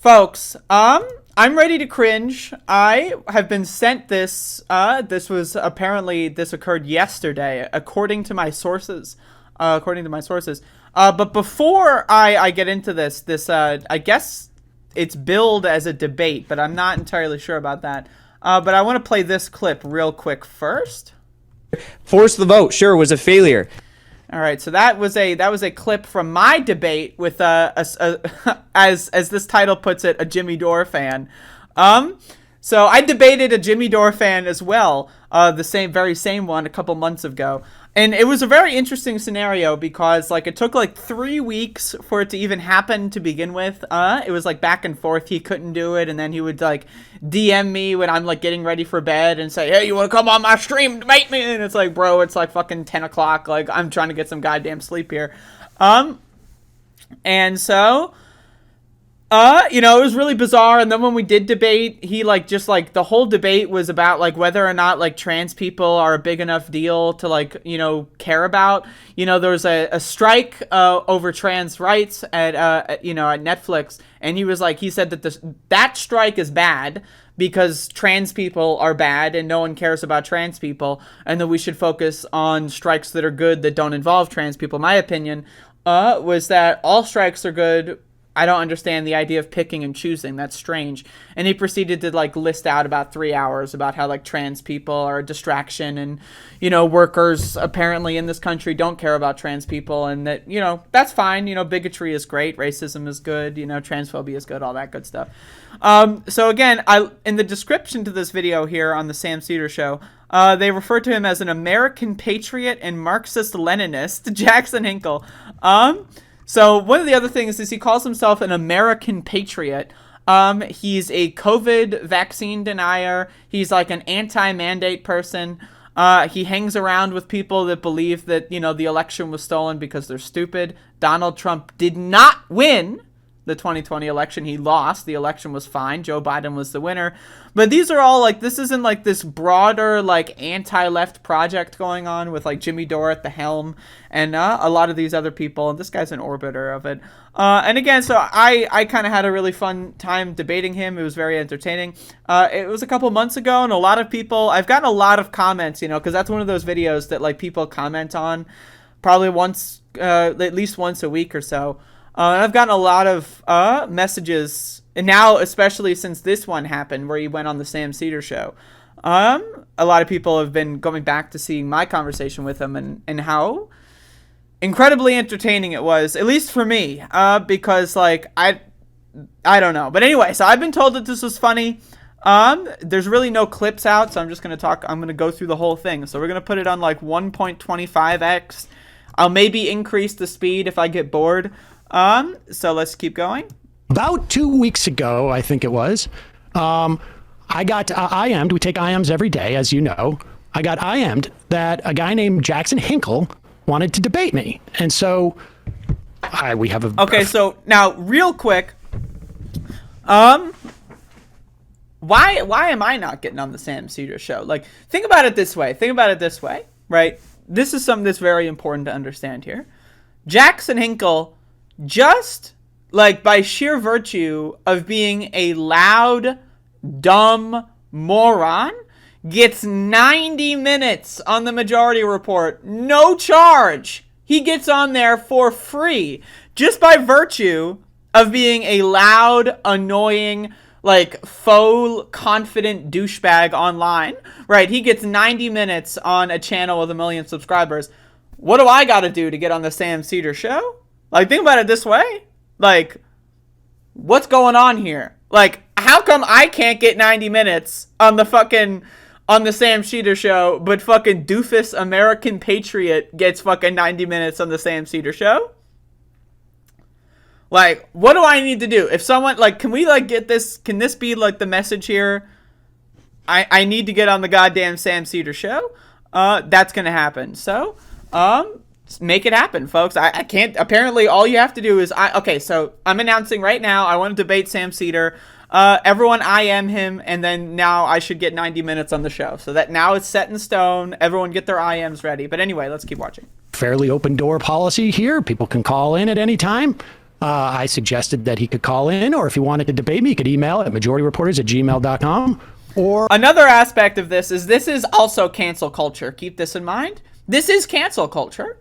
Folks, I'm ready to cringe. I have been sent this. This occurred yesterday, according to my sources. But before I get into this, I guess it's billed as a debate, but I'm not entirely sure about that. But I want to play this clip real quick first. Force the vote, sure, was a failure. All right, so that was a clip from my debate with as this title puts it, a Jimmy Dore fan. So I debated a Jimmy Dore fan as well, the very same one a couple months ago. And it was a very interesting scenario because it took 3 weeks for it to even happen to begin with. It was back and forth. He couldn't do it. And then he would DM me when I'm getting ready for bed and say, hey, you want to come on my stream, debate me? And it's bro, it's fucking 10 o'clock. I'm trying to get some goddamn sleep here. And so, it was really bizarre. And then when we did debate, he the whole debate was about whether or not trans people are a big enough deal to care about. There was a strike over trans rights at Netflix, and he said that that strike is bad because trans people are bad and no one cares about trans people, and that we should focus on strikes that are good that don't involve trans people. My opinion was that all strikes are good. I don't understand the idea of picking and choosing. That's strange. And he proceeded to list out about 3 hours about how trans people are a distraction and, workers apparently in this country don't care about trans people and that, that's fine. Bigotry is great. Racism is good. Transphobia is good. All that good stuff. So again, in the description to this video here on the Sam Seder Show, they refer to him as an American patriot and Marxist-Leninist, Jackson Hinkle. So one of the other things is he calls himself an American patriot. He's a COVID vaccine denier. He's an anti-mandate person. He hangs around with people that believe that, the election was stolen because they're stupid. Donald Trump did not win the 2020 election. He lost. The election was fine. Joe Biden was the winner. But these are all this isn't this broader anti-left project going on with Jimmy Dore at the helm and a lot of these other people. And this guy's an orbiter of it. And again, so I kind of had a really fun time debating him. It was very entertaining. It was a couple months ago, and a lot of people, I've gotten a lot of comments, because that's one of those videos that people comment on probably at least once a week or so. And I've gotten a lot of messages, and now especially since this one happened where he went on the Sam Seder Show. A lot of people have been going back to seeing my conversation with him and how incredibly entertaining it was, at least for me, because I don't know. But anyway, so I've been told that this was funny. There's really no clips out, so I'm just going to go through the whole thing. So we're going to put it on 1.25x. I'll maybe increase the speed if I get bored. So let's keep going. About 2 weeks ago, I think it was, I got IM'd. We take IMs every day, as you know. I got IM'd that a guy named Jackson Hinkle wanted to debate me. And so we have a... Okay, so now real quick, why am I not getting on the Sam Seder Show? Think about it this way, right? This is something that's very important to understand here. Jackson Hinkle, just by sheer virtue of being a loud, dumb moron, gets 90 minutes on the Majority Report, no charge. He gets on there for free, just by virtue of being a loud, annoying, faux confident douchebag online, right? He gets 90 minutes on a channel with 1 million subscribers. What do I got to do to get on the Sam Seder Show? Think about it this way. What's going on here? How come I can't get 90 minutes on the Sam Seder Show, but fucking doofus American patriot gets fucking 90 minutes on the Sam Seder Show? What do I need to do? If someone, can we, get this, can this be, the message here? I need to get on the goddamn Sam Seder Show. That's gonna happen. So, make it happen, folks. I can't, apparently all you have to do is, okay, so I'm announcing right now, I want to debate Sam Seder. Everyone IM him, and then now I should get 90 minutes on the show. So that now it's set in stone. Everyone get their IMs ready. But anyway, let's keep watching. Fairly open door policy here. People can call in at any time. I suggested that he could call in, or if he wanted to debate me, he could email at majorityreporters@gmail.com. Or another aspect of this is also cancel culture. Keep this in mind. This is cancel culture.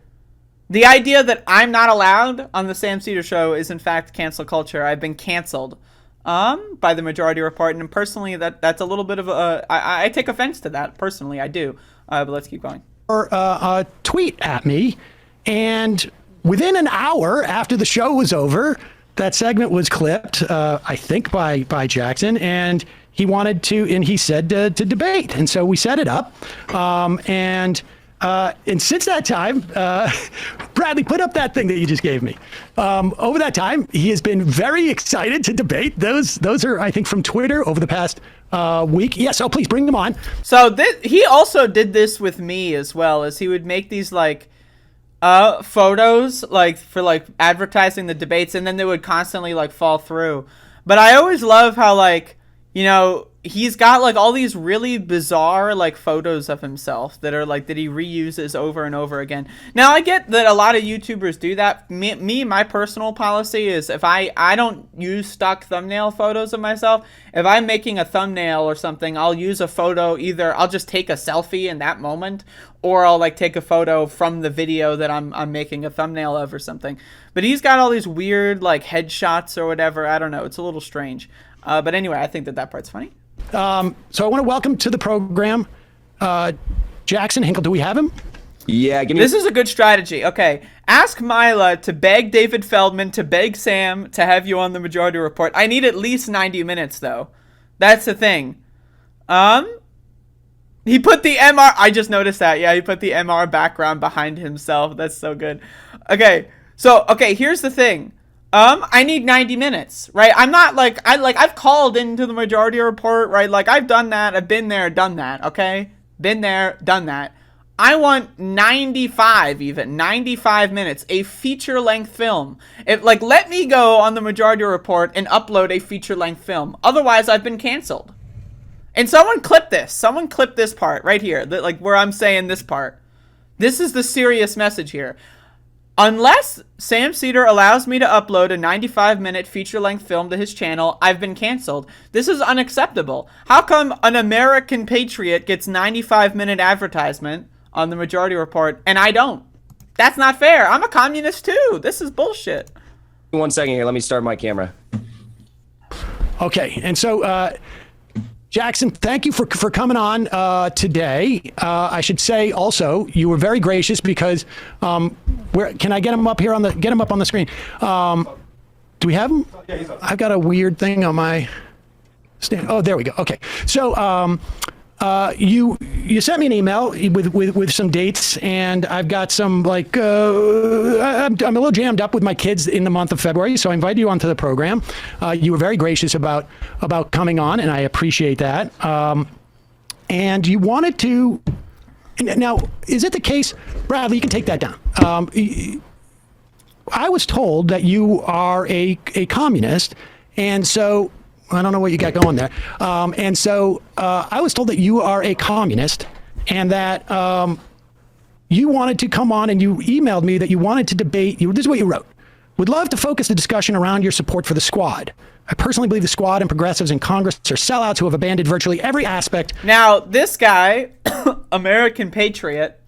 The idea that I'm not allowed on the Sam Seder show is in fact cancel culture. I've been canceled by the Majority Report, and personally that's a little bit of a I take offense to that. Personally, I do. But let's keep going. Or tweet at me, and within an hour after the show was over, that segment was clipped, I think by Jackson, and he wanted to, and he said to debate, and so we set it up, and since that time, Bradley, put up that thing that you just gave me. Over that time, he has been very excited to debate. Those are, I think, from Twitter over the past week. Yes, please bring them on. So he also did this with me as well, as he would make these like photos like for like advertising the debates, and then they would constantly like fall through. But I always love how like, you know, he's got like all these really bizarre like photos of himself that are like that he reuses over and over again. Now I get that a lot of YouTubers do that. My personal policy is if I don't use stock thumbnail photos of myself. If I'm making a thumbnail or something, I'll use a photo. Either I'll just take a selfie in that moment, or I'll like take a photo from the video that I'm making a thumbnail of or something. But he's got all these weird like headshots or whatever. I don't know. It's a little strange. But anyway, I think that part's funny. So I want to welcome to the program Jackson Hinkle. Do we have him? Yeah, This is a good strategy. Okay, ask Mila to beg David Feldman to beg Sam to have you on the Majority Report. I need at least 90 minutes though. That's the thing. He put the MR. I just noticed that. Yeah, he put the MR background behind himself. That's so good. Okay, so here's the thing. I need 90 minutes, right? I'm not like, I've called into the Majority Report, right? Like, I've done that. I've been there, done that, okay? Been there, done that. I want 95 minutes, a feature-length film. Let me go on the Majority Report and upload a feature-length film. Otherwise, I've been canceled. And someone clip this. Someone clip this part right here, where I'm saying this part. This is the serious message here. Unless Sam Seder allows me to upload a 95-minute feature-length film to his channel, I've been canceled. This is unacceptable. How come an American patriot gets 95-minute advertisement on the Majority Report and I don't? That's not fair. I'm a communist too. This is bullshit. 1 second here. Let me start my camera. Okay, and so Jackson, thank you for coming on today. I should say also you were very gracious because can I get him up here on the screen? Do we have him? Yeah, he's up. I've got a weird thing on my stand. Oh, there we go. Okay, so you sent me an email with some dates, and I've got some like I'm a little jammed up with my kids in the month of February, so I invited you onto the program. You were very gracious about coming on, and I appreciate that. And you wanted to. Now, is it the case, Bradley? You can take that down. I was told that you are a communist, and so. I don't know what you got going there. And so I was told that you are a communist and that you wanted to come on, and you emailed me that you wanted to debate. This is what you wrote. Would love to focus the discussion around your support for the Squad. I personally believe the Squad and progressives in Congress are sellouts who have abandoned virtually every aspect. Now, this guy, American patriot,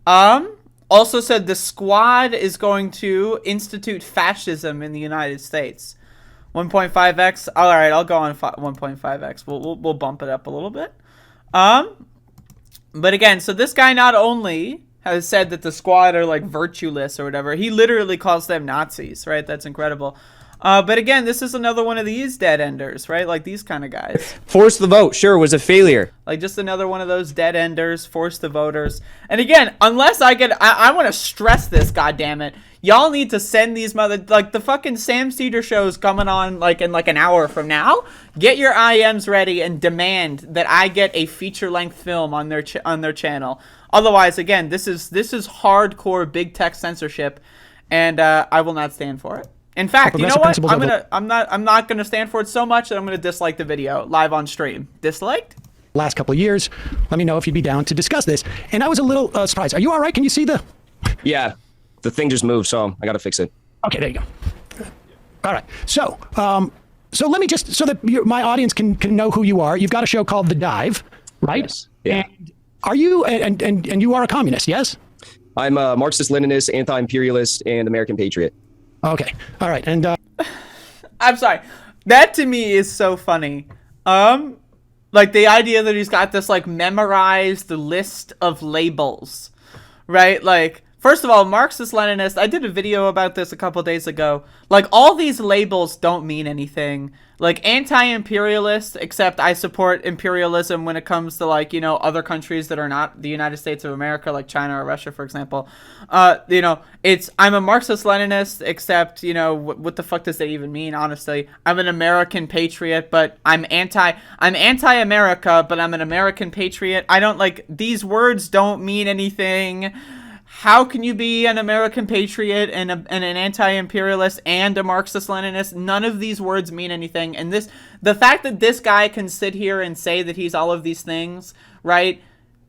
also said the Squad is going to institute fascism in the United States. 1.5x. All right, I'll go on 1.5x. We'll bump it up a little bit. But again, so this guy not only has said that the Squad are like virtueless or whatever, he literally calls them Nazis, right? That's incredible. But again, this is another one of these dead enders, right? Like these kind of guys. Force the vote, sure, was a failure. Like just another one of those dead enders, force the voters. And again, unless I want to stress this, goddammit. Y'all need to send these like the fucking Sam Seder show's coming on like in like an hour from now. Get your IMs ready and demand that I get a feature-length film on their channel. Otherwise, again, this is hardcore big tech censorship, and I will not stand for it. In fact, you know what? I'm not gonna stand for it so much that I'm gonna dislike the video live on stream. Disliked? Last couple of years. Let me know if you'd be down to discuss this. And I was a little surprised. Are you all right? Can you see the? Yeah, the thing just moved, so I gotta fix it. Okay, there you go. All right. So let me just so that my audience can know who you are. You've got a show called The Dive, right? Yes. Yeah. And are you and you are a communist? Yes. I'm a Marxist-Leninist, anti-imperialist, and American patriot. Okay. All right. And I'm sorry. That to me is so funny. Like the idea that he's got this like memorized list of labels, right? Like, first of all, Marxist-Leninist, I did a video about this a couple days ago. Like, all these labels don't mean anything. Like, anti-imperialist, except I support imperialism when it comes to, like, you know, other countries that are not the United States of America, like China or Russia, for example. You know, I'm a Marxist-Leninist, except, you know, what the fuck does that even mean, honestly? I'm an American patriot, but I'm anti-America, but I'm an American patriot. I don't, like, these words don't mean anything. How can you be an American patriot and an anti-imperialist and a Marxist-Leninist? None of these words mean anything. And the fact that this guy can sit here and say that he's all of these things, right,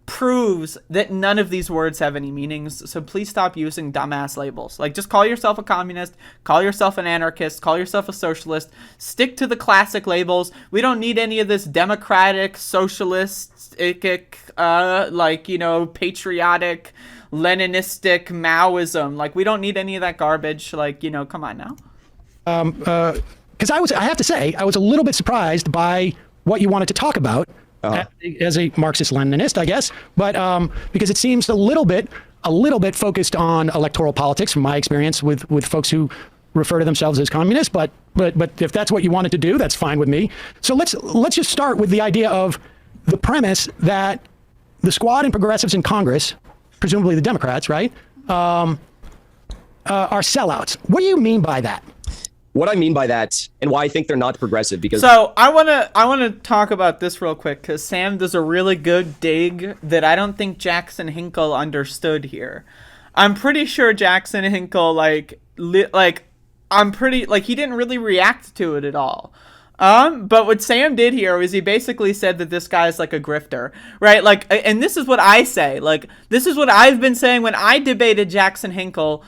proves that none of these words have any meanings. So please stop using dumbass labels. Like, just call yourself a communist, call yourself an anarchist, call yourself a socialist. Stick to the classic labels. We don't need any of this democratic, socialist, like, you know, patriotic, Leninistic Maoism. Like, we don't need any of that garbage. Like, you know, come on now. because I have to say, I was a little bit surprised by what you wanted to talk about as a Marxist-Leninist, I guess, but because it seems a little bit focused on electoral politics from my experience with folks who refer to themselves as communists. But if that's what you wanted to do, that's fine with me. So let's just start with the idea of the premise that the squad and progressives in Congress, presumably the Democrats, right, are sellouts. What do you mean by that? What I mean by that, and why I think they're not progressive, because so I wanna talk about this real quick, because Sam does a really good dig that I don't think Jackson Hinkle understood here. I'm pretty sure Jackson Hinkle he didn't really react to it at all. But what Sam did here was he basically said that this guy's like a grifter, right? Like, and this is what I say. Like, this is what I've been saying when I debated Jackson Hinkle.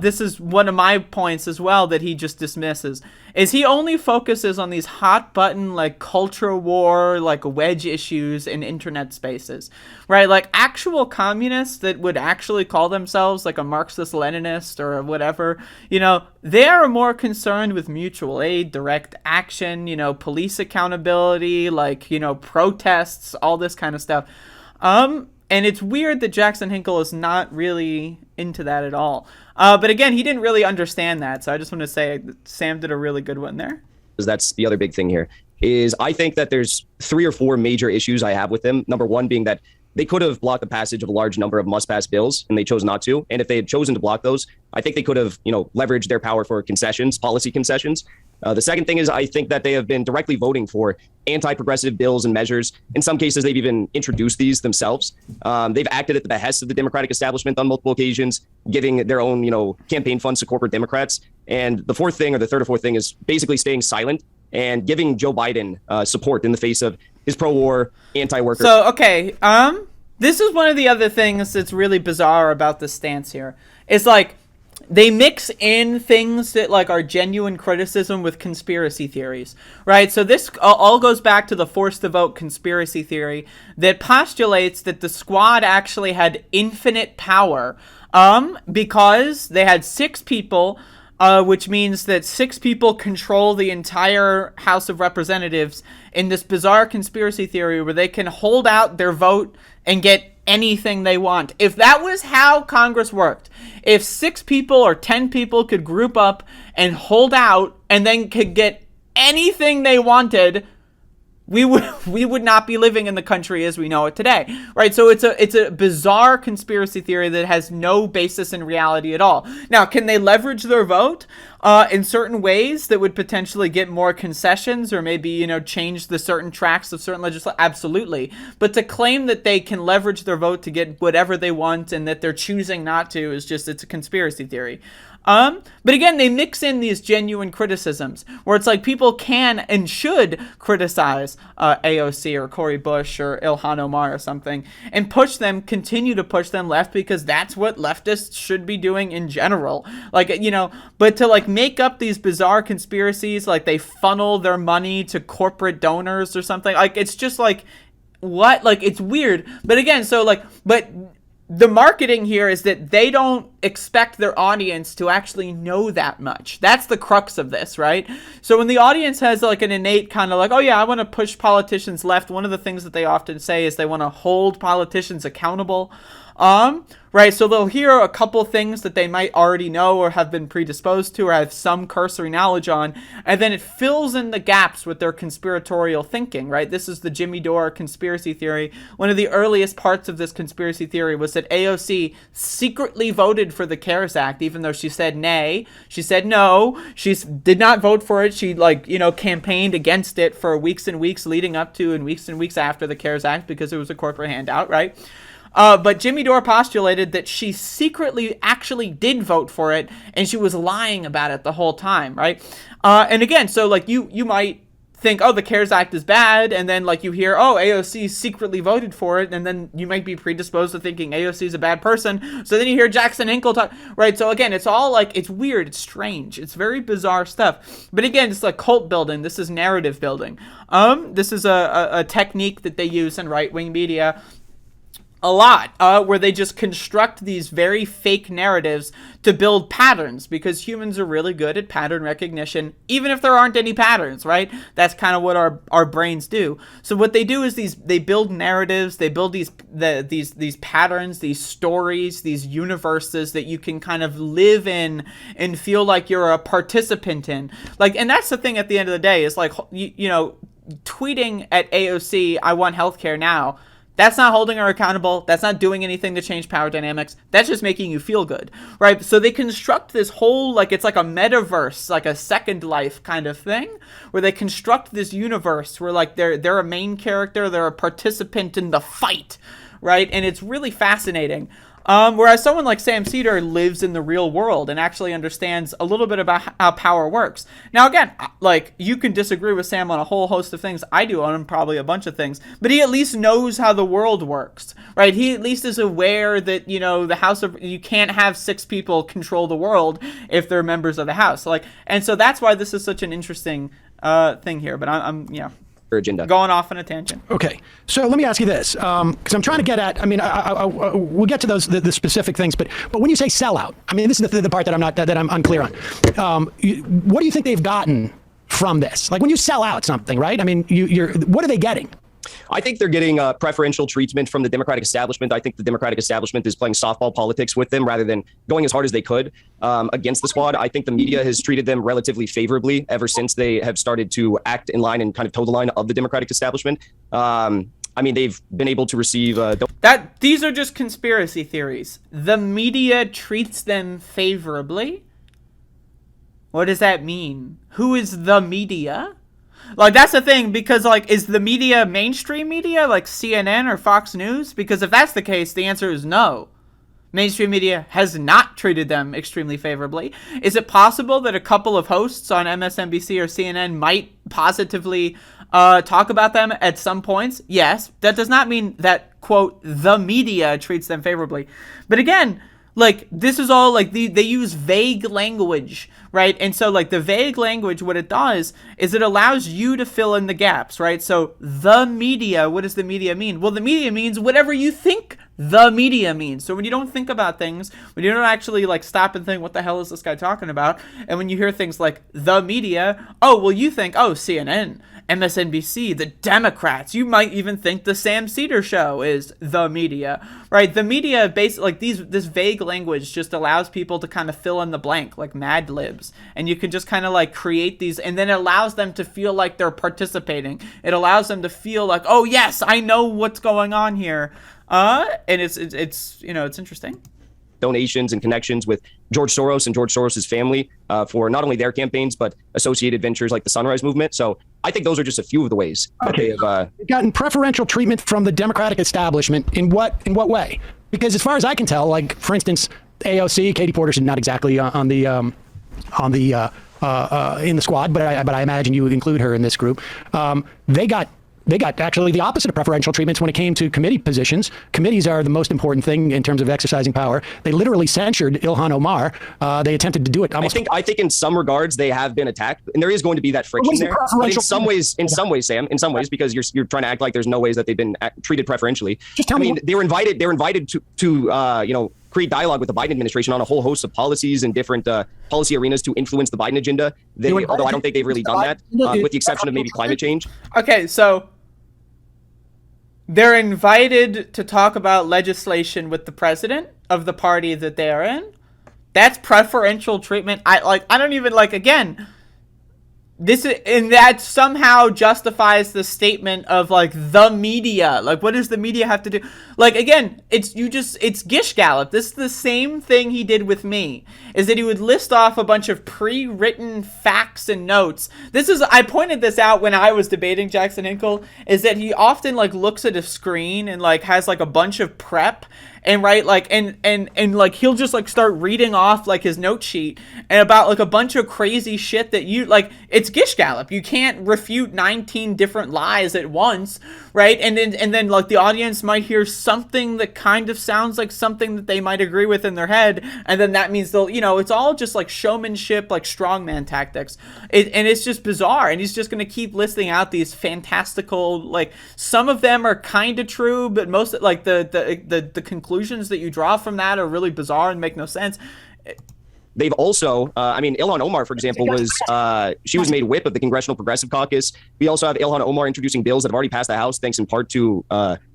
This is one of my points as well that he just dismisses, is he only focuses on these hot button, like, culture war, like, wedge issues in internet spaces, right? Like, actual communists that would actually call themselves, like, a Marxist-Leninist or whatever, you know, they are more concerned with mutual aid, direct action, you know, police accountability, like, you know, protests, all this kind of stuff. And it's weird that Jackson Hinkle is not really into that at all. But again, he didn't really understand that. So I just want to say that Sam did a really good one there. that's the other big thing here, is I think that there's 3 or 4 major issues I have with them. Number one being that they could have blocked the passage of a large number of must-pass bills, and they chose not to. And if they had chosen to block those, I think they could have, leveraged their power for concessions, policy concessions. The second thing is I think that they have been directly voting for anti-progressive bills and measures. In some cases, they've even introduced these themselves. They've acted at the behest of the Democratic establishment on multiple occasions, giving their own, campaign funds to corporate Democrats. And the fourth thing, or the third or fourth thing, is basically staying silent and giving Joe Biden support in the face of his pro-war, anti-worker. So, okay, this is one of the other things that's really bizarre about this stance here. It's like, they mix in things that, like, are genuine criticism with conspiracy theories, right? So this all goes back to the forced to vote conspiracy theory that postulates that the squad actually had infinite power, because they had 6 people, which means that 6 people control the entire House of Representatives in this bizarre conspiracy theory where they can hold out their vote and get anything they want. If that was how Congress worked, if 6 people or 10 people could group up and hold out and then could get anything they wanted, we would not be living in the country as we know it today, right? So it's a bizarre conspiracy theory that has no basis in reality at all. Now, can they leverage their vote in certain ways that would potentially get more concessions or maybe, change the certain tracks of certain legislation? Absolutely. But to claim that they can leverage their vote to get whatever they want and that they're choosing not to is just, it's a conspiracy theory. But again, they mix in these genuine criticisms where it's like people can and should criticize AOC or Cori Bush or Ilhan Omar or something and continue to push them left because that's what leftists should be doing in general. Like, but to like make up these bizarre conspiracies, like they funnel their money to corporate donors or something. Like, it's just like, what? Like, it's weird. But again, so like, but the marketing here is that they don't expect their audience to actually know that much. That's the crux of this, right? So when the audience has like an innate kind of like, oh yeah, I want to push politicians left, one of the things that they often say is they want to hold politicians accountable. Right, so they'll hear a couple things that they might already know or have been predisposed to or have some cursory knowledge on, and then it fills in the gaps with their conspiratorial thinking, right? This is the Jimmy Dore conspiracy theory. One of the earliest parts of this conspiracy theory was that AOC secretly voted for the CARES Act, even though she said nay. She said no. She did not vote for it. She, like, you know, campaigned against it for weeks and weeks leading up to and weeks after the CARES Act because it was a corporate handout, right? But Jimmy Dore postulated that she secretly actually did vote for it, and she was lying about it the whole time, right? And again, so like you might think, oh, the CARES Act is bad, and then like you hear, oh, AOC secretly voted for it, and then you might be predisposed to thinking AOC is a bad person. So then you hear Jackson Hinkle talk, right? So again, it's all like, it's weird, it's strange, it's very bizarre stuff. But again, it's like cult building. This is narrative building. This is a technique that they use in right-wing media a lot, where they just construct these very fake narratives to build patterns, because humans are really good at pattern recognition, even if there aren't any patterns, right? That's kind of what our brains do. So what they do is they build narratives, they build these patterns, these stories, these universes that you can kind of live in and feel like you're a participant in. Like, and that's the thing at the end of the day, is like, you know, tweeting at AOC, I want healthcare now. That's not holding her accountable. That's not doing anything to change power dynamics. That's just making you feel good, right? So they construct this whole, like, it's like a metaverse, like a Second Life kind of thing, where they construct this universe where, like, they're a main character, they're a participant in the fight, right? And it's really fascinating. Whereas someone like Sam Seder lives in the real world and actually understands a little bit about how power works. Now, again, like, you can disagree with Sam on a whole host of things. I do on him probably a bunch of things. But he at least knows how the world works, right? He at least is aware that, you know, you can't have 6 people control the world if they're members of the House. Like, and so that's why this is such an interesting thing here. But I'm agenda. Going off on a tangent. Okay, so let me ask you this, because I'm trying to get at. I mean, we'll get to those the specific things, but when you say sellout, I mean, this is the part that I'm unclear on. What do you think they've gotten from this? Like, when you sell out something, right? I mean, what are they getting? I think they're getting preferential treatment from the Democratic establishment. I think the Democratic establishment is playing softball politics with them rather than going as hard as they could against the squad. I think the media has treated them relatively favorably ever since they have started to act in line and kind of toe the line of the Democratic establishment. I mean, they've been able to receive... These are just conspiracy theories. The media treats them favorably? What does that mean? Who is the media? Like, that's the thing, because, like, is the media mainstream media, like CNN or Fox News? Because if that's the case, the answer is no. Mainstream media has not treated them extremely favorably. Is it possible that a couple of hosts on MSNBC or CNN might positively talk about them at some points? Yes. That does not mean that, quote, the media treats them favorably. But again, like, this is all, like, they use vague language, right? And so, like, the vague language, what it does is it allows you to fill in the gaps, right? So, the media, what does the media mean? Well, the media means whatever you think the media means. So when you don't think about things, when you don't actually, like, stop and think, what the hell is this guy talking about? And when you hear things like the media, oh, well, you think, oh, CNN, MSNBC, the Democrats. You might even think the Sam Seder show is the media, right? The media, basically, like, this vague language just allows people to kind of fill in the blank, like Mad Libs. And you can just kind of, like, create these, and then it allows them to feel like they're participating. It allows them to feel like, oh, yes, I know what's going on here. And it's you know, it's interesting. Donations and connections with George Soros and George Soros's family for not only their campaigns, but associated ventures like the Sunrise Movement. So I think those are just a few of the ways that they have gotten preferential treatment from the Democratic establishment. In what way? Because as far as I can tell, like, for instance, AOC, Katie Porter's not exactly in the squad, but I imagine you would include her in this group. They got they got actually the opposite of preferential treatments when it came to committee positions. Committees are the most important thing in terms of exercising power. They literally censured Ilhan Omar. They attempted to do it. Almost. I think in some regards they have been attacked, and there is going to be that friction there. But in some ways, Sam, because you're trying to act like there's no ways that they've been treated preferentially. Just tell me. They were invited to create dialogue with the Biden administration on a whole host of policies and different policy arenas to influence the Biden agenda. Although I don't think they've really done that, with the exception of maybe climate change. Okay, so they're invited to talk about legislation with the president of the party that they are in. That's preferential treatment. I don't even again. And that somehow justifies the statement of the media. What does the media have to do? Again, it's Gish Gallop. This is the same thing he did with me, is that he would list off a bunch of pre-written facts and notes. I pointed this out when I was debating Jackson Hinkle, is that he often looks at a screen and has a bunch of prep. And and he'll just start reading off his note sheet and about a bunch of crazy shit that you it's Gish Gallop. You can't refute 19 different lies at once, right? And then the audience might hear something that kind of sounds like something that they might agree with in their head, and then that means they'll it's all just showmanship, strongman tactics. And it's just bizarre. And he's just gonna keep listing out these fantastical some of them are kind of true, but most the conclusions that you draw from that are really bizarre and make no sense. They've also, Ilhan Omar, for example, she was made whip of the Congressional Progressive Caucus. We also have Ilhan Omar introducing bills that have already passed the House, thanks in part to,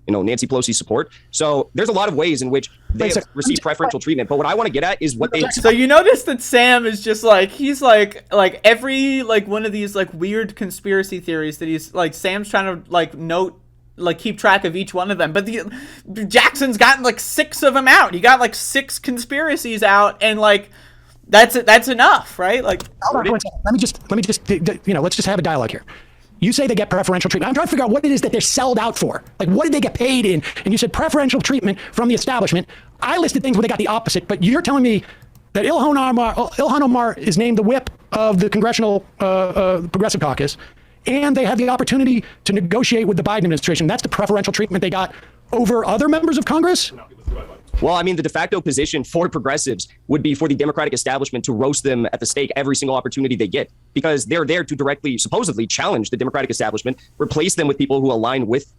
Nancy Pelosi's support. So there's a lot of ways in which they have received preferential treatment. But what I want to get at is what they. So you notice that Sam is just he's every one of these weird conspiracy theories that he's Sam's trying to note. Keep track of each one of them, but Jackson's gotten 6 of them out. He got 6 conspiracies out, and that's enough, right? Let me just let's just have a dialogue here. You say they get preferential treatment. I'm trying to figure out what it is that they're sold out for. What did they get paid in? And you said preferential treatment from the establishment. I listed things where they got the opposite, but you're telling me that Ilhan Omar is named the whip of the Congressional Progressive Caucus, and they have the opportunity to negotiate with the Biden administration. That's the preferential treatment they got over other members of Congress? Well, the de facto position for progressives would be for the Democratic establishment to roast them at the stake every single opportunity they get, because they're there to directly, supposedly, challenge the Democratic establishment, replace them with people who align with,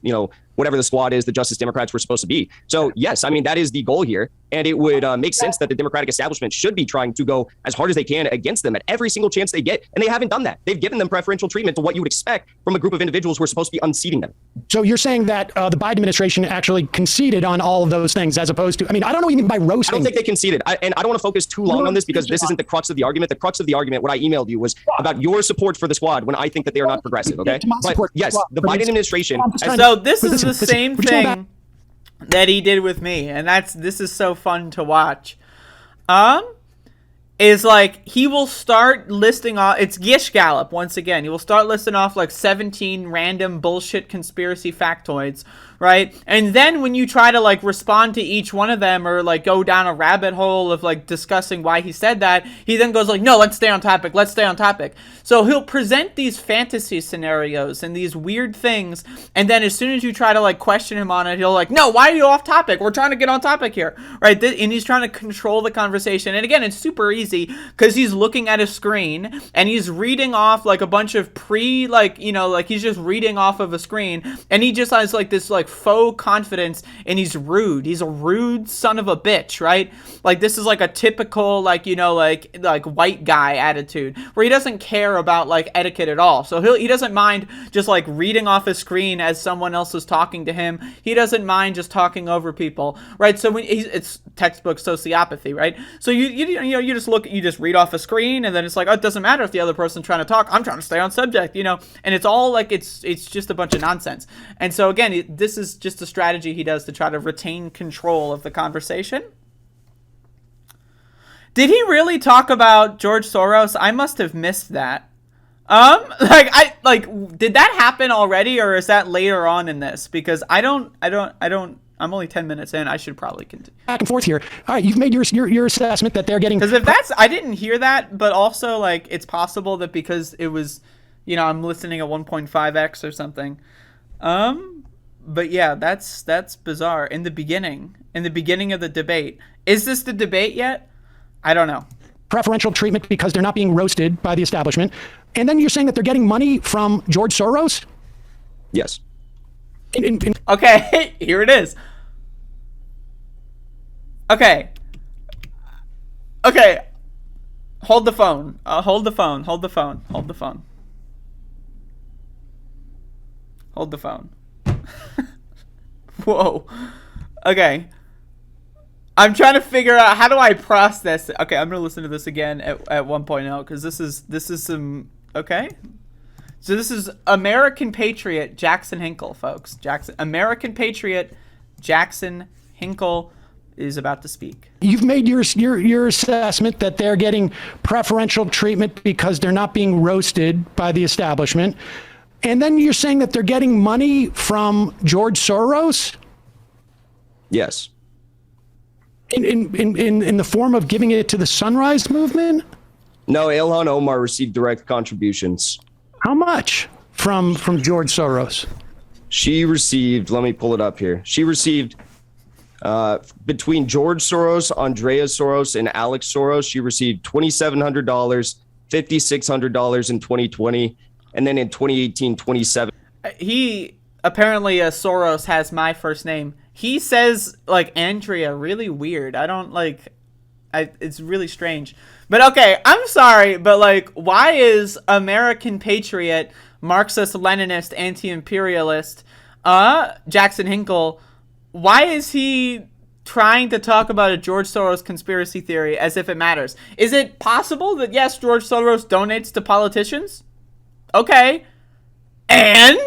whatever the squad is the Justice Democrats were supposed to be. So, yes, that is the goal here. And it would make sense that the Democratic establishment should be trying to go as hard as they can against them at every single chance they get. And they haven't done that. They've given them preferential treatment to what you would expect from a group of individuals who are supposed to be unseating them. So you're saying that the Biden administration actually conceded on all of those things, as opposed to, I don't know what you mean by roasting. I don't think they conceded. And I don't want to focus too long on this, because this isn't the crux of the argument. The crux of the argument, what I emailed you, was about your support for the squad when I think that they are not progressive, okay? But yes, the Biden administration... So this is the same thing that he did with me, and this is so fun to watch. Is he will start listing off, it's Gish Gallop once again, he will start listing off 17 random bullshit conspiracy factoids, right? And then when you try to respond to each one of them, or go down a rabbit hole of discussing why he said that, he then goes no, let's stay on topic. So he'll present these fantasy scenarios and these weird things, and then as soon as you try to question him on it, he'll no, why are you off topic? We're trying to get on topic here, right? And he's trying to control the conversation. And again, it's super easy, because he's looking at a screen and he's reading off a bunch of he's just reading off of a screen, and he just has this faux confidence, and he's rude. He's a rude son of a bitch, right? This is a typical white guy attitude, where he doesn't care about etiquette at all. So he doesn't mind just reading off a screen as someone else is talking to him. He doesn't mind just talking over people, right? So it's textbook sociopathy, right? So you just read off a screen, and then it's it doesn't matter if the other person's trying to talk. I'm trying to stay on subject, and it's all it's just a bunch of nonsense. And so again, this is just a strategy he does to try to retain control of the conversation. Did he really talk about George Soros? I must have missed that. Did that happen already, or is that later on in this? Because I'm only 10 minutes in. I should probably continue. Back and forth here. All right, you've made your assessment that they're getting. Because if I didn't hear that, but also it's possible that because it was, I'm listening at 1.5x or something. But yeah, that's bizarre. In the beginning of the debate, is this the debate yet? I don't know. Preferential treatment because they're not being roasted by the establishment. And then you're saying that they're getting money from George Soros? Yes. Okay, here it is. Okay. Hold the phone. Hold the phone. Whoa. Okay. I'm trying to figure out how do I process this. Okay, I'm gonna listen to this again at 1.0 because this is some okay. So this is American Patriot Jackson Hinkle, folks. American Patriot Jackson Hinkle is about to speak. You've made your assessment that they're getting preferential treatment because they're not being roasted by the establishment. And then you're saying that they're getting money from George Soros? Yes. In the form of giving it to the Sunrise Movement? No, Ilhan Omar received direct contributions. How much from George Soros? She received, let me pull it up here. She received between George Soros, Andrea Soros, and Alex Soros, she received $2,700, $5,600 in 2020, and then in 2018, 27. He apparently Soros has my first name. He says like Andrea really weird. I don't like. It's really strange. But okay, I'm sorry, but like, why is American Patriot, Marxist, Leninist, anti-imperialist, Jackson Hinkle? Why is he trying to talk about a George Soros conspiracy theory as if it matters? Is it possible that yes, George Soros donates to politicians? Okay, and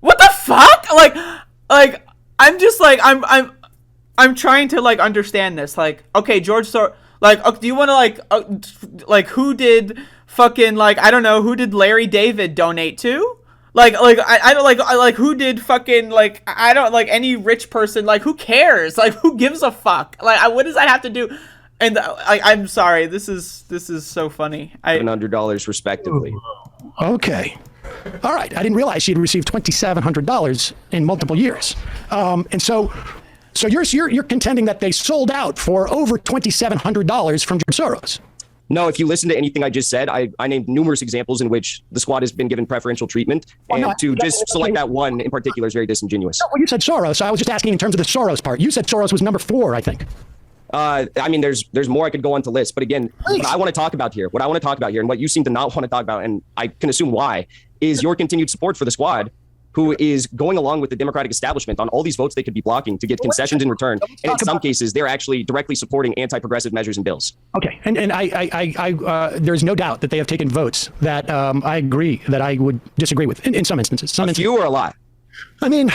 what the fuck? Like. I'm just like I'm trying to like understand this. Like, okay, George Soros. Like, do you want to like who did fucking like I don't know who did Larry David donate to? I don't like who did fucking like I don't like any rich person. Like, who cares? Like, who gives a fuck? Like, what does that have to do? And I'm sorry. This is so funny. $700 respectively. Okay. All right. I didn't realize she'd received $2,700 in multiple years. And so you're contending that they sold out for over $2,700 from George Soros. No, if you listen to anything I just said, I named numerous examples in which the squad has been given preferential treatment. And to just select that one in particular is very disingenuous. No, well, you said Soros. I was just asking in terms of the Soros part. You said Soros was number 4, I think. I mean, there's more I could go on to list. But again, what I want to talk about here, and what you seem to not want to talk about, and I can assume why, is your continued support for the squad, who is going along with the Democratic establishment on all these votes they could be blocking to get concessions in return. And in some cases, they're actually directly supporting anti-progressive measures and bills. Okay. And I there's no doubt that they have taken votes that I agree that I would disagree with in some instances. A few or a lot? I mean,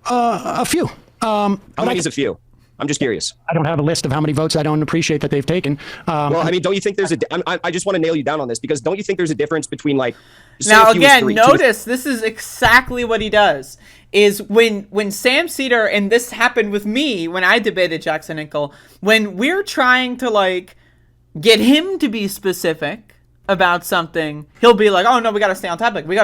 a few. How many is a few? I'm just curious. I don't have a list of how many votes I don't appreciate that they've taken. Well, I mean, don't you think there's I just want to nail you down on this, because don't you think there's a difference between like... Now, again, notice this is exactly what he does. Is when Sam Seder, and this happened with me when I debated Jackson Hinkle, when we're trying to like get him to be specific about something, he'll be like, oh no, we gotta stay on topic. We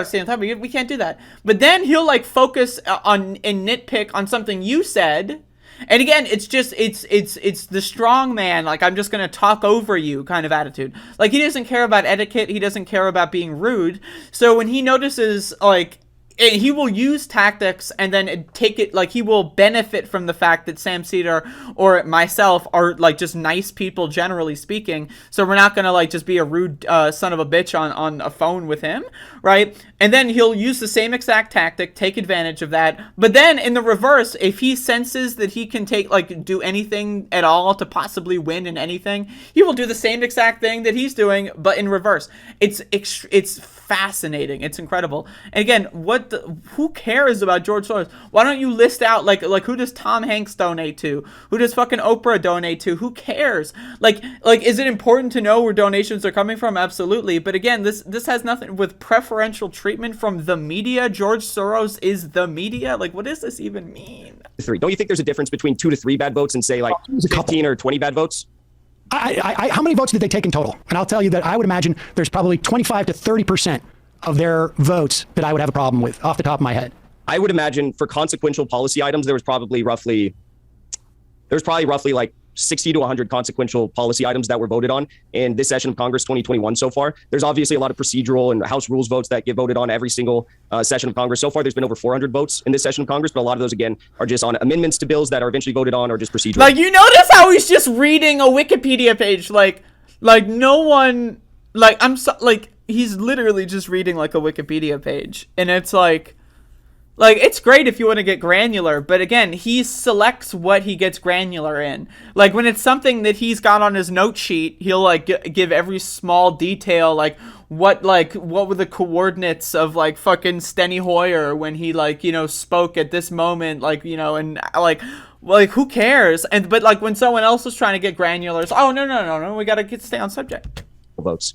can't do that. But then he'll like focus on and nitpick on something you said. And again, it's just it's the strong man, like I'm just gonna talk over you kind of attitude. Like, he doesn't care about etiquette, he doesn't care about being rude. So when he notices like he will use tactics and then take it, like he will benefit from the fact that Sam Seder or myself are like just nice people generally speaking. So we're not going to like just be a rude son of a bitch on a phone with him, right? And then he'll use the same exact tactic, take advantage of that. But then in the reverse, if he senses that he can do anything at all to possibly win in anything, he will do the same exact thing that he's doing, but in reverse. It's fascinating. It's incredible. And again, who cares about George Soros? Why don't you list out like who does Tom Hanks donate to? Who does fucking Oprah donate to? Who cares? Like is it important to know where donations are coming from? Absolutely. But again, this has nothing with preferential treatment from the media. George Soros is the media. Like, what does this even mean? Don't you think there's a difference between 2 to 3 bad votes and say like 15 or 20 bad votes? How many votes did they take in total? And I'll tell you that I would imagine there's probably 25 to 30% of their votes that I would have a problem with off the top of my head. I would imagine for consequential policy items, there was probably roughly like 60 to 100 consequential policy items that were voted on in this session of Congress 2021 so far. There's obviously a lot of procedural and House rules votes that get voted on every single session of Congress. So far, there's been over 400 votes in this session of Congress, but a lot of those, again, are just on amendments to bills that are eventually voted on or just procedural. Like, you notice how he's just reading a Wikipedia page, like no one, like, he's literally just reading, like, a Wikipedia page, and it's like, it's great if you want to get granular, but again, he selects what he gets granular in. Like, when it's something that he's got on his note sheet, he'll, like, give every small detail, like, what were the coordinates of, like, fucking Steny Hoyer when he, like, you know, spoke at this moment, like, you know, and, like, who cares? But, like, when someone else is trying to get granular, it's, oh, no, we gotta stay on subject. Votes.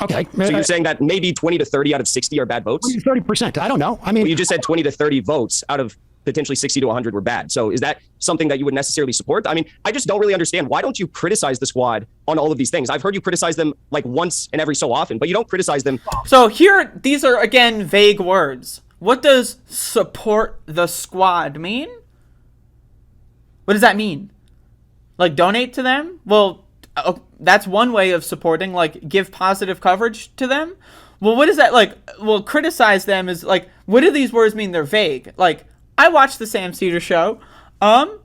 Okay. So you're saying that maybe 20 to 30 out of 60 are bad votes? 30%. I don't know. I mean, well, you just said 20 to 30 votes out of potentially 60 to 100 were bad. So is that something that you would necessarily support? I mean, I just don't really understand. Why don't you criticize the squad on all of these things? I've heard you criticize them like once and every so often, but you don't criticize them. So here, these are, again, vague words. What does support the squad mean? What does that mean? Like, donate to them? Well, that's one way of supporting, like, give positive coverage to them. Well, what is that, like? Well, criticize them is, like, what do these words mean? They're vague. Like, I watched the Sam Seder show.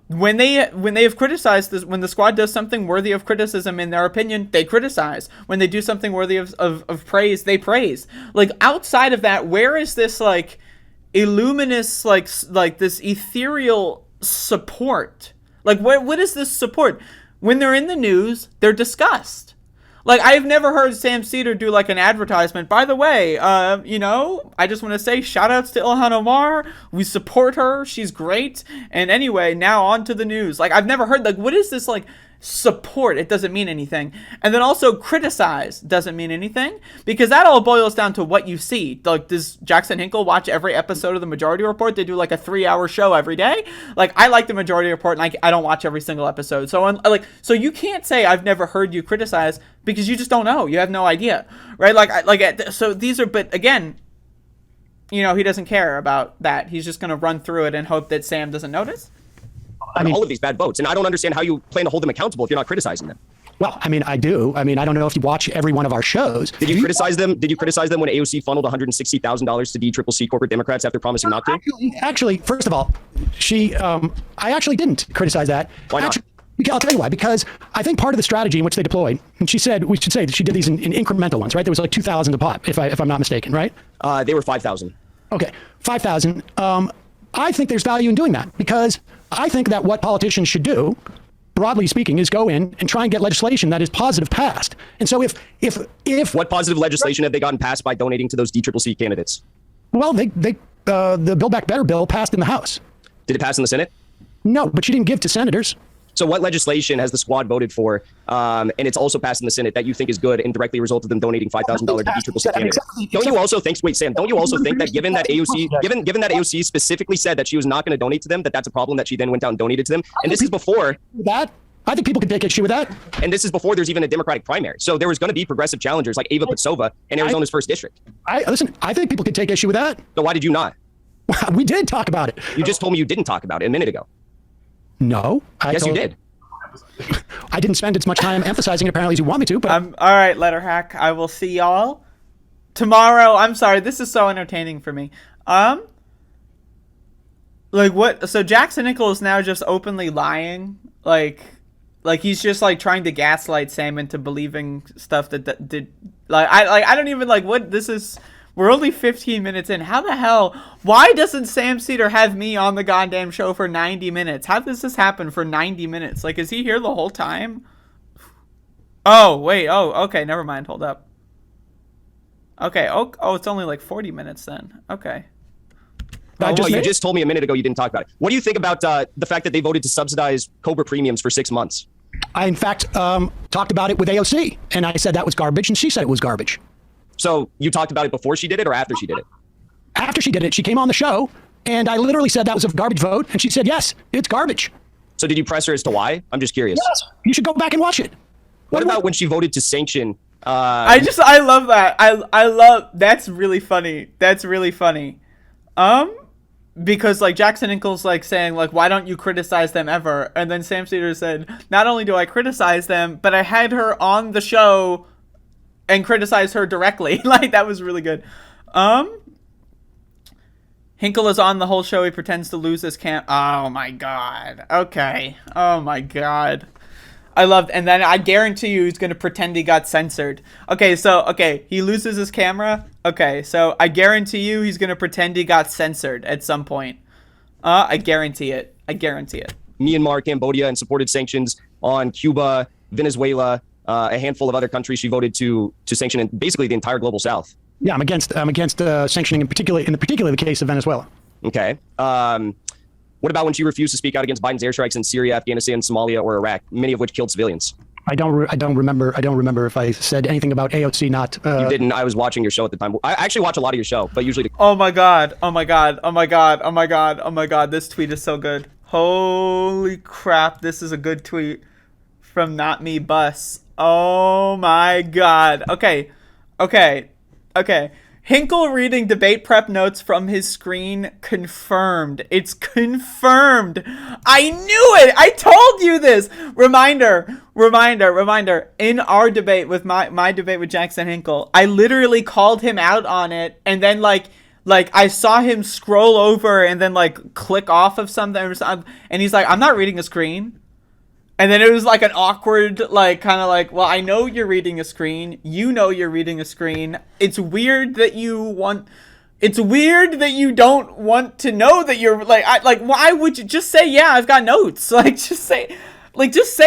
When they have criticized this, when the squad does something worthy of criticism in their opinion, they criticize. When they do something worthy of praise, they praise. Like, outside of that, where is this, like, illuminous, like this ethereal support? Like, what is this support? When they're in the news, they're discussed. Like, I've never heard Sam Seder do, like, an advertisement. By the way, you know, I just want to say shout-outs to Ilhan Omar. We support her. She's great. And anyway, now on to the news. Like, I've never heard, like, what is this, like, support? It doesn't mean anything. And then also criticize doesn't mean anything, because that all boils down to what you see. Like, does Jackson Hinkle watch every episode of the Majority Report? They do, like, a 3-hour show every day. Like, I like the Majority Report, and I don't watch every single episode. So, so you can't say I've never heard you criticize, because you just don't know. You have no idea, right? So these are, but again, you know, he doesn't care about that. He's just going to run through it and hope that Sam doesn't notice. I mean, all of these bad votes, and I don't understand how you plan to hold them accountable if you're not criticizing them. Well, I mean, I do. I mean, I don't know if you watch every one of our shows. Did you criticize them? Did you criticize them when AOC funneled $160,000 to DCCC corporate Democrats after promising not to? Actually, first of all, I actually didn't criticize that. Why not? I'll tell you why. Because I think part of the strategy in which they deployed, and she said, we should say that she did these in incremental ones, right? There was like 2,000 a pop, if I'm not mistaken, right? They were 5,000. Okay, 5,000. I think there's value in doing that, because I think that what politicians should do, broadly speaking, is go in and try and get legislation that is positive passed. And so if what positive legislation have they gotten passed by donating to those DCCC candidates? Well, the Build Back Better bill passed in the House. Did it pass in the Senate? No, but she didn't give to senators. So what legislation has the squad voted for, and it's also passed in the Senate, that you think is good and directly resulted in them donating $5,000 to DCCC candidates? Don't you also think, wait, Sam, don't you also think that given that AOC specifically said that she was not going to donate to them, that's a problem, that she then went out and donated to them? And this is before that. I think people could take issue with that. And this is before there's even a Democratic primary. So there was going to be progressive challengers like Ava Patsova in Arizona's first district. I think people could take issue with that. So why did you not? We did talk about it. You just told me you didn't talk about it a minute ago. No. Yes, you did. I didn't spend as much time emphasizing it apparently as you want me to, but... all right, Letterhack. I will see y'all tomorrow. I'm sorry. This is so entertaining for me. Like, what? So Jackson Hinkle is now just openly lying? Like he's just, like, trying to gaslight Sam into believing stuff that did... I don't even, like, what this is... We're only 15 minutes in. How the hell? Why doesn't Sam Seder have me on the goddamn show for 90 minutes? How does this happen for 90 minutes? Like, is he here the whole time? Oh, wait. Oh, okay. Never mind. Hold up. Okay. Oh, it's only like 40 minutes then. Okay. You just told me a minute ago you didn't talk about it. What do you think about the fact that they voted to subsidize Cobra premiums for 6 months? I, in fact, talked about it with AOC, and I said that was garbage, and she said it was garbage. So you talked about it before she did it or after she did it? After she did it, she came on the show, and I literally said that was a garbage vote, and she said, yes, it's garbage. So did you press her as to why? I'm just curious. Yes, you should go back and watch it. What about when she voted to sanction? I love that. I love, that's really funny. That's really funny. because like Jackson Hinkle's like saying like, why don't you criticize them ever? And then Sam Seder said, not only do I criticize them, but I had her on the show and criticize her directly. Like, that was really good. Hinkle is on the whole show. He pretends to lose his Oh my god. Okay. Oh my god. I loved, and then I guarantee you he's going to pretend he got censored. Okay, he loses his camera. Okay, so I guarantee you he's going to pretend he got censored at some point. I guarantee it. Myanmar, Cambodia, and supported sanctions on Cuba, Venezuela, a handful of other countries she voted to sanction, and basically the entire global South. Yeah, I'm against sanctioning, in particular the case of Venezuela. Okay. What about when she refused to speak out against Biden's airstrikes in Syria, Afghanistan, Somalia, or Iraq, many of which killed civilians? I don't remember if I said anything about AOC not. You didn't. I was watching your show at the time. I actually watch a lot of your show, but usually. Oh my god! This tweet is so good. Holy crap! This is a good tweet from Not Me Bus. Oh my god. Okay. Hinkle reading debate prep notes from his screen confirmed. It's confirmed. I knew it. I told you this. Reminder. In our debate with my debate with Jackson Hinkle, I literally called him out on it, and then like I saw him scroll over and then like click off of something, and he's like, I'm not reading a screen. And then it was like an awkward, like, kind of like, well, I know you're reading a screen. You know you're reading a screen. It's weird that you don't want to know that you're, like, why would you just say, yeah, I've got notes? Like, just say,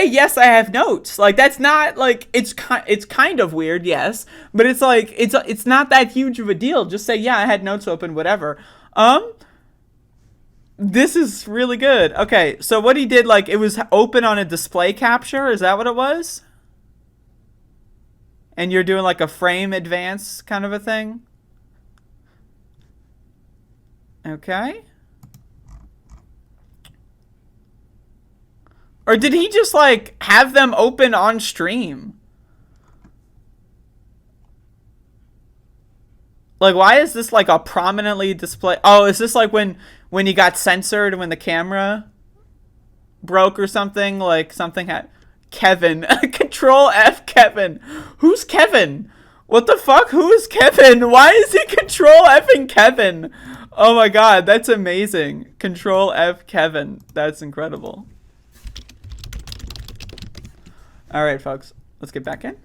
yes, I have notes. Like, that's not, like, it's kind of weird, yes. But it's like, it's not that huge of a deal. Just say, yeah, I had notes open, whatever. This is really good. Okay, so what he did, like, it was open on a display capture. Is that what it was? And you're doing, like, a frame advance kind of a thing? Okay. Or did he just, like, have them open on stream? Like, why is this, like, a prominently display? Oh, is this, like, when he got censored, when the camera broke or something? Like, something had... Kevin. Control F Kevin. Who's Kevin? What the fuck? Who is Kevin? Why is he Control F-ing Kevin? Oh my god, that's amazing. Control F Kevin. That's incredible. Alright, folks. Let's get back in.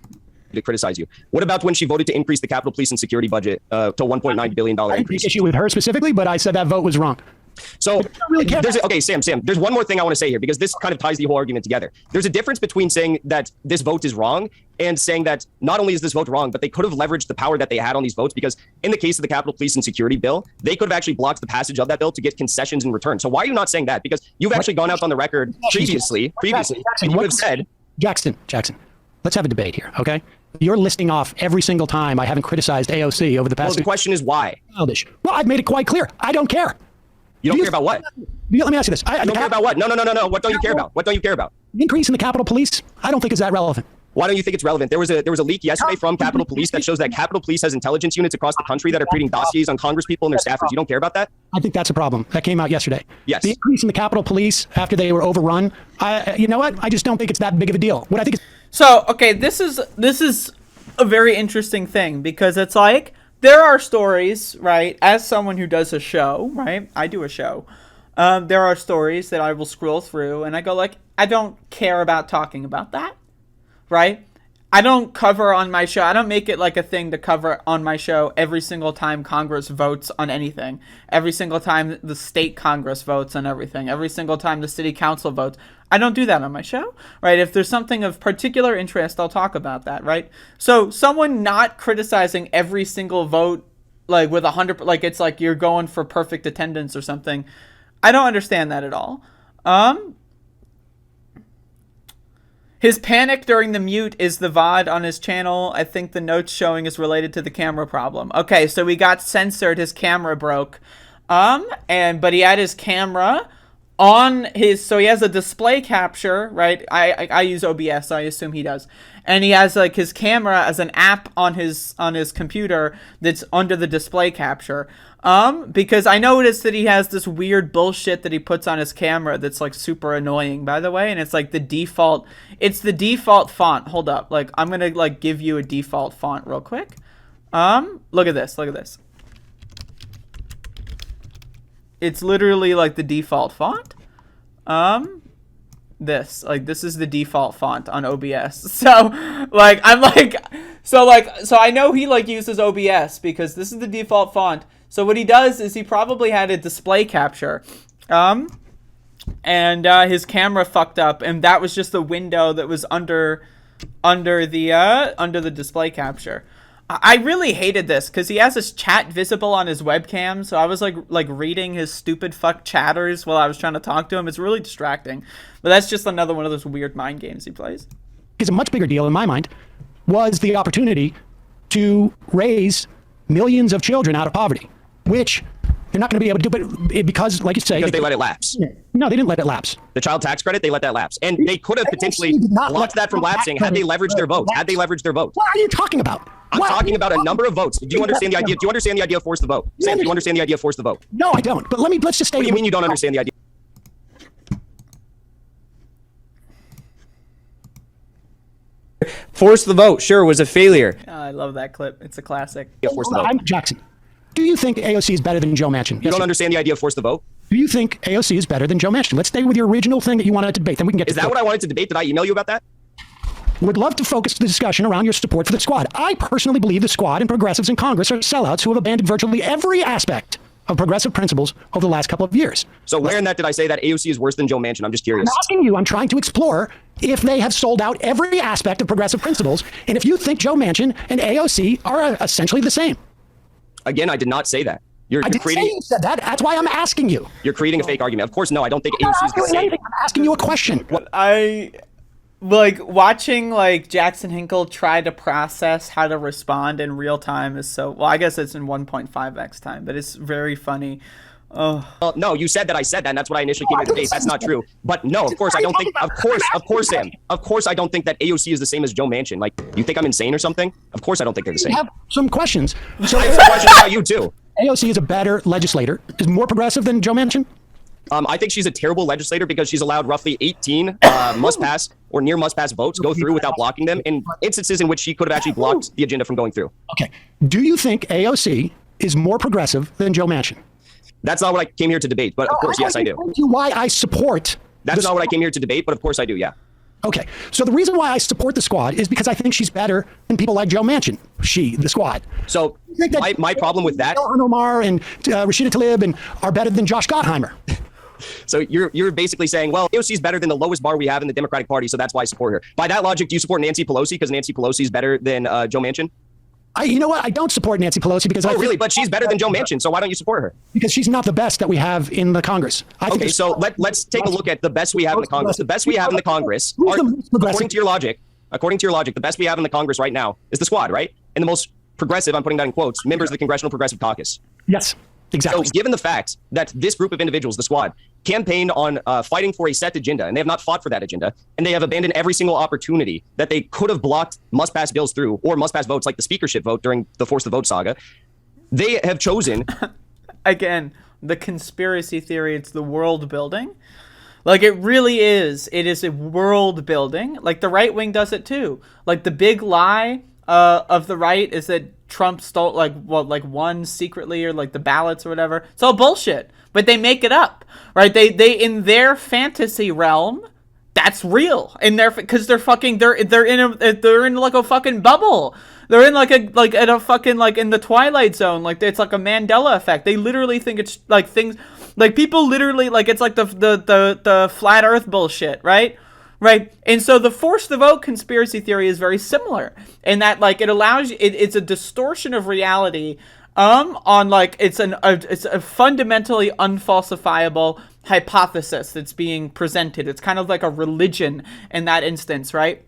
To criticize you. What about when she voted to increase the Capitol Police and security budget to $1.9 billion I increase? take issue with her specifically, but I said that vote was wrong. So, Sam, there's one more thing I want to say here, because this kind of ties the whole argument together. There's a difference between saying that this vote is wrong and saying that not only is this vote wrong, but they could have leveraged the power that they had on these votes, because in the case of the Capitol Police and Security bill, they could have actually blocked the passage of that bill to get concessions in return. So why are you not saying that? Because you've actually gone out on the record previously, and you have said... Jackson, let's have a debate here, okay? You're listing off every single time I haven't criticized AOC over the past... Well, the question is why? Childish. Well, I've made it quite clear. I don't care. You don't care about what? Let me ask you this. You don't care about what? No. What don't you care about? What don't you care about? Increase in the Capitol Police, I don't think is that relevant. Why don't you think it's relevant? There was a leak yesterday from Capitol Police that shows that Capitol Police has intelligence units across the country that are creating dossiers on Congress people and their staffers. You don't care about that? I think that's a problem. That came out yesterday. Yes. The increase in the Capitol Police after they were overrun, you know what? I just don't think it's that big of a deal. What I think is... So, okay, this is a very interesting thing, because it's like, there are stories, right? As someone who does a show, right? I do a show. There are stories that I will scroll through and I go like, I don't care about talking about that, right? I don't cover on my show. I don't make it like a thing to cover on my show every single time Congress votes on anything. Every single time the state Congress votes on everything. Every single time the city council votes. I don't do that on my show, right? If there's something of particular interest, I'll talk about that, right? So someone not criticizing every single vote, like with 100, like it's like you're going for perfect attendance or something. I don't understand that at all. His panic during the mute is the VOD on his channel. I think the notes showing is related to the camera problem. Okay, so he got censored. His camera broke. But he had his camera on his, so he has a display capture, right? I use OBS, so I assume he does. and he has like his camera as an app on his computer that's under the display capture. Because I noticed that he has this weird bullshit that he puts on his camera that's like super annoying, by the way, and it's like the default font. Hold up, like I'm gonna like give you a default font real quick. Look at this. It's literally like the default font. This is the default font on OBS. So like I'm like so I know he like uses OBS because this is the default font. So what he does is he probably had a display capture, and his camera fucked up, and that was just the window that was under the display capture. I really hated this because he has his chat visible on his webcam, so I was like reading his stupid fuck chatters while I was trying to talk to him. It's really distracting, but that's just another one of those weird mind games he plays. Is a much bigger deal in my mind was the opportunity to raise millions of children out of poverty, which they're not going to be able to do, but because, like you say... Because they let it lapse. No, they didn't let it lapse. The child tax credit, they let that lapse. And they could have potentially blocked that from lapsing had they leveraged their vote. What are you talking about? I'm talking about a number of votes. Do you understand the idea? Do you understand the idea of force the vote? Sam, do you understand the idea of force the vote? No, I don't. But let's just stay... What do you mean you don't understand the idea? Force the vote, sure, was a failure. Oh, I love that clip. It's a classic. Yeah, force the vote. I'm Jackson. Do you think AOC is better than Joe Manchin? You don't understand the idea of force the vote? Do you think AOC is better than Joe Manchin? Let's stay with your original thing that you wanted to debate. Then we can get Is that what I wanted to debate? Did I email you about that? Would love to focus the discussion around your support for the squad. I personally believe the squad and progressives in Congress are sellouts who have abandoned virtually every aspect of progressive principles over the last couple of years. So where in that did I say that AOC is worse than Joe Manchin? I'm just curious. I'm asking you. I'm trying to explore if they have sold out every aspect of progressive principles, and if you think Joe Manchin and AOC are essentially the same. Again, I did not say that. I didn't say you said that. That's why I'm asking you. You're creating a fake argument. Of course, no, I don't think AOC is the same. I'm asking you a question. I like watching like Jackson Hinkle try to process how to respond in real time is so, well, I guess it's in 1.5x time, but it's very funny. Oh. No, you said that I said that, and that's what I initially came to debate. That's not true. But no, of course, I don't think, of course, Sam. Of course, I don't think that AOC is the same as Joe Manchin. Like, you think I'm insane or something? Of course, I don't think they're the same. I have some questions. So I have some questions about you, too. AOC is a better legislator, is more progressive than Joe Manchin? I think she's a terrible legislator because she's allowed roughly 18 must-pass or near must-pass votes go through without blocking them in instances in which she could have actually blocked the agenda from going through. Okay. Do you think AOC is more progressive than Joe Manchin? That's not what I came here to debate, but of course, yes, I do. Why I support... That's not what I came here to debate, but of course I do, yeah. Okay. So the reason why I support the squad is because I think she's better than people like Joe Manchin. The squad. So my problem with that... Ilhan Omar and Rashida Tlaib and are better than Josh Gottheimer. So you're basically saying, well, AOC is better than the lowest bar we have in the Democratic Party, so that's why I support her. By that logic, do you support Nancy Pelosi because Nancy Pelosi is better than Joe Manchin? You know what? I don't support Nancy Pelosi because really? But she's better than Joe Manchin, so why don't you support her? Because she's not the best that we have in the Congress. Okay, so let's take a look at the best we have in the Congress. The best we have in the Congress, according to your logic, the best we have in the Congress right now is the squad, right? And the most progressive, I'm putting that in quotes, members of the Congressional Progressive Caucus. Yes, exactly. So given the fact that this group of individuals, the squad, campaigned on fighting for a set agenda, and they have not fought for that agenda, and they have abandoned every single opportunity that they could have blocked must-pass bills through, or must-pass votes like the speakership vote during the Force the Vote saga, they have chosen... Again, the conspiracy theory, it's the world building. Like, it really is. It is a world building. Like, the right wing does it too. Like, the big lie of the right is that Trump stole, won secretly, or like the ballots or whatever. It's all bullshit. But they make it up, right? They in their fantasy realm, that's real. In their, because they're in like a fucking bubble. They're in in a fucking in the Twilight Zone. Like, it's like a Mandela effect. They literally think it's like things, like people literally like it's like the flat Earth bullshit, right? Right, and so the force the vote conspiracy theory is very similar in that, like, it allows you, it's a distortion of reality, on like it's a fundamentally unfalsifiable hypothesis that's being presented. It's kind of like a religion in that instance, right?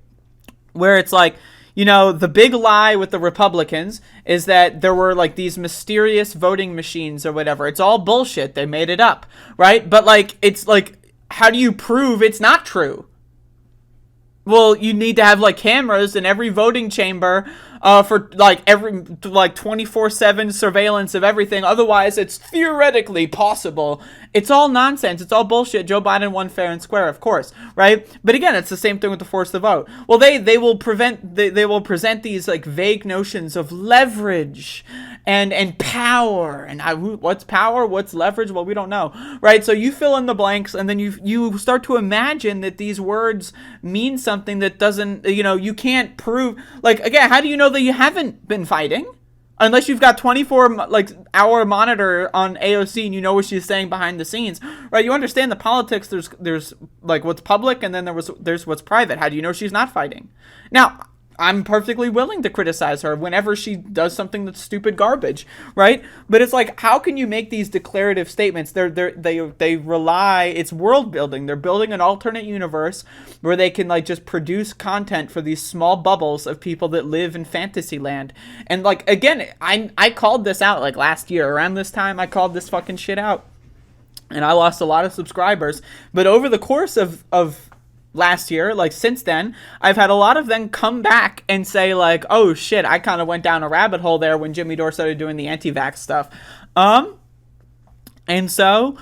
Where it's like, you know, the big lie with the Republicans is that there were like these mysterious voting machines or whatever. It's all bullshit. They made it up, right? But like, it's like, how do you prove it's not true? Well, you need to have like cameras in every voting chamber for like every like 24/7 surveillance of everything. Otherwise, it's theoretically possible. It's all nonsense. It's all bullshit. Joe Biden won fair and square, of course, right? But again, it's the same thing with the force the vote. Well, they will present these like vague notions of leverage and power and what's power, what's leverage. Well, we don't know, right? So you fill in the blanks, and then you start to imagine that these words mean something that doesn't, you can't prove. Like, again, how do you know that you haven't been fighting? Unless you've got 24-hour monitor on AOC and you know what she's saying behind the scenes, right? You understand the politics. There's like what's public, and then there's what's private. How do you know she's not fighting? Now, I'm perfectly willing to criticize her whenever she does something that's stupid garbage, right? But it's like, how can you make these declarative statements? They rely, it's world building. They're building an alternate universe where they can like just produce content for these small bubbles of people that live in fantasy land. And like, again, I called this out like last year around this time. I called this fucking shit out, and I lost a lot of subscribers. But over the course of last year, like since then, I've had a lot of them come back and say like, oh shit, I kind of went down a rabbit hole there when Jimmy Dore started doing the anti-vax stuff. And so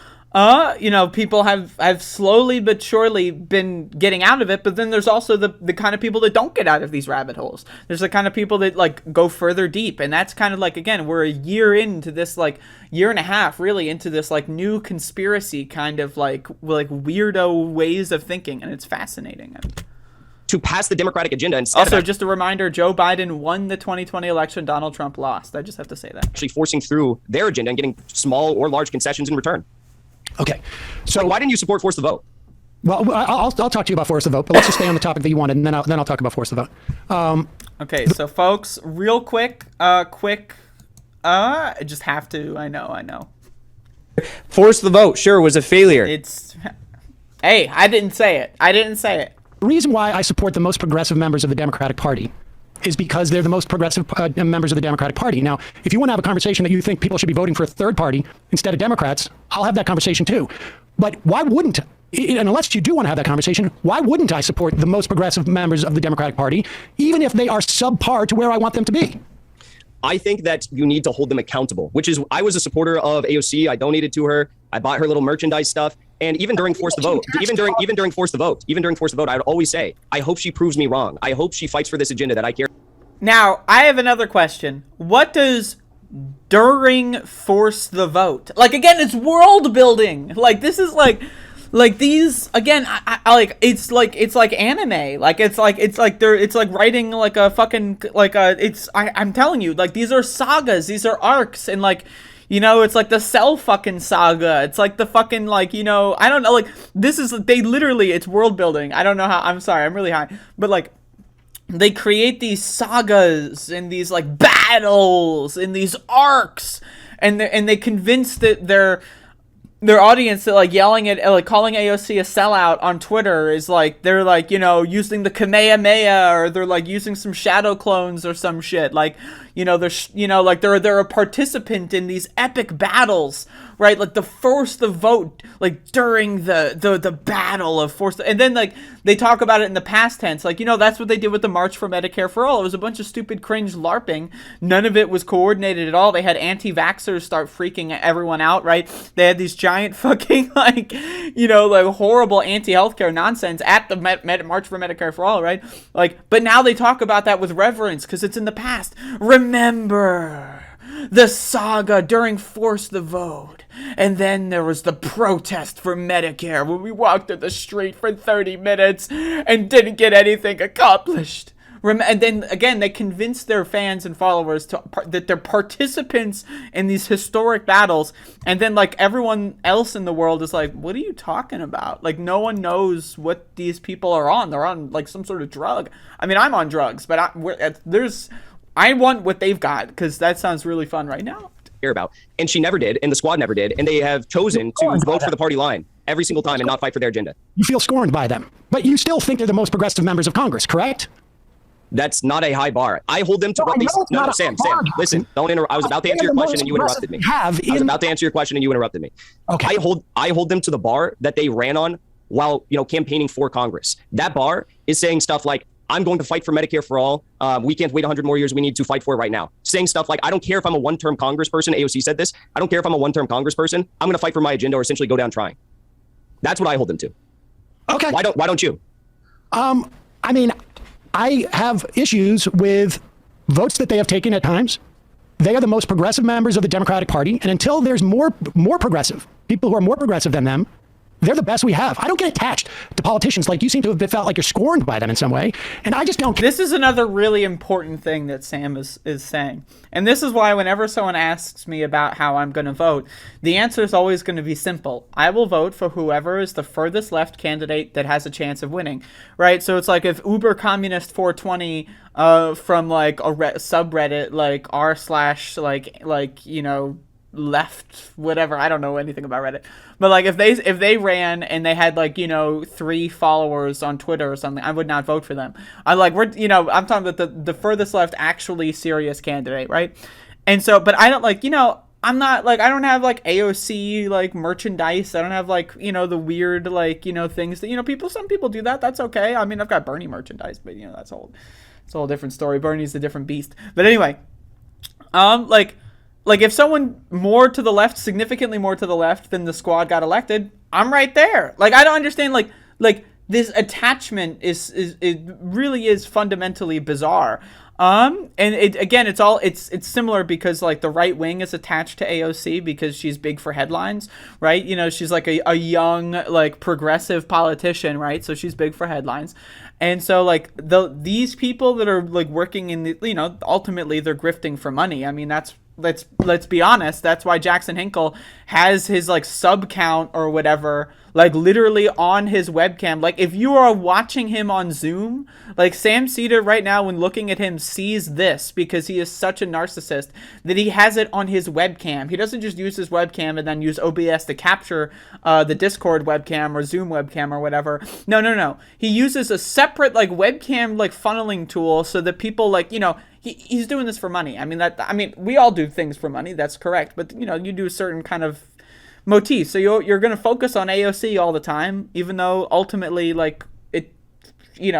people have slowly but surely been getting out of it. But then there's also the kind of people that don't get out of these rabbit holes. There's the kind of people that like go further deep. And that's kind of like, again, we're a year into this, like year and a half really into this like new conspiracy kind of like weirdo ways of thinking. And it's fascinating. To pass the Democratic agenda. Instead also, of just a reminder, Joe Biden won the 2020 election. Donald Trump lost. I just have to say that. actually forcing through their agenda and getting small or large concessions in return. Okay. So why didn't you support force the vote? Well, I'll talk to you about force the vote, but let's just stay on the topic that you wanted, and then I'll talk about force the vote. Okay, so folks, real quick, I just have to. I know. Force the vote, sure, was a failure. Hey, I didn't say it. The reason why I support the most progressive members of the Democratic Party is because they're the most progressive members of the Democratic Party. Now, if you want to have a conversation that you think people should be voting for a third party instead of Democrats, I'll have that conversation too. But why wouldn't, and unless you do want to have that conversation, why wouldn't I support the most progressive members of the Democratic Party, even if they are subpar to where I want them to be? I think that you need to hold them accountable, which is, I was a supporter of AOC. I donated to her. I bought her little merchandise stuff. And even during Force the Vote, even during Force the Vote, I would always say, I hope she proves me wrong. I hope she fights for this agenda that I care. Now, I have another question. What does during Force the Vote? Like, again, it's world building. Like, this is like these, again, I like, it's like anime. Like, it's like writing like a fucking, I'm telling you, like, these are sagas, these are arcs, and like, it's like the Cell fucking saga. It's like the fucking, like, I don't know, like, it's world building. I don't know how, I'm sorry, I'm really high. But, like, they create these sagas and these, like, battles and these arcs. And they convince that their audience that, like, yelling at, like, calling AOC a sellout on Twitter is, like, they're, like, using the Kamehameha, or they're, like, using some shadow clones or some shit. Like, they're a participant in these epic battles, right? Like, the Force the Vote, like, during the battle of Force. And then, like, they talk about it in the past tense. Like, that's what they did with the March for Medicare for All. It was a bunch of stupid cringe LARPing. None of it was coordinated at all. They had anti-vaxxers start freaking everyone out, right? They had these giant fucking, like, like horrible anti-healthcare nonsense at the March for Medicare for All, right? Like, but now they talk about that with reverence because it's in the past. Remember the saga during Force the Vote. And then there was the protest for Medicare when we walked in the street for 30 minutes and didn't get anything accomplished. And then, again, they convince their fans and followers that they're participants in these historic battles. And then, like, everyone else in the world is like, what are you talking about? Like, no one knows what these people are on. They're on, like, some sort of drug. I mean, I'm on drugs, but I want what they've got, because that sounds really fun right now. About. And she never did, and the squad never did, and they have chosen to vote for the party line every single time and not fight for their agenda. You feel scorned by them, but you still think they're the most progressive members of Congress, correct? That's not a high bar. I hold them to Sam, listen, don't interrupt. I was about to answer your question and you interrupted me. Okay. I hold them to the bar that they ran on while, campaigning for Congress. That bar is saying stuff like, I'm going to fight for Medicare for all. We can't wait 100 more years. We need to fight for it right now. Saying stuff like, I don't care if I'm a one-term congressperson. AOC said this. I don't care if I'm a one-term congressperson. I'm going to fight for my agenda or essentially go down trying. That's what I hold them to. Okay. Why don't you? I mean, I have issues with votes that they have taken at times. They are the most progressive members of the Democratic Party. And until there's more progressive, people who are more progressive than them, they're the best we have. I don't get attached to politicians like you seem to have felt like you're scorned by them in some way. And I just don't. This is another really important thing that Sam is saying. And this is why whenever someone asks me about how I'm going to vote, the answer is always going to be simple. I will vote for whoever is the furthest left candidate that has a chance of winning, right? So it's like if Uber Communist 420 from like a subreddit like r/ left whatever, I don't know anything about Reddit, but like if they ran and they had like 3 followers on Twitter or something, I would not vote for them. I'm talking about the furthest left actually serious candidate, right? And so, but I don't I'm not like, I don't have like AOC like merchandise. I don't have like the weird things that some people do that. That's okay. I mean, I've got Bernie merchandise, but it's a whole different story. Bernie's a different beast. But anyway, like if someone more to the left, significantly more to the left than the squad got elected, I'm right there. Like I don't understand like this attachment it really is fundamentally bizarre. And it's similar because like the right wing is attached to AOC because she's big for headlines, right? She's like a young like progressive politician, right? So she's big for headlines. And so like these people that are like working in the ultimately they're grifting for money. I mean, let's be honest, that's why Jackson Hinkle has his like sub count or whatever like literally on his webcam. Like if you are watching him on Zoom, like Sam Seder right now when looking at him sees this because he is such a narcissist that he has it on his webcam. He doesn't just use his webcam and then use OBS to capture the Discord webcam or Zoom webcam or whatever. No. He uses a separate like webcam like funneling tool so that people like, he's doing this for money. I mean, we all do things for money. That's correct. But, you do a certain kind of motif. So you're going to focus on AOC all the time, even though ultimately, like, it, there's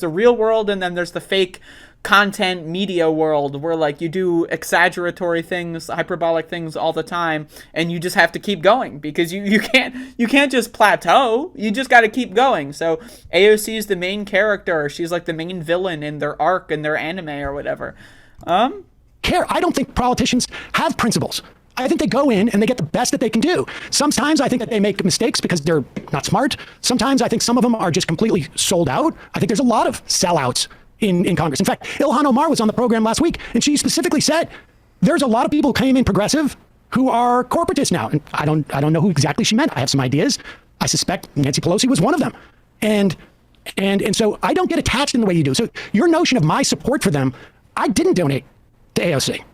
the real world and then there's the fake content media world where, like, you do exaggeratory things, hyperbolic things all the time, and you just have to keep going because you can't just plateau. You just got to keep going. So AOC is the main character. She's like the main villain in their arc and their anime or whatever. I don't think politicians have principles. I think they go in and they get the best that they can do. Sometimes I think that they make mistakes because they're not smart. Sometimes I think some of them are just completely sold out. I think there's a lot of sellouts in Congress. In fact, Ilhan Omar was on the program last week, and she specifically said there's a lot of people who came in progressive who are corporatists now. And I don't know who exactly she meant. I have some ideas. I suspect Nancy Pelosi was one of them. And so I don't get attached in the way you do. So your notion of my support for them, I didn't donate to AOC.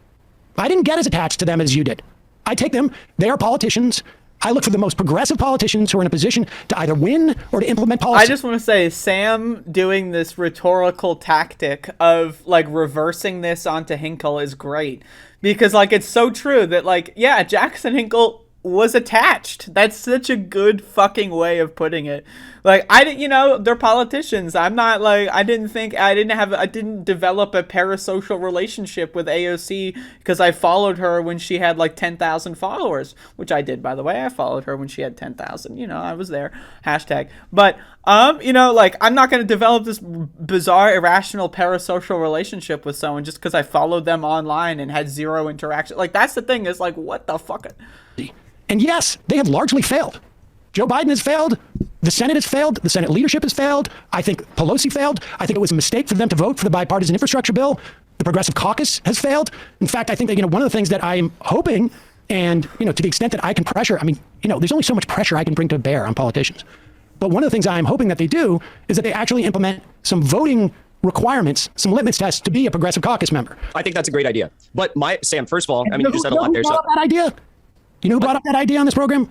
I didn't get as attached to them as you did. I take them. They are politicians. I look for the most progressive politicians who are in a position to either win or to implement policy. I just want to say, Sam doing this rhetorical tactic of like reversing this onto Hinkle is great because like it's so true that like, yeah, Jackson Hinkle was attached. That's such a good fucking way of putting it. Like they're politicians. I'm not like, I didn't develop a parasocial relationship with AOC because I followed her when she had like 10,000 followers, which I did, by the way. I followed her when she had 10,000, I was there, hashtag. But, like I'm not going to develop this bizarre, irrational parasocial relationship with someone just because I followed them online and had zero interaction. Like that's the thing is like, what the fuck? And yes, they have largely failed. Joe Biden has failed. The Senate has failed. The Senate leadership has failed. I think Pelosi failed. I think it was a mistake for them to vote for the bipartisan infrastructure bill. The Progressive Caucus has failed. In fact, I think that, one of the things that I'm hoping, and, to the extent that I can pressure, there's only so much pressure I can bring to bear on politicians. But one of the things I'm hoping that they do is that they actually implement some voting requirements, some litmus tests to be a Progressive Caucus member. I think that's a great idea. But Sam, first of all, you just said a lot there. That idea? You know who brought up that idea on this program?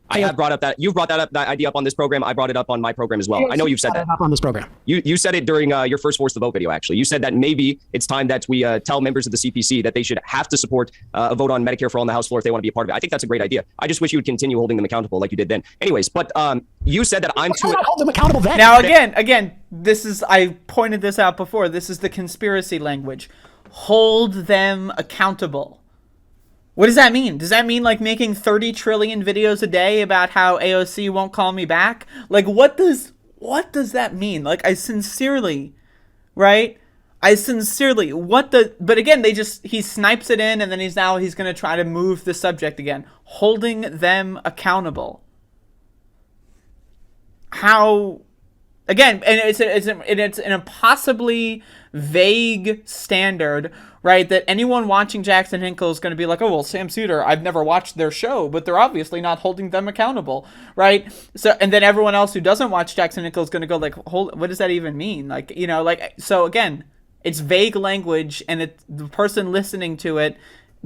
I have brought up that you've brought that idea up on this program. I brought it up on my program as well. I know you've said that up on this program. You said it during your first Force the Vote video. Actually, you said that maybe it's time that we tell members of the CPC that they should have to support a vote on Medicare for all on the House floor if they want to be a part of it. I think that's a great idea. I just wish you would continue holding them accountable like you did then. Anyways, but you said that I'm too. Hold them accountable then. Now again, this is, I pointed this out before. This is the conspiracy language. Hold them accountable. What does that mean? Does that mean like making 30 trillion videos a day about how AOC won't call me back? Like what does that mean? Like I sincerely, right? But again, he snipes it in and then he's going to try to move the subject again. Holding them accountable. How, again, and it's an impossibly vague standard, right? That anyone watching Jackson Hinkle is going to be like, oh, well, Sam Seder, I've never watched their show, but they're obviously not holding them accountable, right? So, and then everyone else who doesn't watch Jackson Hinkle is going to go like, what does that even mean? Like, you know, like, so again, it's vague language, and the person listening to it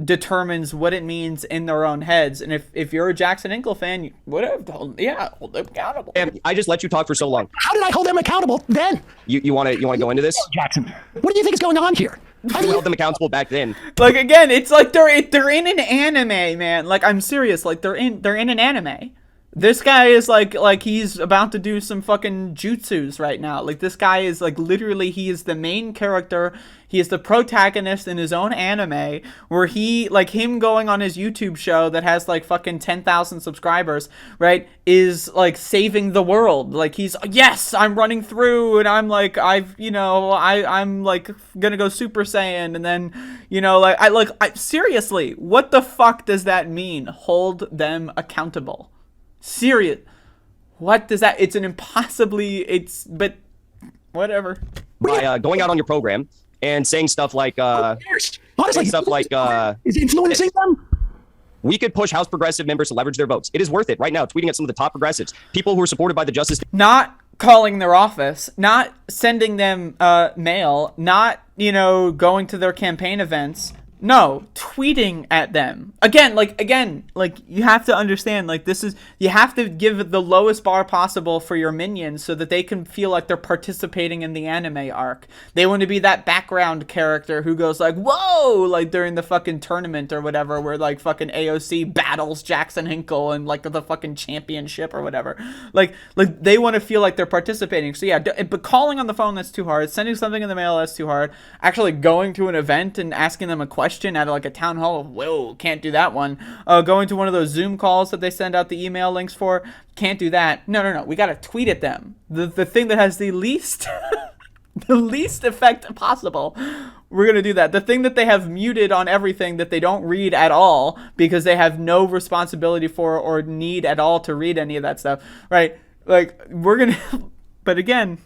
determines what it means in their own heads. And if you're a Jackson Hinkle fan, hold them accountable. And I just let you talk for so long. How did I hold them accountable then? You want to go into this? Jackson, what do you think is going on here? You held them accountable back then. Like again, it's like they're in an anime, man. Like I'm serious. Like they're in an anime. This guy is like he's about to do some fucking jutsus right now. Like this guy is like literally, he is the main character. He is the protagonist in his own anime, where he, like him going on his YouTube show that has like fucking 10,000 subscribers, right, is like saving the world. Like he's, yes, I'm running through and I'm like, I'm like gonna go Super Saiyan, and then, you know, like seriously, what the fuck does that mean? Hold them accountable. Serious. What does that? It's an but whatever. By going out on your program and saying stuff like, honestly, stuff like, is influencing them. We could push House progressive members to leverage their votes. It is worth it right now. Tweeting at some of the top progressives, people who are supported by the Justice. Not calling their office, not sending them mail, not, going to their campaign events. No, tweeting at them. Again, you have to understand, like, you have to give the lowest bar possible for your minions so that they can feel like they're participating in the anime arc. They want to be that background character who goes like, whoa, like during the fucking tournament or whatever, where like fucking AOC battles Jackson Hinkle and like the fucking championship or whatever. Like they want to feel like they're participating. So yeah, but calling on the phone, that's too hard. Sending something in the mail, that's too hard. Actually going to an event and asking them a question at like a town hall, whoa, can't do that one. Going to one of those Zoom calls that they send out the email links for, can't do that. No, we gotta tweet at them. The thing that has the least the least effect possible, we're gonna do that. The thing that they have muted on everything, that they don't read at all because they have no responsibility for or need at all to read any of that stuff, right? Like we're gonna but again,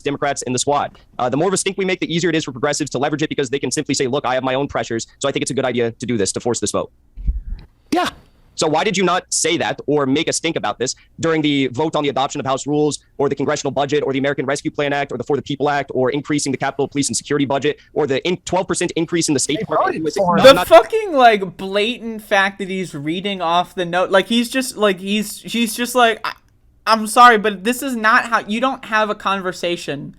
Democrats in the squad. The more of a stink we make, the easier it is for progressives to leverage it, because they can simply say, look, I have my own pressures, so I think it's a good idea to do this, to force this vote. Yeah. So why did you not say that or make a stink about this during the vote on the adoption of House rules, or the Congressional budget, or the American Rescue Plan Act, or the For the People Act, or increasing the Capitol Police and Security budget, or the 12% increase in the State Department? The fucking like blatant fact that he's reading off the note, like he's just like he's just like, I'm sorry, but this is not how you don't have a conversation.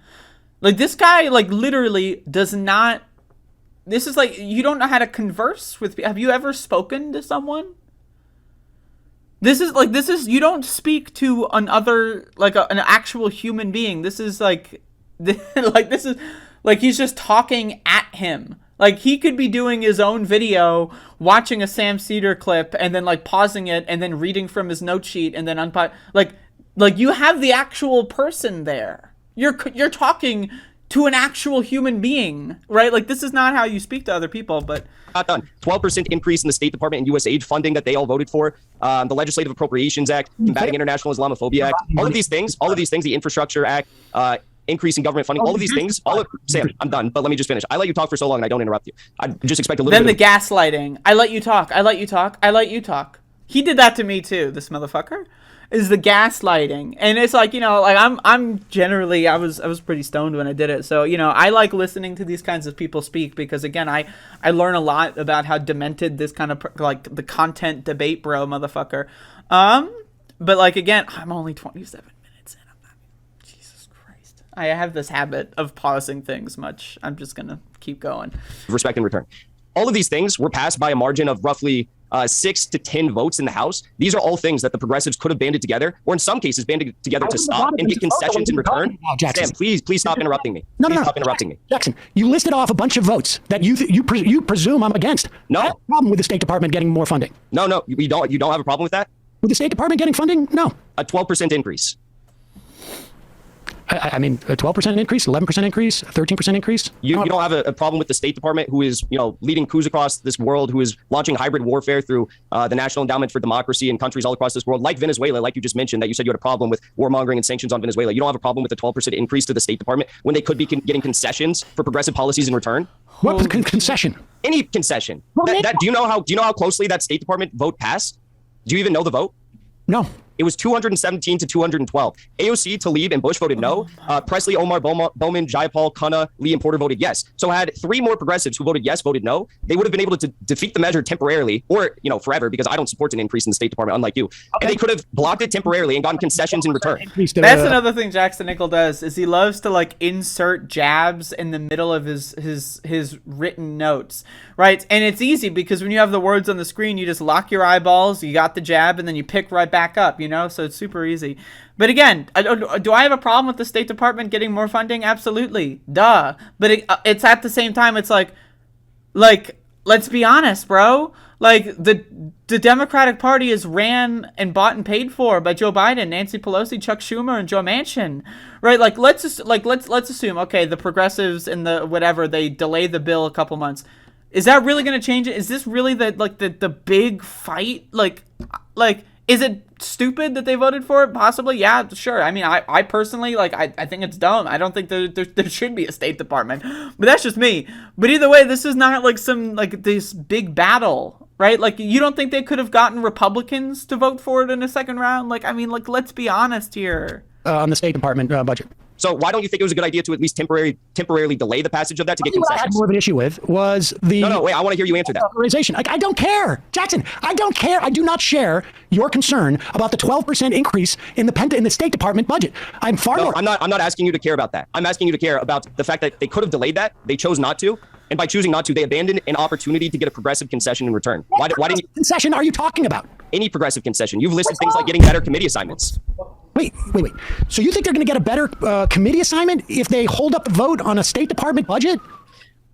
Like this guy, like literally does not. This is like, you don't know how to converse with. Have you ever spoken to someone? This is you don't speak to another, like an actual human being. This is like, this is like he's just talking at him. Like he could be doing his own video, watching a Sam Seder clip, and then like pausing it, and then reading from his note sheet, and then like you have the actual person there. You're talking to an actual human being, right? Like this is not how you speak to other people, but not done. 12% increase in the State Department and USAID funding that they all voted for. The Legislative Appropriations Act, combating international Islamophobia Act, all of these things, the Infrastructure Act, increasing government funding, all of these things, Sam, I'm done, but let me just finish. I let you talk for so long and I don't interrupt you. I just expect a little bit. Then the gaslighting. I let you talk. He did that to me too, this motherfucker. Is the gaslighting. And it's like, like I'm generally, I was pretty stoned when I did it. So, I like listening to these kinds of people speak because, again, I learn a lot about how demented this kind of, like, the content debate bro motherfucker. But, like, again, I'm only 27 minutes in. I'm not, Jesus Christ. I have this habit of pausing things much. I'm just going to keep going. Respect and return. All of these things were passed by a margin of roughly 6 to 10 votes in the House. These are all things that the progressives could have banded together, or in some cases banded together to stop and get concessions in return. Sam, please stop interrupting me. No. Stop interrupting me. Jackson, you listed off a bunch of votes that you presume I'm against. No. I have a problem with the State Department getting more funding. No, you don't have a problem with that? With the State Department getting funding? No. A 12% increase. I mean, a 12% increase, 11% increase, a 13% increase? You don't have a problem with the State Department, who is, leading coups across this world, who is launching hybrid warfare through the National Endowment for Democracy in countries all across this world, like Venezuela, like you just mentioned, that you said you had a problem with warmongering and sanctions on Venezuela. You don't have a problem with the 12% increase to the State Department when they could be getting concessions for progressive policies in return? What concession? Any concession. Well, do you know how closely that State Department vote passed? Do you even know the vote? No. It was 217 to 212. AOC, Tlaib, and Bush voted no. Presley, Omar, Bowman, Jayapal, Khanna, Lee, and Porter voted yes. So had 3 more progressives who voted yes voted no, they would have been able to defeat the measure temporarily, or forever, because I don't support an increase in the State Department, unlike you. Okay. And they could have blocked it temporarily and gotten concessions in return. That's another thing Jackson Hinkle does, is he loves to like insert jabs in the middle of his written notes, right? And it's easy because when you have the words on the screen, you just lock your eyeballs, you got the jab, and then you pick right back up. So it's super easy. But again, do I have a problem with the State Department getting more funding? Absolutely. Duh. But it's at the same time, it's like, let's be honest, bro. Like, the Democratic Party is ran and bought and paid for by Joe Biden, Nancy Pelosi, Chuck Schumer, and Joe Manchin, right? Like, let's assume, okay, the progressives and the whatever, they delay the bill a couple months. Is that really going to change it? Is this really the big fight? Like, is it stupid that they voted for it? Possibly, yeah, sure. I mean, I personally, I think it's dumb. I don't think there should be a State Department, but that's just me. But either way, this is not this big battle, right? Like, you don't think they could have gotten Republicans to vote for it in a second round? Let's be honest here. On the State Department budget. So why don't you think it was a good idea to at least temporarily delay the passage of that to get concessions? What I had more of an issue with was the... No, wait, I want to hear you answer that. Authorization. I don't care, Jackson. I don't care. I do not share your concern about the 12% increase in the State Department budget. I'm far more... I'm not asking you to care about that. I'm asking you to care about the fact that they could have delayed that. They chose not to. And by choosing not to, they abandoned an opportunity to get a progressive concession in return. Why didn't you... concession are you talking about? Any progressive concession. You've listed things like getting better committee assignments. Wait. So you think they're going to get a better committee assignment if they hold up the vote on a State Department budget?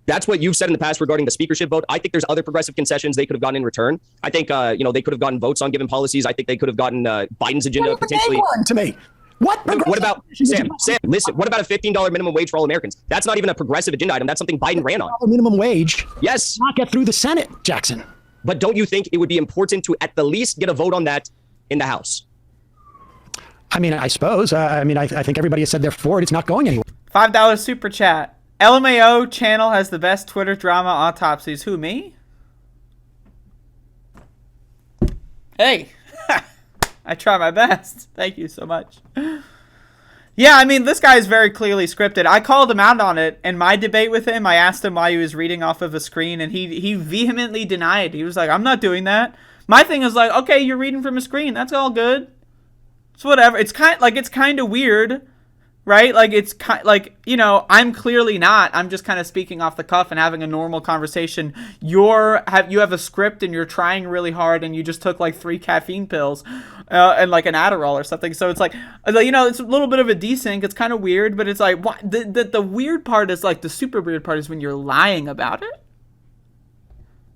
That's what you've said in the past regarding the speakership vote. I think there's other progressive concessions they could have gotten in return. I think, they could have gotten votes on given policies. I think they could have gotten Biden's agenda potentially. One to me. What about, Sam, listen, what about a $15 minimum wage for all Americans? That's not even a progressive agenda item. That's something Biden ran on. Minimum wage? Yes. Not get through the Senate, Jackson. But don't you think it would be important to at the least get a vote on that in the House? I mean, I suppose. I think everybody has said they're for it. It's not going anywhere. $5 super chat. LMAO channel has the best Twitter drama autopsies. Who, me? Hey. I try my best. Thank you so much. Yeah, I mean, this guy is very clearly scripted. I called him out on it in my debate with him. I asked him why he was reading off of a screen, and he vehemently denied. He was like, I'm not doing that. My thing is like, okay, you're reading from a screen. That's all good. It's whatever. It's kind of weird, right? I'm clearly not. I'm just kind of speaking off the cuff and having a normal conversation. You have a script and you're trying really hard and you just took 3 caffeine pills and an Adderall or something. So it's it's a little bit of a desync. It's kind of weird, but it's like, what? The weird part is the super weird part is when you're lying about it.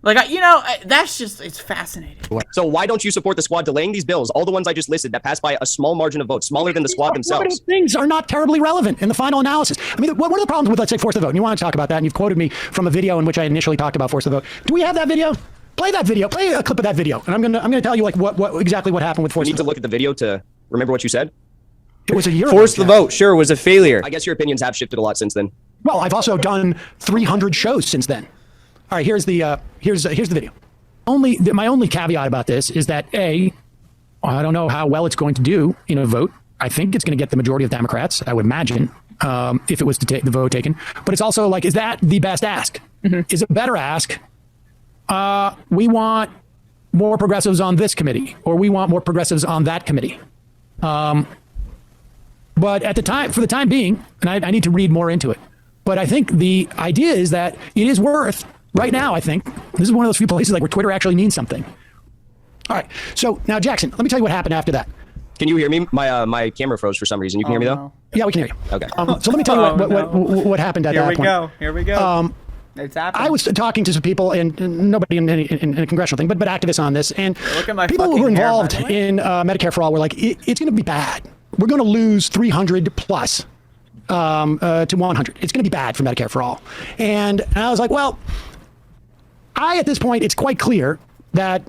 That's just, it's fascinating. So why don't you support the squad delaying these bills, all the ones I just listed that passed by a small margin of votes, smaller than the squad themselves? Things are not terribly relevant in the final analysis. I mean, what are the problems with, let's say, force the vote? And you want to talk about that, and you've quoted me from a video in which I initially talked about force the vote. Do we have that video? Play that video. Play a clip of that video, and I'm gonna tell you what exactly what happened with force. You need to look at the video to remember what you said. It was a year. Force the vote. Sure, was a failure. I guess your opinions have shifted a lot since then. Well, I've also done 300 shows since then. All right, here's the video. my only caveat about this is that I don't know how well it's going to do in a vote. I think it's going to get the majority of Democrats, I would imagine, if it was to take the vote taken. But it's also like, is that the best ask? Is it better ask? We want more progressives on this committee, or we want more progressives on that committee. But for the time being, and I need to read more into it, but I think the idea is that it is worth, right now, I think, this is one of those few places like where Twitter actually means something. All right. So now, Jackson, let me tell you what happened after that. Can you hear me? My camera froze for some reason. You can hear me though? No. Yeah, we can hear you. Okay. So let me tell you what happened at that point. Here we go. It's happening. I was talking to some people, and nobody in a congressional thing, but activists on this, and Look at my people who were fucking hair, by involved the way. in Medicare for All were like, it's going to be bad. We're going to lose 300 plus to 100. It's going to be bad for Medicare for All. And I was like, well, at this point, it's quite clear that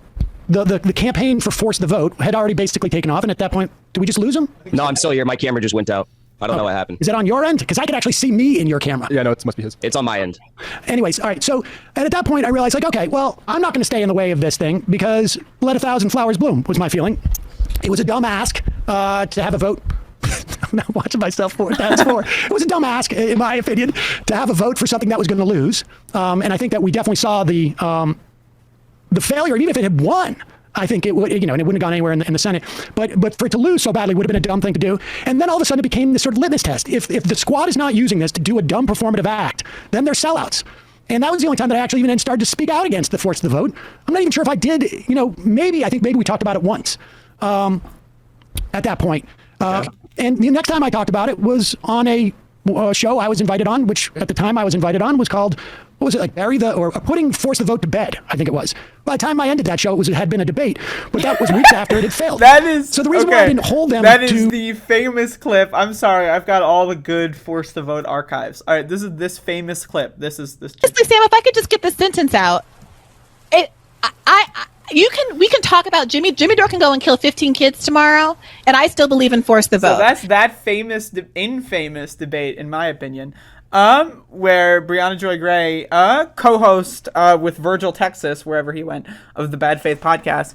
the campaign for force the vote had already basically taken off. And at that point, did we just lose them? No, I'm still here. My camera just went out. I don't know what happened. Is that on your end? Because I could actually see me in your camera. Yeah, no, it must be his. It's on my end. Anyways, all right. So, and at that point, I realized, like, okay, well, I'm not going to stay in the way of this thing because let 1,000 flowers bloom was my feeling. It was a dumb ask to have a vote. I'm not watching myself for it. That's for. It was a dumb ask, in my opinion, to have a vote for something that was going to lose. And I think that we definitely saw the failure. And even if it had won, I think it would, and it wouldn't have gone anywhere in the Senate. But for it to lose so badly would have been a dumb thing to do. And then all of a sudden it became this sort of litmus test. If the squad is not using this to do a dumb performative act, then they're sellouts. And that was the only time that I actually even started to speak out against the force of the vote. I'm not even sure if I did, maybe we talked about it once at that point. And the next time I talked about it was on a show I was invited on, which at the time I was invited on was called, what was it, like putting force the vote to bed, I think it was. By the time I ended that show, it had been a debate, but that was weeks after it had failed. That is so the reason why I didn't hold them That is the famous clip. I'm sorry, I've got all the good force the vote archives. All right, this is this famous clip. This. Honestly, Sam, if I could just get this sentence out, we can talk about Jimmy Dore can go and kill 15 kids tomorrow, and I still believe in force the vote. So that's that infamous debate, in my opinion, where Brianna Joy Gray, co-host with Virgil Texas, wherever he went, of the Bad Faith podcast,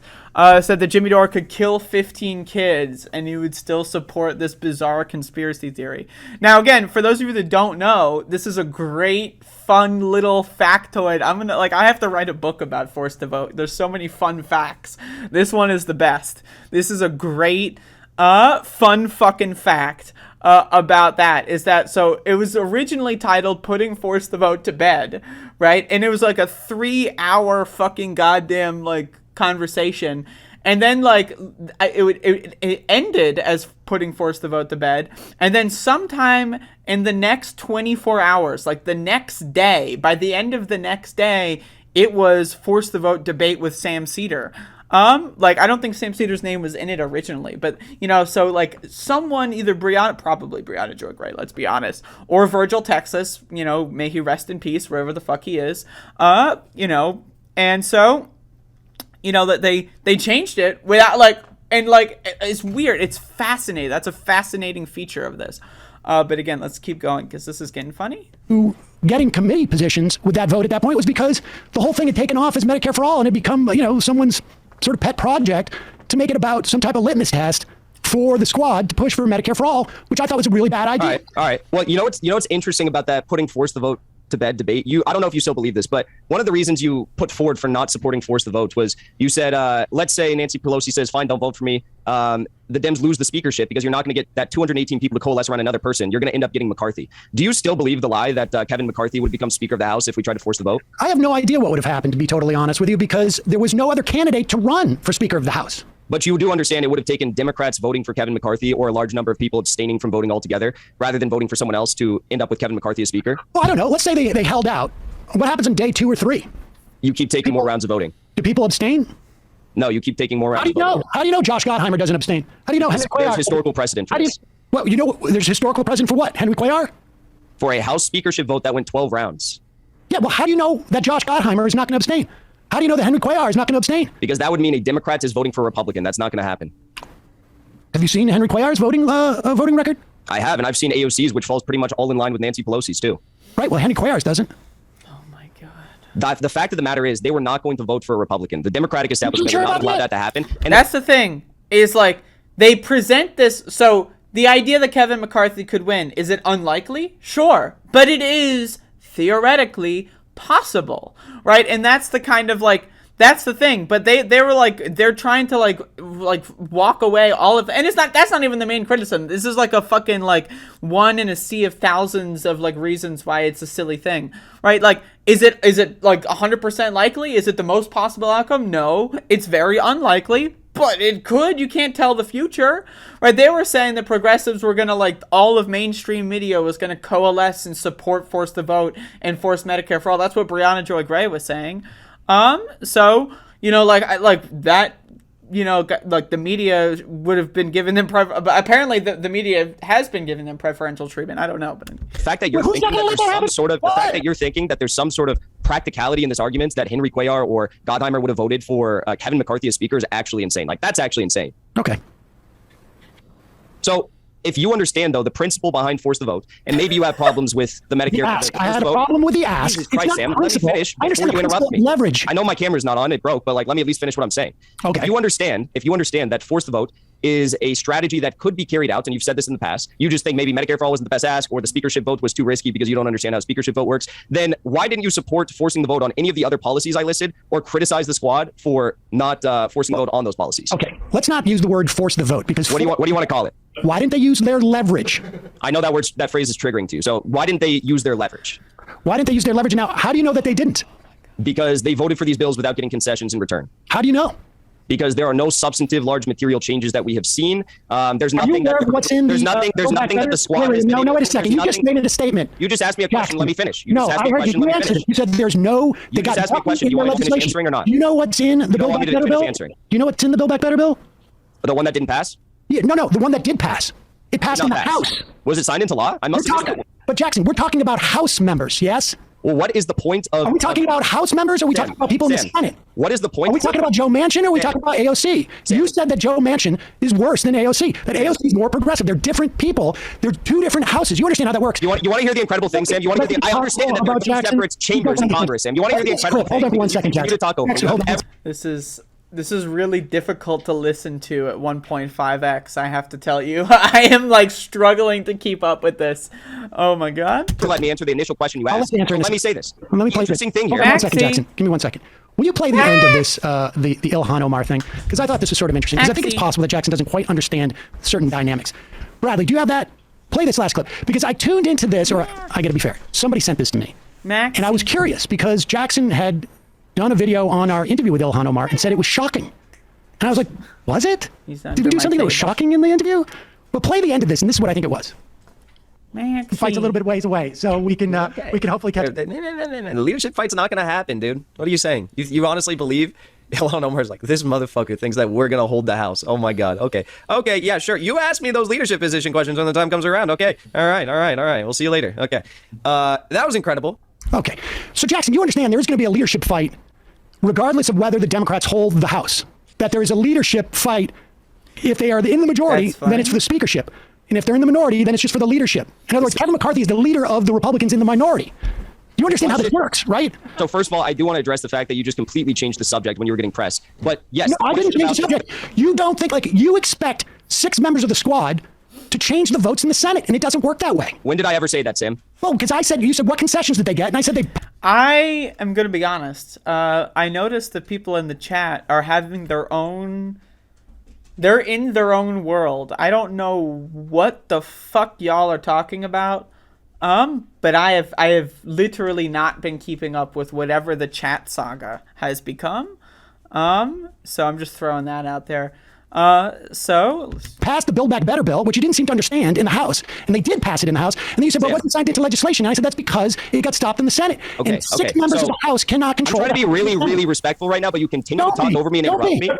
said that Jimmy Dore could kill 15 kids and he would still support this bizarre conspiracy theory. Now, again, for those of you that don't know, this is a great, fun little factoid. I have to write a book about force to vote. There's so many fun facts. This one is the best. This is a great, fun fucking fact. About that is that, so it was originally titled Putting Force the Vote to Bed, right? And it was like a 3-hour fucking goddamn conversation, and then it ended as Putting Force the Vote to Bed, and then sometime in the next 24 hours, like the next day, by the end of the next day, it was Force the Vote debate with Sam Seder. I don't think Sam Seder's name was in it originally, but, so, someone, either probably Brianna Joy Gray, let's be honest, or Virgil Texas, may he rest in peace, wherever the fuck he is, and so, that they changed it without, it's weird, it's fascinating, that's a fascinating feature of this, but again, let's keep going, because this is getting funny. Getting committee positions with that vote at that point was because the whole thing had taken off as Medicare for All and it become, someone's sort of pet project to make it about some type of litmus test for the squad to push for Medicare for All, which I thought was a really bad idea. All right. Well, what's interesting about that putting force the vote to bed debate? I don't know if you still believe this, but one of the reasons you put forward for not supporting force the vote was you said, let's say Nancy Pelosi says, fine, don't vote for me. The Dems lose the speakership because you're not going to get that 218 people to coalesce around another person. You're going to end up getting McCarthy. Do you still believe the lie that Kevin McCarthy would become Speaker of the House if we tried to force the vote? I have no idea what would have happened, to be totally honest with you, because there was no other candidate to run for Speaker of the House. But you do understand it would have taken Democrats voting for Kevin McCarthy or a large number of people abstaining from voting altogether rather than voting for someone else to end up with Kevin McCarthy as Speaker? Well, I don't know. Let's say they held out. What happens on day 2 or 3? You keep taking more rounds of voting. Do people abstain? No, you keep taking more rounds of voting. How do you know Josh Gottheimer doesn't abstain? How do you know Henry Cuellar? There's historical precedent for this. There's historical precedent for what? Henry Cuellar? For a House speakership vote that went 12 rounds. Yeah, well, how do you know that Josh Gottheimer is not going to abstain? How do you know that Henry Cuellar is not going to abstain? Because that would mean a Democrat is voting for a Republican. That's not going to happen. Have you seen Henry Cuellar's voting record? I have, and I've seen AOC's, which falls pretty much all in line with Nancy Pelosi's, too. Right, well, Henry Cuellar's doesn't. Oh, my God. The fact of the matter is they were not going to vote for a Republican. The Democratic establishment would not allow that to happen. And that's the thing, is like they present this. So the idea that Kevin McCarthy could win, is it unlikely? Sure. But it is theoretically possible, right? And that's the kind of like, that's the thing. But they were like, they're trying to like walk away all of, and that's not even the main criticism. This is like a fucking like one in a sea of thousands of like reasons why it's a silly thing, right? Like, is it like 100% likely? Is it the most possible outcome? No, it's very unlikely, but it could. You can't tell the future, right? They were saying that progressives were gonna like all of mainstream media was gonna coalesce and support force the vote and force Medicare for all. That's what Breonna Joy Gray was saying. So, you know, like that, you know, like the media would have been giving them, apparently the media has been giving them preferential treatment. I don't know, but the fact that you're thinking that there's some sort of, the fact that you're thinking that there's some sort of practicality in this argument that Henry Cuellar or Gottheimer would have voted for Kevin McCarthy as speaker is actually insane. Like, that's actually insane. Okay. So if you understand, though, the principle behind force the vote, and maybe you have problems with the Medicare. I had a problem with the ask. Jesus Christ, Sam, let me finish before you interrupt me. Leverage. I know my camera's not on, it broke, but like, let me at least finish what I'm saying. Okay. If you understand that force the vote is a strategy that could be carried out, and you've said this in the past, you just think maybe Medicare for all wasn't the best ask, or the speakership vote was too risky because you don't understand how speakership vote works, then why didn't you support forcing the vote on any of the other policies I listed, or criticize the squad for not forcing the vote on those policies? Okay, let's not use the word force the vote, because what do you want to call it? Why didn't they use their leverage? I know that phrase is triggering to you. So why didn't they use their leverage? Why didn't they use their leverage? Now, how do you know that they didn't? Because they voted for these bills without getting concessions in return. How do you know? Because there are no substantive large material changes that we have seen. There's nothing that the squad has No, wait a second. You just made it a statement. You just asked me a question. Let me finish. I heard you answered it. You said there's no. You just asked me a question. You want me to finish answering or not? Do you know what's in the Build Back Better bill? Do you know what's in the Build Back Better bill? The one that didn't pass? Yeah, no, the one that did pass. It passed in the House. Was it signed into law? I must have missed that. But Jackson, we're talking about House members, yes? Well, what is the point of... Are we talking about House members, or are we talking about people in the Senate? What is the point? Are we talking about Joe Manchin, or are we talking about AOC? You said that Joe Manchin is worse than AOC, that AOC is more progressive. They're different people. They're two different houses. You understand how that works? You want to hear the incredible thing, Sam? I understand that there are two separate chambers in Congress, Sam. You want to hear the incredible thing? Hold on for 1 second, Jackson. Talk over. This is really difficult to listen to at 1.5x, I have to tell you. I am like struggling to keep up with this. Oh my God. Let me answer the initial question you asked. Let me say this. Let me play interesting thing here. 1 second, Jackson. Give me 1 second. Will you play the end of this, the Ilhan Omar thing? Because I thought this was sort of interesting. Because I think it's possible that Jackson doesn't quite understand certain dynamics. Bradley, do you have that? Play this last clip. Because I tuned into this, or I got to be fair. Somebody sent this to me. And I was curious because Jackson had done a video on our interview with Ilhan Omar and said it was shocking. And I was like, was it? Did we do something that was shocking in the interview? Well, play the end of this, and this is what I think it was. The fight's a little bit ways away, so we can hopefully catch it. No. The leadership fight's not going to happen, dude. What are you saying? You honestly believe Ilhan Omar's like, this motherfucker thinks that we're going to hold the House. Oh, my God. Okay, yeah, sure. You ask me those leadership position questions when the time comes around. Okay, all right. We'll see you later. Okay, that was incredible. Okay, so Jackson, you understand there is going to be a leadership fight regardless of whether the Democrats hold the House. That there is a leadership fight. If they are in the majority, then it's for the speakership. And if they're in the minority, then it's just for the leadership. In other words, Kevin McCarthy is the leader of the Republicans in the minority. You understand how this works, right? So first of all, I do want to address the fact that you just completely changed the subject when you were getting pressed. But yes. No, I didn't change the subject. You don't think, like, you expect 6 members of the squad to change the votes in the Senate, and it doesn't work that way. When did I ever say that, Sam? Well, because you said, what concessions did they get? And I said I am going to be honest. I noticed that people in the chat are having their own... They're in their own world. I don't know what the fuck y'all are talking about. But I have literally not been keeping up with whatever the chat saga has become. So I'm just throwing that out there. So passed the Build Back Better bill, which you didn't seem to understand in the House, and they did pass it in the House. And then you said, "Well, it wasn't signed into legislation." And I said, "That's because it got stopped in the Senate." Okay, and 6 members of the House cannot control. I'm trying to be really, really respectful right now, but you continue to talk over me and interrupt me.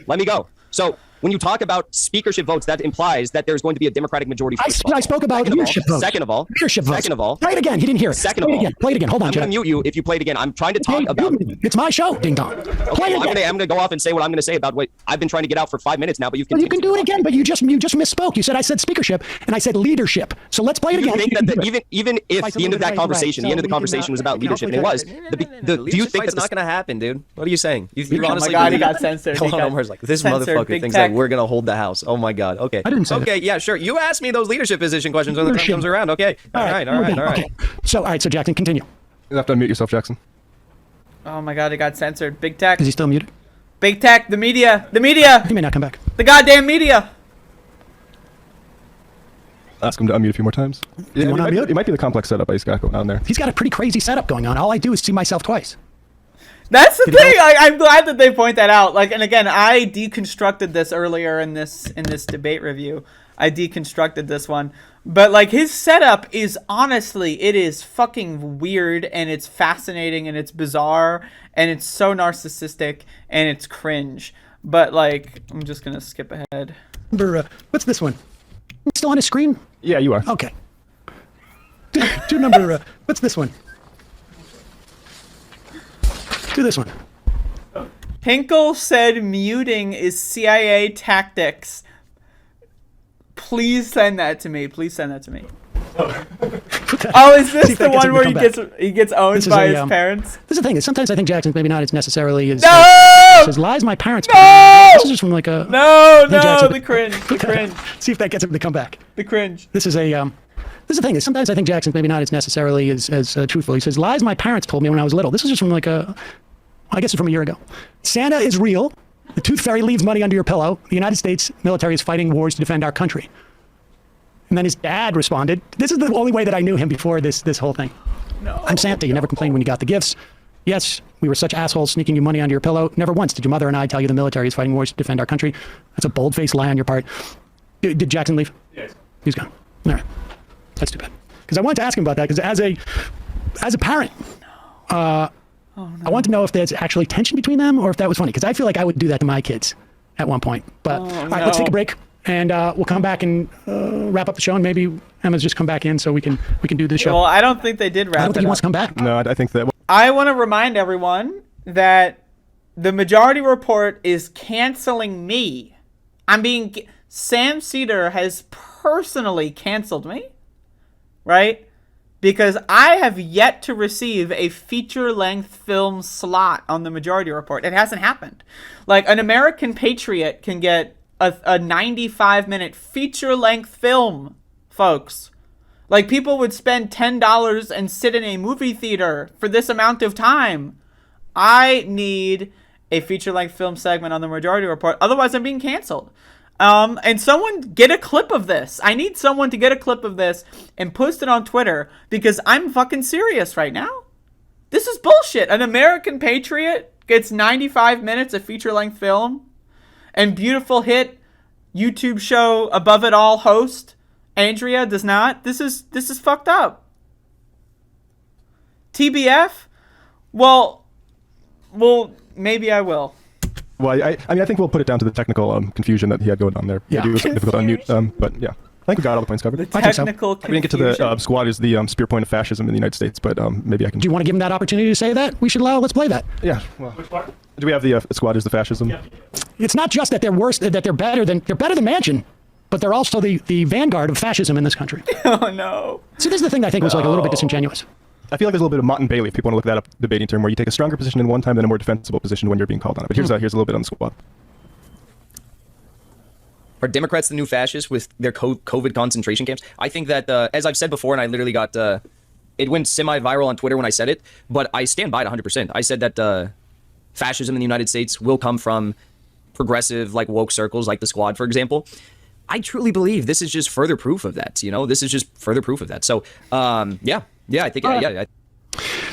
Let me go. So when you talk about speakership votes, that implies that there's going to be a Democratic majority. I spoke about leadership votes. Second of all, leadership votes. Second of all, play it again. He didn't hear it. Second of all, play it again. Hold on, I'm going to mute you if you play it again. I'm trying to talk about. It's my show, ding dong. Okay, well, I'm going to go off and say what I'm going to say about what I've been trying to get out for 5 minutes now. But you can. Well, you can do it again, but you just misspoke. You said I said speakership and I said leadership. So let's play it again. You think that even if the end of that conversation, the end of the conversation was about leadership, and it was. Do you think that's not going to happen, dude? What are you saying? You Oh honestly my God, he believe- got censored. Hold on, Omar's like, this censored, motherfucker big thinks tech. that we're gonna hold the house. Oh my God. Okay. I didn't say Okay, yeah, sure. You asked me those leadership position questions when the time comes around. Okay. All right. Okay. So Jackson, continue. You have to unmute yourself, Jackson. Oh my God, he got censored. Big tech. Is he still muted? Big tech. The media. The media. He may not come back. The goddamn media. Ask him to unmute a few more times. Yeah, wanna unmute? it might be the complex setup he's got going on there. He's got a pretty crazy setup going on. All I do is see myself twice. That's the thing. I'm glad that they point that out. Like, and again, I deconstructed this earlier in this debate review. I deconstructed this one, but like his setup is honestly, it is fucking weird and it's fascinating and it's bizarre and it's so narcissistic and it's cringe. But like, I'm just gonna skip ahead. Remember, what's this one? Still on his screen? Yeah, you are. Okay. Do number. What's this one? Do this one. Hinkle said muting is CIA tactics. Please send that to me. Please send that to me. Oh, is this the one where he gets owned by his parents? This is the thing. Is sometimes I think Jackson's maybe not as necessarily as says lies my parents. No! This is just from like a No, the cringe. The cringe. See if that gets him to come back. The cringe. This is a this is the thing. Is sometimes I think Jackson's maybe not as necessarily as truthful. He says lies my parents told me when I was little. This is just from like I guess it's from a year ago. Santa is real. The tooth fairy leaves money under your pillow. The United States military is fighting wars to defend our country. And then his dad responded, this is the only way that I knew him before this whole thing. No. I'm Santa. You never complained when you got the gifts. Yes, we were such assholes sneaking you money under your pillow. Never once did your mother and I tell you the military is fighting wars to defend our country. That's a bold-faced lie on your part. Did Jackson leave? Yes. He's gone. All right. That's too bad. Because I wanted to ask him about that, because as a parent, I want to know if there's actually tension between them or if that was funny, because I feel like I would do that to my kids at one point. But all right, let's take a break, and we'll come back and wrap up the show, and maybe Emma's just come back in so we can do the show. Well, I don't think they did wrap it up. I don't think he wants to come back. No, I think that. I want to remind everyone that the majority report is canceling me. Sam Seder has personally canceled me, right? Because I have yet to receive a feature-length film slot on the majority report. It hasn't happened. Like, an American Patriot can get a 95-minute feature-length film, folks. Like, people would spend $10 and sit in a movie theater for this amount of time. I need a feature-length film segment on the majority report. Otherwise, I'm being canceled. And someone get a clip of this. I need someone to get a clip of this and post it on Twitter, because I'm fucking serious right now. This is bullshit. An American Patriot gets 95 minutes of feature-length film, and beautiful hit YouTube show Above It All host Andrea does not. This is fucked up. TBF? Well, maybe I will. Well, I think we'll put it down to the technical confusion that he had going on there. Yeah. It was difficult to unmute, but yeah. I think we got all the points covered. The I think so. technical We didn't get to confusion. the squad is the spear point of fascism in the United States, but maybe I can. Do you want to give him that opportunity to say that? We should allow. Let's play that. Yeah. Well, do we have the squad is the fascism? Yeah. It's not just that they're worse, that they're better than Manchin, but they're also the vanguard of fascism in this country. Oh, no. See, this is the thing that I think was like a little bit disingenuous. I feel like there's a little bit of Mott and Bailey, if people want to look that up, debating term, where you take a stronger position in one time than a more defensible position when you're being called on it. But here's a little bit on the squad. Are Democrats the new fascists with their COVID concentration camps? I think that, as I've said before, and I literally got, it went semi-viral on Twitter when I said it, but I stand by it 100%. I said that fascism in the United States will come from progressive, like, woke circles, like the Squad, for example. I truly believe this is just further proof of that, you know? This is just further proof of that. So, yeah, I think, yeah.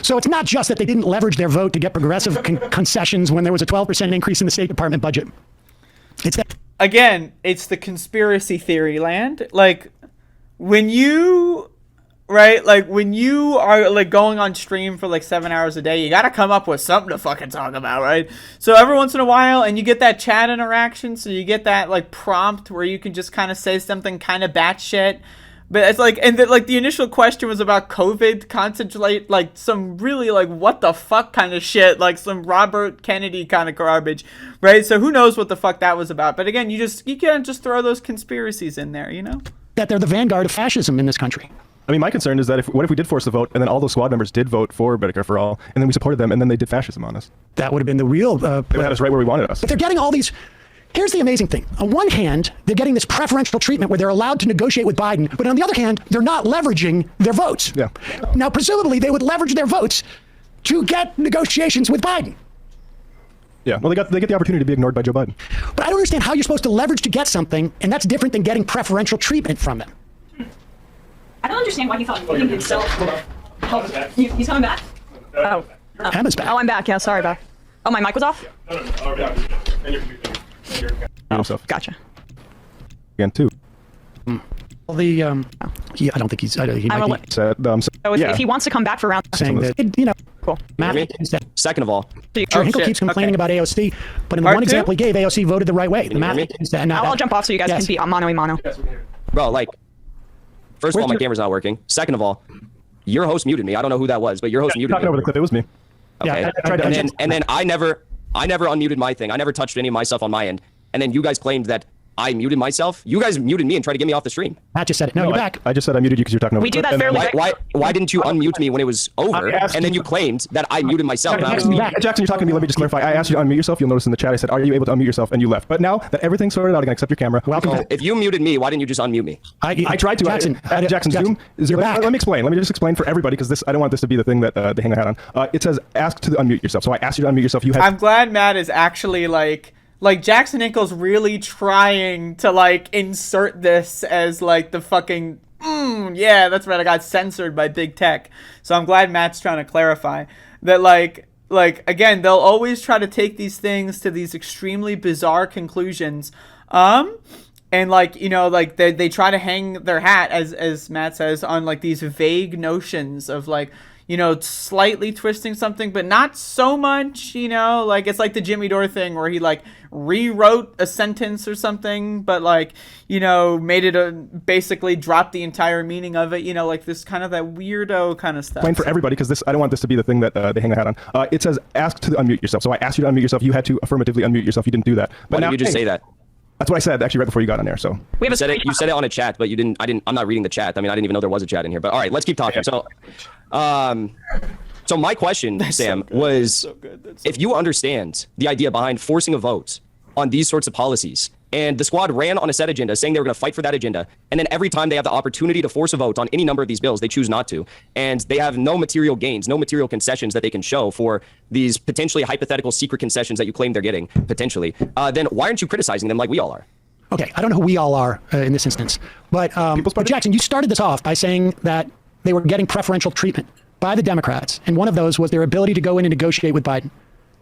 So it's not just that they didn't leverage their vote to get progressive concessions when there was a 12% increase in the State Department budget. It's that. Again, it's the conspiracy theory land. Like, when you right? Like when you are like going on stream for like 7 hours a day, you gotta come up with something to fucking talk about, right? So every once in a while, and you get that chat interaction, so you get that like prompt where you can just kind of say something kind of batshit. But it's like, and like the initial question was about COVID, concentrate like some really like what the fuck kind of shit, like some Robert Kennedy kind of garbage, right? So who knows what the fuck that was about? But again, you can't just throw those conspiracies in there, you know? That they're the vanguard of fascism in this country. I mean, my concern is that what if we did force the vote, and then all those squad members did vote for Medicare for All, and then we supported them, and then they did fascism on us? That would have been the real. They had us right where we wanted us. But they're getting all these. Here's the amazing thing. On one hand, they're getting this preferential treatment where they're allowed to negotiate with Biden, but on the other hand, they're not leveraging their votes. Yeah. Now, presumably, they would leverage their votes to get negotiations with Biden. Yeah, well, they get the opportunity to be ignored by Joe Biden. But I don't understand how you're supposed to leverage to get something, and that's different than getting preferential treatment from them. I don't understand why he thought he himself. Oh, he's coming back? Oh. Emma's back. Oh, I'm back. Yeah, sorry, back. Oh, my mic was off? Himself. Gotcha. Again, too. Well, the I don't think he's. He might be So, If he wants to come back for round saying that, you know, cool. Matt, Me? Second of all, sure, Hinkle shit. keeps complaining Okay. about AOC, but in the Part one two? example he gave, AOC voted the right way. The you math hear me? is that. Now, I'll jump off so you guys yes. can be mono a mono. bro, like, first of all, Where's my your- camera's not working. Second of all, your host muted me. I don't know who that was, but your host muted talking me. over the clip, it was me. Yeah, Okay. I tried to- and then I never unmuted my thing. I never touched any of my stuff on my end. And then you guys claimed that I muted myself. You guys muted me and tried to get me off the stream. Matt just said it. No, you're back. I just said I muted you because you're talking over We the do clip. that and then- fairly Why didn't you unmute me when it was over? I asked And then you- you claimed that I muted myself. And I was Jackson, Jackson, you're talking to me. Let me just clarify. I asked you to unmute yourself. You'll notice in the chat I said, "Are you able to unmute yourself?" And you left. But now that everything's sorted out again, except your camera, Welcome back. if you muted me, why didn't you just unmute me? I tried to. Jackson, Jackson, Zoom. you're back. Let me explain. Let me just explain for everybody because I don't want this to be the thing that they hang their hat on. It says ask to unmute yourself. So I asked you to unmute yourself. You had. I'm glad Matt is actually like Jackson Hinkle's really trying to like insert this as like the fucking yeah, that's right, I got censored by big tech. So I'm glad Matt's trying to clarify that like again, they'll always try to take these things to these extremely bizarre conclusions. And like, you know, like they try to hang their hat as Matt says on like these vague notions of like, you know, slightly twisting something, but not so much, you know, like it's like the Jimmy Dore thing where he like rewrote a sentence or something, but like, you know, made it basically dropped the entire meaning of it, you know, like this kind of that weirdo kind of stuff. Explain for everybody because I don't want this to be the thing that they hang their hat on. It says ask to unmute yourself. So I asked you to unmute yourself. You had to affirmatively unmute yourself. You didn't do that. Why did you just say that? That's what I said actually right before you got on there. So We have You said it. You said it on a chat, but you didn't. I'm not reading the chat. I mean, I didn't even know there was a chat in here. But all right, let's keep talking. So, so my question, Sam, was if you understand the idea behind forcing a vote on these sorts of policies, and the squad ran on a set agenda saying they were going to fight for that agenda, and then every time they have the opportunity to force a vote on any number of these bills, they choose not to, and they have no material gains, no material concessions that they can show for these potentially hypothetical secret concessions that you claim they're getting, potentially, then why aren't you criticizing them like we all are? Okay, I don't know who we all are in this instance, but Jackson, you started this off by saying that they were getting preferential treatment by the Democrats, and one of those was their ability to go in and negotiate with Biden.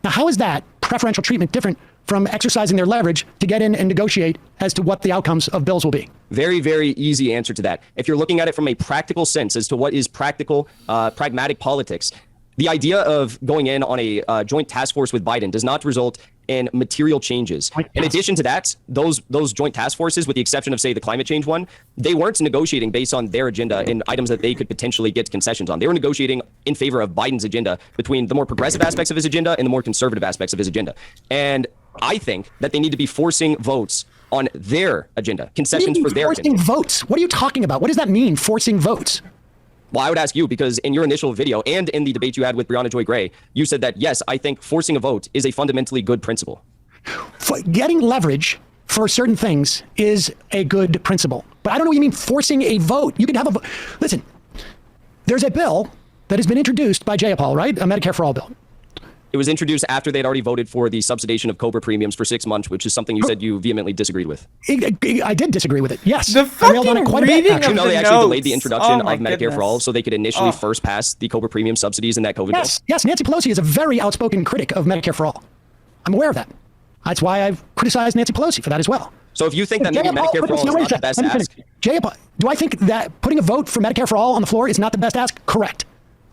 Now, how is that preferential treatment different from exercising their leverage to get in and negotiate as to what the outcomes of bills will be? Very, very easy answer to that. If you're looking at it from a practical sense as to what is practical, pragmatic politics, the idea of going in on a joint task force with Biden does not result in material changes. In addition to that, those joint task forces, with the exception of, say, the climate change one, they weren't negotiating based on their agenda in items that they could potentially get concessions on. They were negotiating in favor of Biden's agenda between the more progressive aspects of his agenda and the more conservative aspects of his agenda. And I think that they need to be forcing votes on their agenda, concessions for their forcing agenda. votes. What are you talking about? What does that mean, forcing votes? Well, I would ask you, because in your initial video and in the debate you had with Brianna Joy Gray, you said that, yes, I think forcing a vote is a fundamentally good principle. Getting leverage for certain things is a good principle. But I don't know what you mean forcing a vote. You can have a vote. Listen, there's a bill that has been introduced by Jayapal, right? A Medicare for All bill. It was introduced after they'd already voted for the subsidization of COBRA premiums for 6 months, which is something you said you vehemently disagreed with. I did disagree with it. Yes. The I railed on it fucking quite a bit, reading actually. You know, the they actually delayed the notes. introduction Oh my of Medicare for All goodness. so they could initially first pass the COBRA premium subsidies in that COVID bill. Yes, Nancy Pelosi is a very outspoken critic of Medicare for All. I'm aware of that. That's why I've criticized Nancy Pelosi for that as well. So if you think that maybe Jayapal- Medicare for All no, is wait a not the second. best Let me ask, finish. Do I think that putting a vote for Medicare for all on the floor is not the best ask? Correct.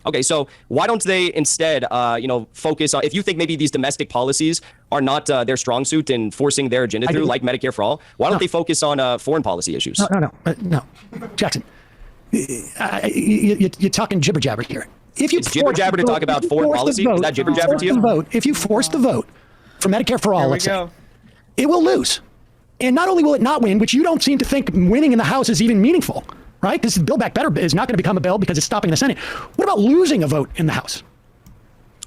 Okay, so why don't they instead, focus on, if you think maybe these domestic policies are not their strong suit in forcing their agenda through, like Medicare for all, why don't they focus on foreign policy issues? No. Jackson, you're talking jibber jabber here. If you it's jibber jabber to talk about foreign policy? Is that jibber jabber to you? If you force the vote for Medicare for all, let's say, go. it will lose. And not only will it not win, which you don't seem to think winning in the House is even meaningful, right? Because Build Back Better is not going to become a bill because it's stopping the Senate. What about losing a vote in the House?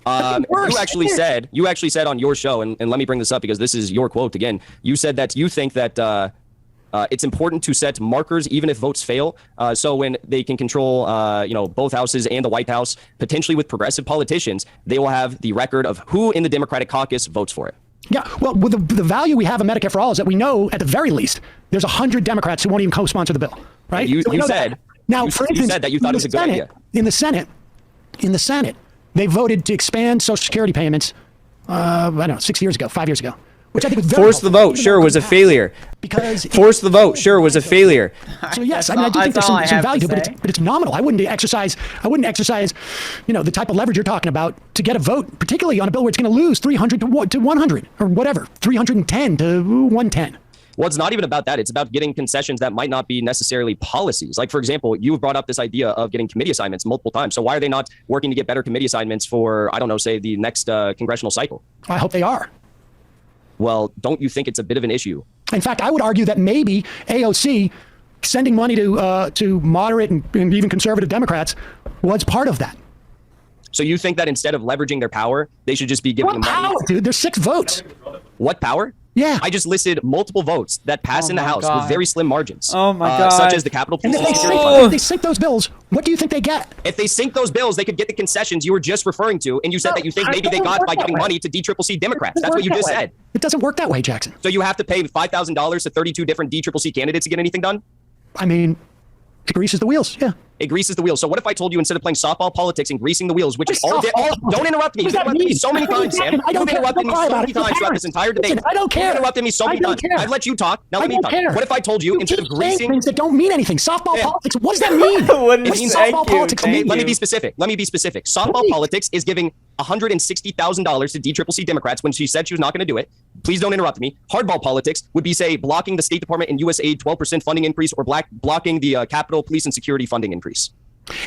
You actually said on your show, and let me bring this up because this is your quote again. You said that you think that it's important to set markers even if votes fail. So when they can control, both houses and the White House, potentially with progressive politicians, they will have the record of who in the Democratic caucus votes for it. Yeah, well, the value we have in Medicare for all is that we know, at the very least, there's 100 Democrats who won't even co-sponsor the bill, right? You So we know said that. Now, for instance, you said that you thought it was a good idea. In the Senate, they voted to expand Social Security payments. I don't know, 5 years ago, which I think was very Force the helpful, vote, even though sure, it was a passed. failure. Because Force the vote, sure, was a failure. So yes, That's I mean, I do all- think there's that's all I some have value to to it, say. but it's nominal. I wouldn't exercise, the type of leverage you're talking about to get a vote, particularly on a bill where it's going to lose 300 to 100 or whatever, 310 to 110. Well, it's not even about that. It's about getting concessions that might not be necessarily policies. Like, for example, you've brought up this idea of getting committee assignments multiple times. So why are they not working to get better committee assignments for, say, the next congressional cycle? I hope they are. Well, don't you think it's a bit of an issue? In fact, I would argue that maybe AOC sending money to moderate and even conservative Democrats was part of that. So you think that instead of leveraging their power, they should just be giving What them money? power, dude? There's 6 votes. What power? Yeah. I just listed multiple votes that pass in the my House God. with very slim margins. Oh my God. Such as the Capitol And Police if and they, Security sink, Fund. if they sink those bills, what do you think they get? If they sink those bills, they could get the concessions you were just referring to, and you said No, that you think it maybe they doesn't got work by that giving way. money to DCCC Democrats. It doesn't That's what work you that just way. said. It doesn't work that way, Jackson. So you have to pay $5,000 to 32 different DCCC candidates to get anything done? I mean, it greases the wheels. Yeah. It greases the wheels. So what if I told you instead of playing softball politics and greasing the wheels, which is all, don't interrupt me. What You've does that interrupted me mean? so many times, Sam. I don't You've care. interrupted me Don't cry so about many it. You're times throughout parents. this entire debate. Listen, I don't care. You've interrupted me so many I don't times. care. I've let you talk. Now I let me don't talk. care. What if I told you instead of keep saying greasing? things that don't mean anything? Softball Yeah. politics. What does that mean? What What is- does thank softball you, politics thank mean? Let me you. be specific. Softball Please. politics is giving $160,000 to DCCC Democrats when she said she was not going to do it. Please don't interrupt me. Hardball politics would be, say, blocking the State Department and USAID 12% funding increase or blocking the Capitol Police and Security funding increase.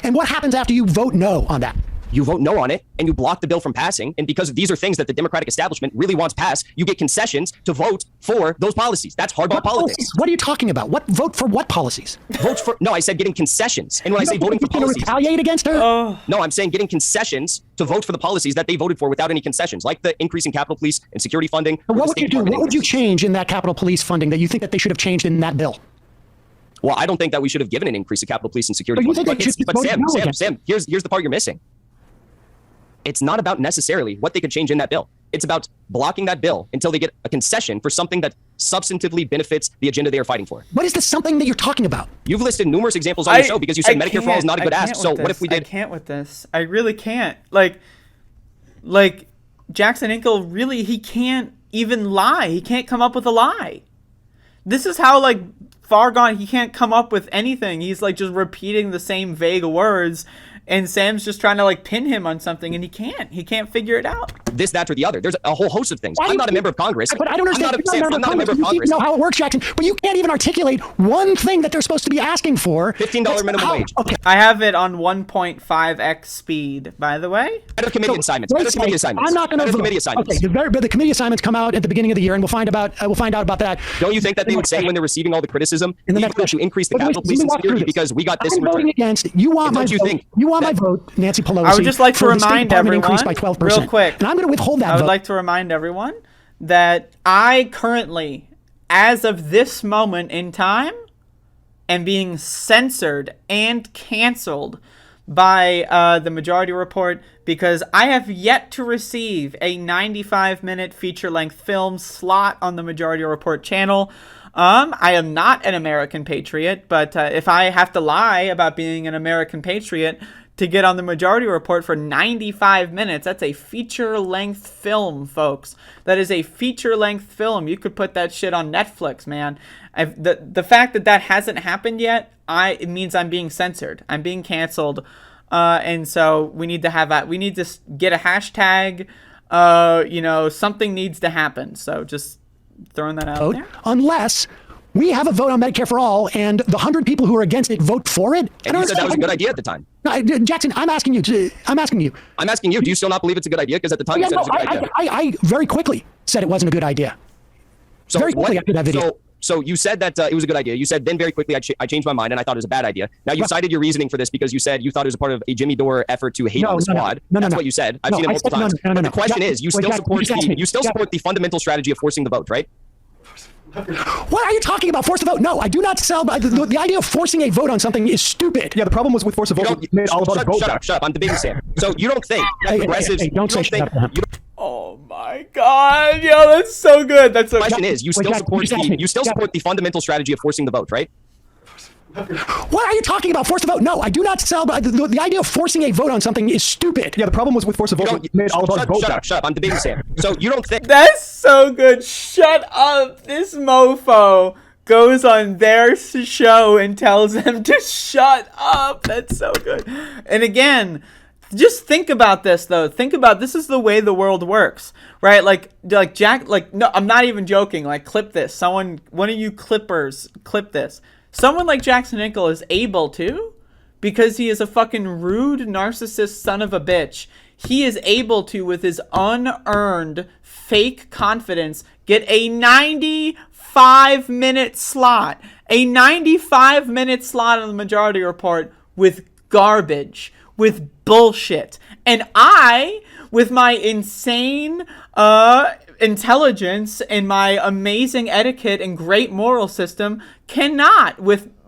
And what happens after you vote no on that? You vote no on it and you block the bill from passing. And because these are things that the Democratic establishment really wants passed, you get concessions to vote for those policies. That's hardball What politics. policies? What are you talking about? What vote for what policies? Votes for, no, I said getting concessions. And when I say voting for You're going to policies, retaliate against her? no, I'm saying getting concessions to vote for the policies that they voted for without any concessions, like the increase in Capitol Police and security funding. But or what the would State you do? Department What would you increase. change in that Capitol Police funding that you think that they should have changed in that bill? Well, I don't think that we should have given an increase in Capitol Police and security But you funding. think they should But vote Sam, no Sam, against Sam, here's the part you're missing. It's not about necessarily what they could change in that bill. It's about blocking that bill until they get a concession for something that substantively benefits the agenda they are fighting for. What is this something that you're talking about? You've listed numerous examples on your show because you said Medicare for all is not a good ask. So what if we I did? can't with this. I really can't. Like Jackson Hinkle really, he can't even lie. He can't come up with a lie. This is how far gone he can't come up with anything. He's just repeating the same vague words, and Sam's just trying to pin him on something, and he can't figure it out. This, that, or the other. There's a whole host of things. Why I'm do not a you- member of Congress. But I don't understand. I'm not a member of You Congress. know how it works, Jackson. But you can't even articulate one thing that they're supposed to be asking for. $15 minimum wage. Okay. I have it on 1.5x speed, by the way. Better committee assignments. Wait Better a second. committee assignments. I'm not going to Better vote. committee assignments. Okay, the committee assignments come out at the beginning of the year, and we'll find out about that. Don't you think that they would say when they're receiving all the criticism, In the we next need to increase the Wait, Capitol let Police me and walk through security this. because we got this I'm in voting return? against it. You want my Don't you vote. think You want my that- vote, Nancy Pelosi. I would just like to for the State remind Department everyone, increase by 12%. real quick, And I'm going to withhold that I would vote. like to remind everyone that I currently, as of this moment in time, am being censored and canceled by the Majority Report because I have yet to receive a 95-minute feature-length film slot on the Majority Report channel. I am not an American patriot, but if I have to lie about being an American patriot to get on the Majority Report for 95 minutes. That's a feature-length film, folks. That is a feature-length film. You could put that shit on Netflix, man. The fact that that hasn't happened yet, it means I'm being censored. I'm being canceled. And so we need to get a hashtag. Something needs to happen. So just throwing that out there. Unless we have a vote on Medicare for all, and the 100 people who are against it vote for it. And you said that was a good idea at the time. No, Jackson, I'm asking you. Do you still not believe it's a good idea? Because at the time you said it was a good idea. I very quickly said it wasn't a good idea. So very quickly after that video. So you said that it was a good idea. You said then very quickly I changed my mind and I thought it was a bad idea. Now you cited your reasoning for this because you said you thought it was a part of a Jimmy Dore effort to hate on the squad. That's what you said. I've seen it multiple times. The question is, you still support the fundamental strategy of forcing the vote, right? What are you talking about? Force a vote? No, I do not sell. The idea of forcing a vote on something is stupid. Yeah, the problem was with force a vote. Made all about a vote. Shut up. I'm debating Sam. So you don't think that progressives? Don't say shut up. Oh my God, yo, that's so good. That's so the question is, you still support the fundamental strategy of forcing the vote, right? What are you talking about? Force a vote? No, I do not sell. The idea of forcing a vote on something is stupid. Yeah, the problem was with force a vote. Made all about a vote. Shut up. I'm debating Sam. So you don't think that's so good? Shut up. This mofo goes on their show and tells them to shut up. That's so good. And again, just think about this though. This is the way the world works, right? Like Jack, no, I'm not even joking. Like, clip this. One of you clippers, clip this. Someone like Jackson Hinkle is able to, because he is a fucking rude narcissist son of a bitch. He is able to, with his unearned fake confidence, get a 95-minute slot. A 95-minute slot on the Majority Report with garbage, with bullshit. And I, with my insane intelligence and my amazing etiquette and great moral system, cannot,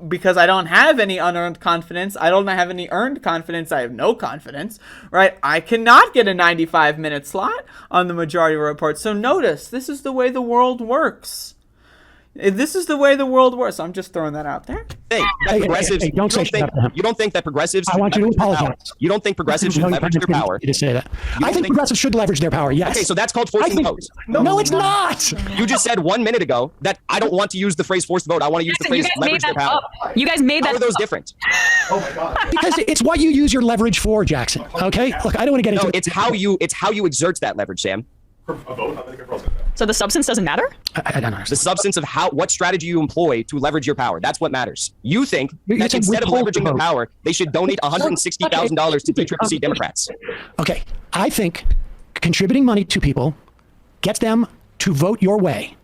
because I don't have any unearned confidence. I don't have any earned confidence. I have no confidence, right? I cannot get a 95-minute slot on the Majority Report. So notice, this is the way the world works. This is the way the world works. I'm just throwing that out there. Don't you don't think that progressives? I want you to apologize. You don't think progressives should leverage their power? To say that. I think progressives should leverage their power. Yes. Okay, so that's called forcing the vote. No, it's not. You just said 1 minute ago that I don't want to use the phrase force the vote. I want to use the phrase leverage their power. You guys made that. How are those different? Oh my God. Because it's what you use your leverage for, Jackson. Okay. Look, I don't want to get into it. It's how you exert that leverage, Sam. So the substance doesn't matter? I don't understand. The substance of what strategy you employ to leverage your power. That's what matters. You think that instead of leveraging their power, they should donate $160,000 to DCCC Democrats. Okay. I think contributing money to people gets them to vote your way.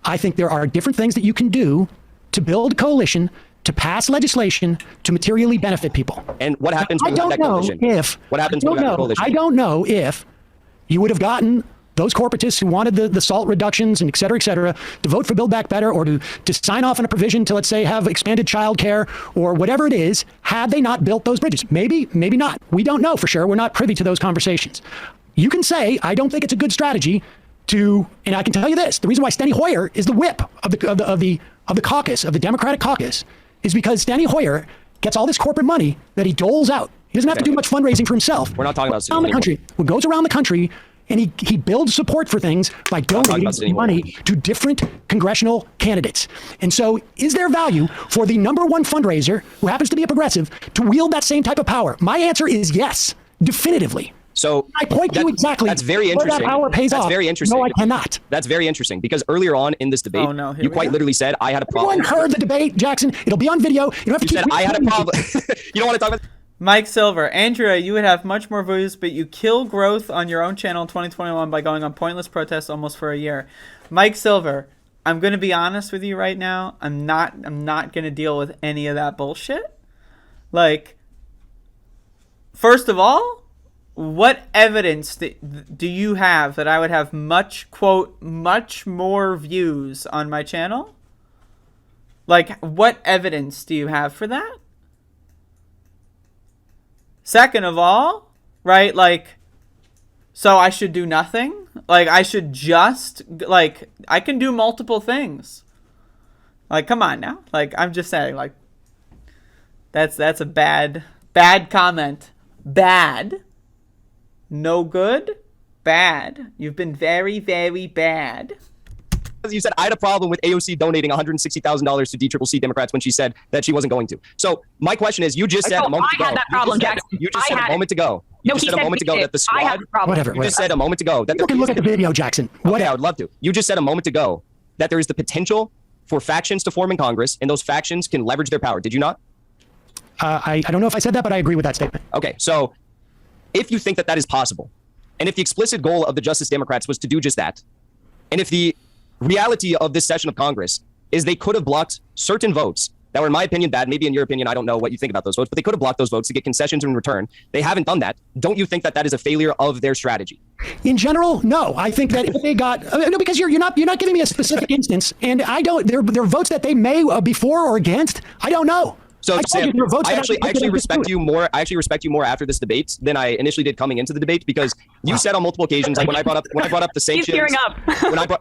I think there are different things that you can do to build coalition, to pass legislation, to materially benefit people. And what happens when you have that coalition? What happens when you have that coalition? I don't know if you would have gotten those corporatists who wanted the SALT reductions and et cetera, to vote for Build Back Better, or to sign off on a provision to, let's say, have expanded childcare or whatever it is, had they not built those bridges. Maybe not. We don't know for sure. We're not privy to those conversations. You can say, I don't think it's a good strategy to, and I can tell you this, the reason why Steny Hoyer is the whip of the caucus, of the Democratic caucus, is because Steny Hoyer gets all this corporate money that he doles out. He doesn't have to do much fundraising for himself. We're not talking about around the country. He goes around the country and he builds support for things by donating money to different congressional candidates. And so is there value for the number one fundraiser, who happens to be a progressive, to wield that same type of power? My answer is yes, definitively. So I point to you exactly. That's very interesting. That power pays off. Very interesting. No, I cannot. That's very interesting, because earlier on in this debate, you quite literally said I had a problem. Everyone heard the debate, Jackson. It'll be on video. You don't have to keep said I had a problem. You don't want to talk about. Mike Silver, Andrea, you would have much more views, but you kill growth on your own channel in 2021 by going on pointless protests almost for a year. Mike Silver, I'm going to be honest with you right now. I'm not going to deal with any of that bullshit. Like, first of all, what evidence do you have that I would have much more views on my channel? Like, what evidence do you have for that? Second of all, right, like, so I should do nothing? Like, I should just, like, I can do multiple things. Like, come on now. Like, I'm just saying, like, that's a bad comment Bad. No good. Bad. You've been very, very bad. You said I had a problem with AOC donating $160,000 to DCCC Democrats when she said that she wasn't going to. So my question is, you just said a moment ago. I had that problem, Jackson. You just said a moment ago. You just said a moment ago that the squad. Whatever. You just said a moment ago that You can look at the video, Jackson. Okay, I would love to. You just said a moment ago that there is the potential for factions to form in Congress, and those factions can leverage their power. Did you not? I don't know if I said that, but I agree with that statement. Okay, so if you think that that is possible, and if the explicit goal of the Justice Democrats was to do just that, and if the reality of this session of Congress is they could have blocked certain votes that were, in my opinion, bad. Maybe in your opinion, I don't know what you think about those votes, but they could have blocked those votes to get concessions in return. They haven't done that. Don't you think that that is a failure of their strategy? In general, no. I think that if they got no, because you're not giving me a specific instance, and I don't. There are votes that they may be for or against. I don't know. So Sam, I actually respect you more. I actually respect you more after this debate than I initially did coming into the debate, because you said on multiple occasions, like when I brought up the sanctions, He's tearing up.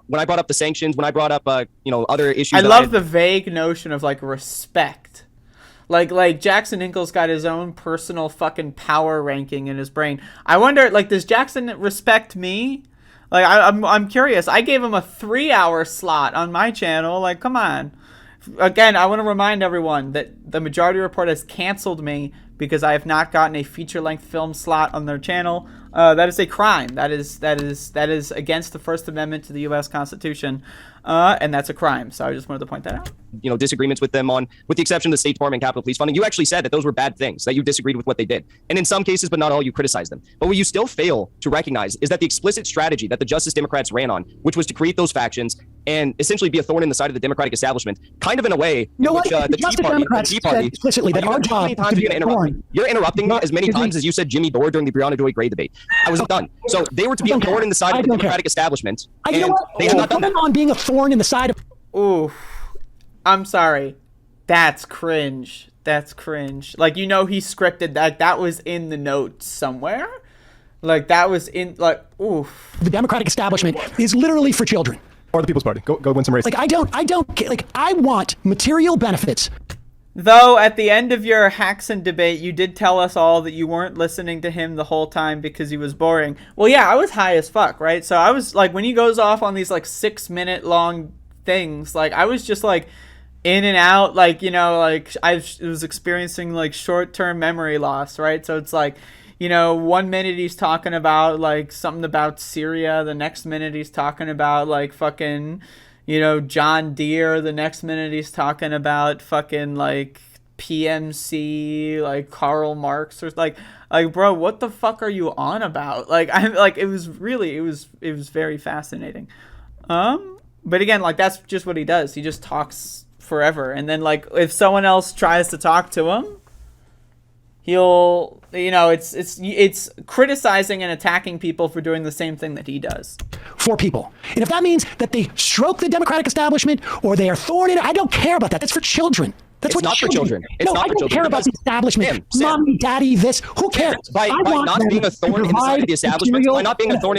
when I brought up the sanctions, when I brought up other issues. I love the vague notion of like respect. Like Jackson Hinkle's got his own personal fucking power ranking in his brain. I wonder, like, does Jackson respect me? Like, I'm curious. I gave him a 3-hour slot on my channel. Like, come on. Again, I want to remind everyone that the Majority Report has canceled me because I have not gotten a feature-length film slot on their channel. That is a crime. That is against the First Amendment to the U.S. Constitution, and that's a crime. So I just wanted to point that out. Disagreements with them on, with the exception of the State Department and Capitol Police funding. You actually said that those were bad things, that you disagreed with what they did. And in some cases, but not all, you criticized them. But what you still fail to recognize is that the explicit strategy that the Justice Democrats ran on, which was to create those factions and essentially be a thorn in the side of the Democratic establishment, kind of in a way, which the Tea Party explicitly that our job is to be a thorn. You're interrupting me as many times as you said Jimmy Dore during the Breonna Joy Gray debate. I was done. So they were to be a thorn in the side of the Democratic establishment, and they have not done that. On being a thorn in the side of. Ooh, I'm sorry. That's cringe. That's cringe. Like, he scripted that. That was in the notes somewhere. Like, that was in, like, oof. The Democratic establishment is literally for children. Or the People's Party. Go win some races. Like, I want material benefits. Though at the end of your Haxon debate, you did tell us all that you weren't listening to him the whole time because he was boring. Well, yeah, I was high as fuck, right? So I was like, when he goes off on these like 6-minute long things, like I was just like in and out, like, like I was experiencing like short-term memory loss, right? So it's like, 1 minute he's talking about like something about Syria, the next minute he's talking about like fucking, John Deere, the next minute he's talking about fucking like PMC, like Karl Marx, or like bro, what the fuck are you on about? Like I'm like it was very fascinating. But again, like that's just what he does. He just talks forever, and then like if someone else tries to talk to him, he'll it's criticizing and attacking people for doing the same thing that he does. For people. And if that means that they stroke the Democratic establishment or they are thorn in it, I don't care about that. That's for children. That's what not for children. It's not for children. I don't care about the establishment. Mommy, daddy, this. Who cares? By not being a thorn in the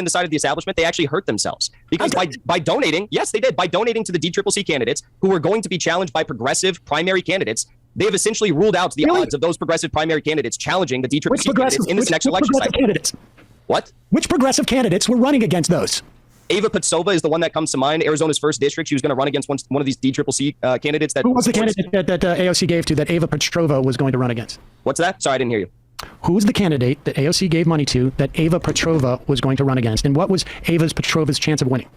side of the establishment, they actually hurt themselves. Because by donating, yes, they did. By donating to the DCCC candidates who were going to be challenged by progressive primary candidates, they have essentially ruled out the odds of those progressive primary candidates challenging the DCCC candidates in this next election cycle. What? Which progressive candidates were running against those? Ava Patsova is the one that comes to mind. Arizona's first district. She was going to run against one of these DCCC candidates. Who was the candidate that AOC gave to that Ava Petrova was going to run against? What's that? Sorry, I didn't hear you. Who was the candidate that AOC gave money to that Ava Petrova was going to run against? And what was Petrova's chance of winning?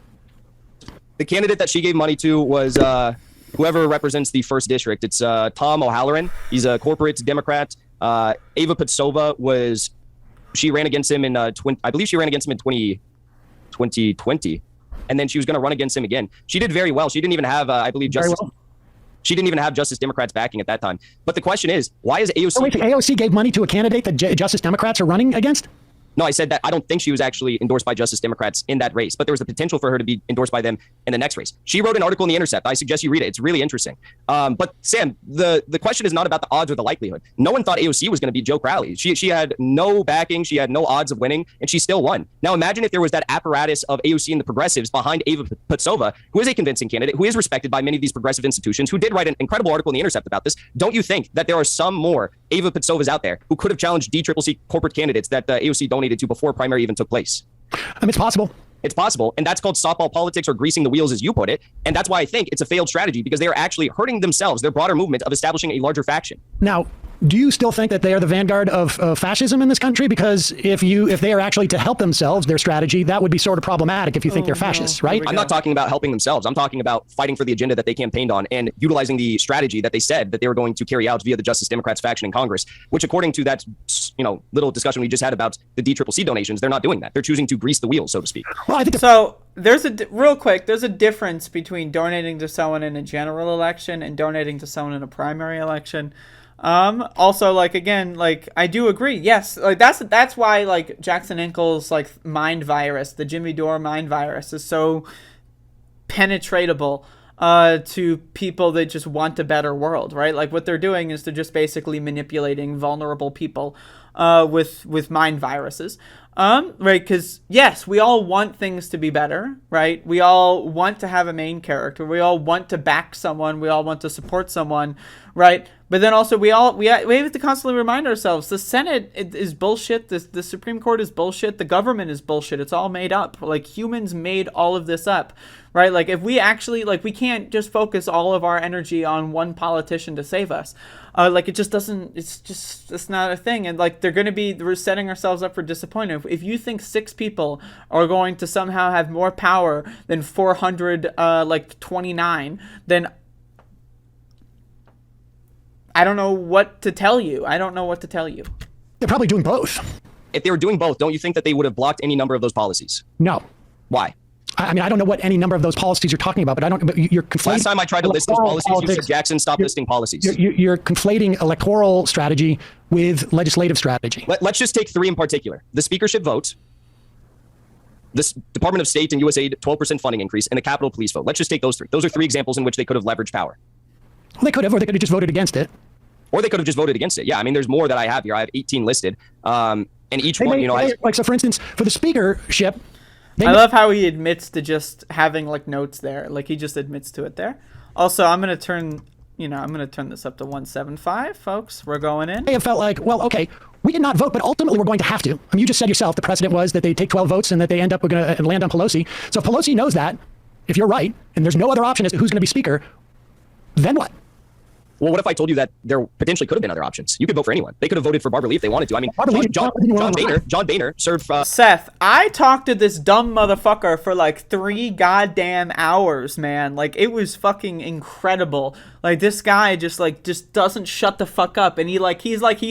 The candidate that she gave money to was whoever represents the first district. It's Tom O'Halloran. He's a corporate Democrat. Ava Patsova she ran against him in I believe she ran against him in 2020, and then she was going to run against him again. She did very well. She didn't even have, I believe, she didn't even have Justice Democrats backing at that time. But the question is, why is AOC... AOC gave money to a candidate that Justice Democrats are running against? No, I said that I don't think she was actually endorsed by Justice Democrats in that race, but there was the potential for her to be endorsed by them in the next race. She wrote an article in The Intercept. I suggest you read it. It's really interesting. But Sam, the question is not about the odds or the likelihood. No one thought AOC was going to beat Joe Crowley. She had no backing. She had no odds of winning, and she still won. Now imagine if there was that apparatus of AOC and the progressives behind Ava Patsova, who is a convincing candidate, who is respected by many of these progressive institutions, who did write an incredible article in The Intercept about this. Don't you think that there are some more Ava Patsovas out there who could have challenged DCCC corporate candidates that AOC donated to before primary even took place? I mean, it's possible. It's possible. And that's called softball politics, or greasing the wheels, as you put it. And that's why I think it's a failed strategy, because they are actually hurting themselves, their broader movement of establishing a larger faction. Now, do you still think that they are the vanguard of fascism in this country? Because if they are actually to help themselves, their strategy, that would be sort of problematic if you think they're fascists, right? I'm not talking about helping themselves. I'm talking about fighting for the agenda that they campaigned on and utilizing the strategy that they said that they were going to carry out via the Justice Democrats faction in Congress, which, according to that, little discussion we just had about the DCCC donations, they're not doing that. They're choosing to grease the wheels, so to speak. Well, I think So there's real quick, there's a difference between donating to someone in a general election and donating to someone in a primary election. Also, like, again, like, I do agree. Yes, like, that's why, like, Jackson Hinkle's, like, mind virus, the Jimmy Dore mind virus, is so penetratable to people that just want a better world, right? Like, what they're doing is they're just basically manipulating vulnerable people with mind viruses. Right? Because, yes, we all want things to be better, right? We all want to have a main character. We all want to back someone. We all want to support someone, right? But then also we have to constantly remind ourselves the Senate is bullshit. The Supreme Court is bullshit. The government is bullshit. It's all made up. Like, humans made all of this up, right? Like, if we actually, like, we can't just focus all of our energy on one politician to save us. Like, it just doesn't, it's not a thing. And, like, we're setting ourselves up for disappointment. If you think 6 people are going to somehow have more power than 429, then I don't know what to tell you. they're probably doing both. If they were doing both, don't you think that they would have blocked any number of those policies? No. Why? I mean, I don't know what any number of those policies you're talking about, but you're conflating. Last time I tried to list those policies, you said, Jackson, stop listing policies. You're conflating electoral strategy with legislative strategy. Let's just take 3 in particular. The speakership vote, this Department of State and USAID 12% funding increase, and the Capitol Police vote. Let's just take those 3. Those are 3 examples in which they could have leveraged power. Well, they could have, or they could have just voted against it. Or they could have just voted against it. Yeah, I mean, there's more that I have here. I have 18 listed. And each one, like, so for instance, for the speakership, I love how he admits to just having, like, notes there. Like, he just admits to it there. Also, I'm going to turn this up to 175, folks. We're going in. They have felt like, well, okay, we did not vote, but ultimately we're going to have to. I mean, you just said yourself, the precedent was that they take 12 votes and that they end up going to land on Pelosi. So if Pelosi knows that, if you're right, and there's no other option as to who's going to be speaker, then what? Well, what if I told you that there potentially could have been other options? You could vote for anyone. They could have voted for Barbara Lee if they wanted to. I mean, John Boehner served... Seth, I talked to this dumb motherfucker for like 3 goddamn hours, man. Like, it was fucking incredible. Like, this guy just doesn't shut the fuck up. And he has like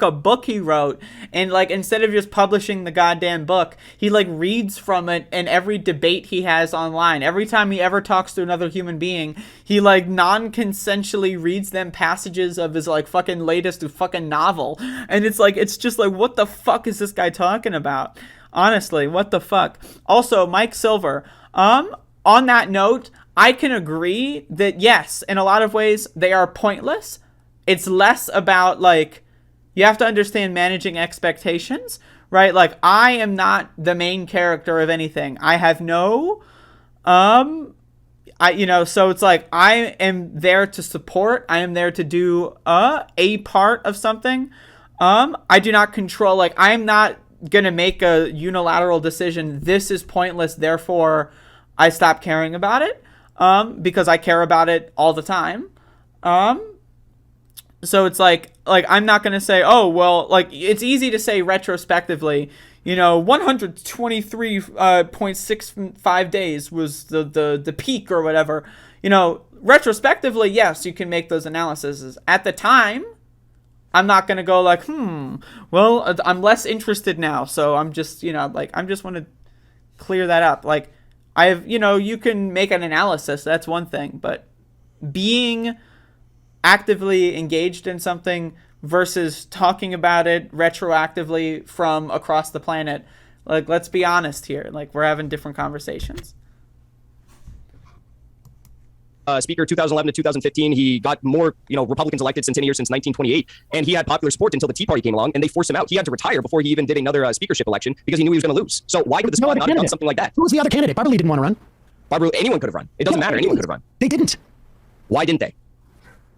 a book he wrote. And, like, instead of just publishing the goddamn book, he, like, reads from it in every debate he has online. Every time he ever talks to another human being, he, like, non-consensually reads them passages of his, like, fucking latest fucking novel. And it's just like, what the fuck is this guy talking about? Honestly, what the fuck? Also, Mike Silver, on that note, I can agree that, yes, in a lot of ways, they are pointless. It's less about, like, you have to understand managing expectations, right? Like, I am not the main character of anything. I have no, so it's like, I am there to support. I am there to do a part of something. I do not control, like, I'm not going to make a unilateral decision. This is pointless, therefore I stop caring about it. Because I care about it all the time. So it's like I'm not going to say, oh, well, like, it's easy to say retrospectively, 123.65 days was the peak or whatever. Retrospectively, yes, you can make those analyses. At the time, I'm not going to go like, well, I'm less interested now. So I'm just, I just want to clear that up. Like, you can make an analysis, that's one thing, but being actively engaged in something versus talking about it retroactively from across the planet. Like, let's be honest here. Like, we're having different conversations. Speaker 2011 to 2015, he got more, Republicans elected since 10 years since 1928, and he had popular support until the Tea Party came along, and they forced him out. He had to retire before he even did another speakership election because he knew he was going to lose. So why would the squad not have done something like that? Who was the other candidate? Barbara Lee didn't want to run. Barbara, anyone could have run. It doesn't matter. Anyone could have run. They didn't. Why didn't they?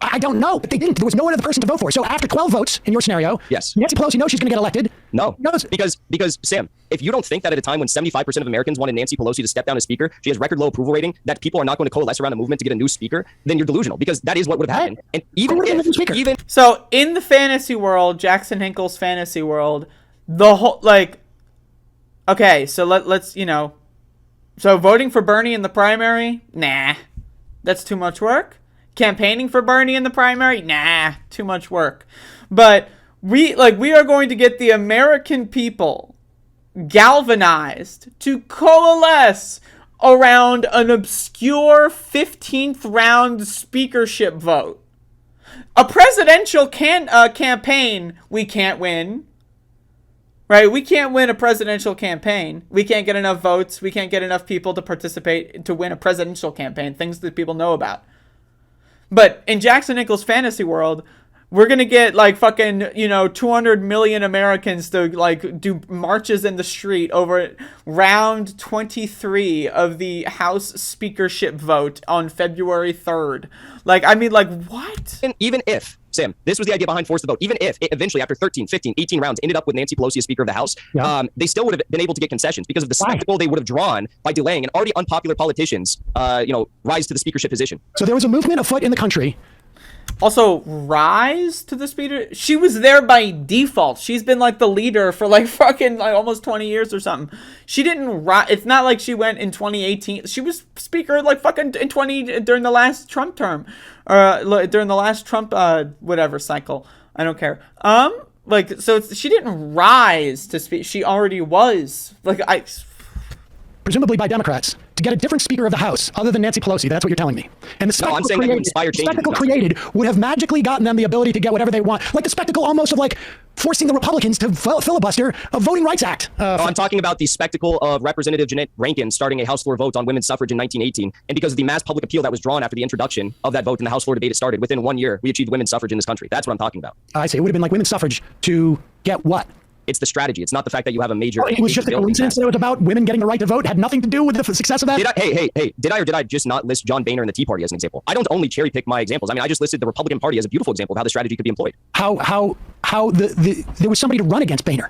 I don't know, but they didn't. There was no other person to vote for. So after 12 votes in your scenario, yes, Nancy Pelosi knows she's going to get elected. No, because Sam, if you don't think that at a time when 75% of Americans wanted Nancy Pelosi to step down as speaker, she has record low approval rating, that people are not going to coalesce around a movement to get a new speaker, then you're delusional, because that is what would have happened. And So in the fantasy world, Jackson Hinkle's fantasy world, the whole, okay, so let's so voting for Bernie in the primary, nah, that's too much work. Campaigning for Bernie in the primary, nah, too much work. But we are going to get the American people galvanized to coalesce around an obscure 15th round speakership vote. A presidential campaign we can't win. Right? We can't win a presidential campaign. We can't get enough votes. We can't get enough people to participate to win a presidential campaign, things that people know about. But in Jackson Hinkle's fantasy world, we're going to get 200 million Americans to do marches in the street over round 23 of the House speakership vote on February 3rd. What? And even if, Sam, this was the idea behind Force the Vote, even if it eventually after 13, 15, 18 rounds ended up with Nancy Pelosi as Speaker of the House, they still would have been able to get concessions because of the spectacle they would have drawn by delaying an already unpopular politician's, rise to the speakership position. So there was a movement afoot in the country. Also, rise to the speaker. She was there by default. She's been the leader for almost 20 years or something. She didn't rise. It's not like she went in 2018. She was speaker in during the last Trump term, during the last Trump whatever cycle. I don't care. So she didn't rise to speak. She already was presumably by Democrats, to get a different Speaker of the House other than Nancy Pelosi. That's what you're telling me. And the spectacle created would have magically gotten them the ability to get whatever they want. Like the spectacle almost of forcing the Republicans to filibuster a Voting Rights Act. I'm talking about the spectacle of Representative Jeanette Rankin starting a House floor vote on women's suffrage in 1918. And because of the mass public appeal that was drawn after the introduction of that vote and the House floor debate started, within 1 year, we achieved women's suffrage in this country. That's what I'm talking about. I see. It would have been like women's suffrage to get what? It's the strategy. It's not the fact that you have a major... it was just a coincidence that it was about women getting the right to vote. It had nothing to do with the success of that. Did I just not list John Boehner and the Tea Party as an example? I don't only cherry pick my examples. I mean, I just listed the Republican Party as a beautiful example of how the strategy could be employed. How there was somebody to run against Boehner.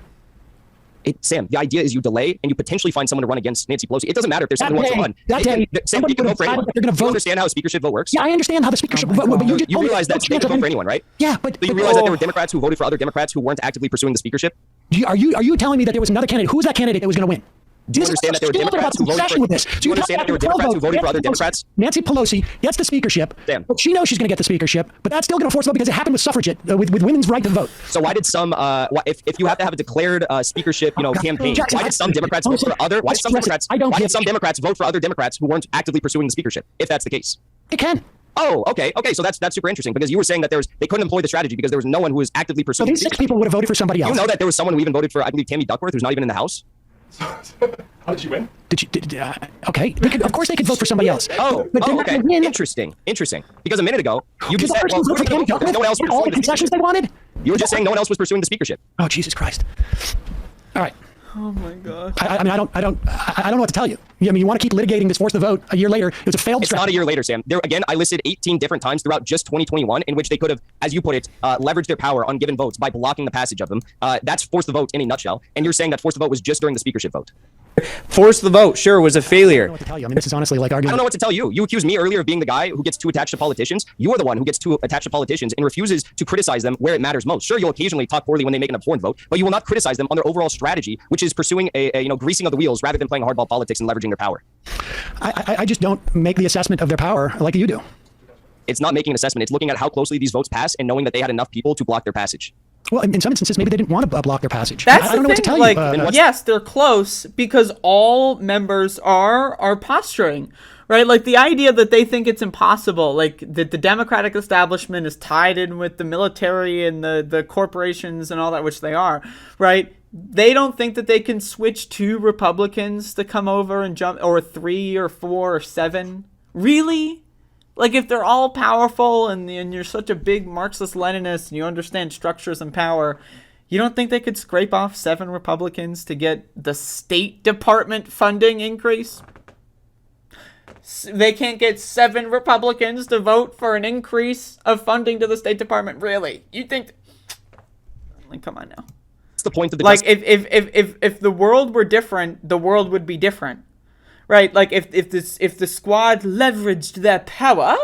Sam, the idea is you delay and you potentially find someone to run against Nancy Pelosi. It doesn't matter if there's someone who wants to run. Sam, you can vote for anyone. You understand how a speakership vote works? Yeah, I understand how the speakership vote works. But you realize that they can vote for anyone, right? Yeah, but you realize that there were Democrats who voted for other Democrats who weren't actively pursuing the speakership? Are you telling me that there was another candidate? Who was that candidate that was going to win? Do you understand that there were Democrats who voted for... Do you understand that there were Democrats who voted for other Democrats? Nancy Pelosi gets the speakership. Damn. But she knows she's going to get the speakership, but that's still going to force the vote because it happened with suffragette, with women's right to vote. So why did some, if you have to have a declared speakership, campaign, why did some Democrats vote for other? Why did some Democrats vote for other Democrats who weren't actively pursuing the speakership? If that's the case, it can. Oh, okay. So that's super interesting because you were saying that they couldn't employ the strategy because there was no one who was actively pursuing. So these 6 people would have voted for somebody else. You know that there was someone who even voted for, I believe, Tammy Duckworth, who's not even in the House. How did you win? Okay. Of course they could vote for somebody else. Okay. Interesting. Because a minute ago, you just said no one else was all the concessions they wanted. You were just saying no one else was pursuing the speakership. Oh, Jesus Christ. All right. Oh my God. I don't know what to tell you. I mean, you want to keep litigating this force the vote a year later. It was a failed strategy. It's not a year later, Sam. Again, I listed 18 different times throughout just 2021 in which they could have, as you put it, leveraged their power on given votes by blocking the passage of them. That's force the vote in a nutshell. And you're saying that force the vote was just during the speakership vote. Force the vote, sure, was a failure. I don't know what to tell you. I mean, this is honestly like arguing. I don't know what to tell you. You accused me earlier of being the guy who gets too attached to politicians. You are the one who gets too attached to politicians and refuses to criticize them where it matters most. Sure, you'll occasionally talk poorly when they make an abhorrent vote, but you will not criticize them on their overall strategy, which is pursuing a greasing of the wheels rather than playing hardball politics and leveraging their power. I just don't make the assessment of their power like you do. It's not making an assessment. It's looking at how closely these votes pass and knowing that they had enough people to block their passage. Well, in some instances, maybe they didn't want to block their passage. That's I don't know what to tell you. Yes, they're close because all members are posturing, right? Like the idea that they think it's impossible, like that the Democratic establishment is tied in with the military and the corporations and all that, which they are, right? They don't think that they can switch 2 Republicans to come over and jump, or 3 or 4 or 7. Really? Like, if they're all powerful and you're such a big Marxist-Leninist and you understand structures and power, you don't think they could scrape off 7 Republicans to get the State Department funding increase? They can't get 7 Republicans to vote for an increase of funding to the State Department? Really? You think... Like, come on now. What's the point of the... Like, if the world were different, the world would be different. Right? Like, if the squad leveraged their power,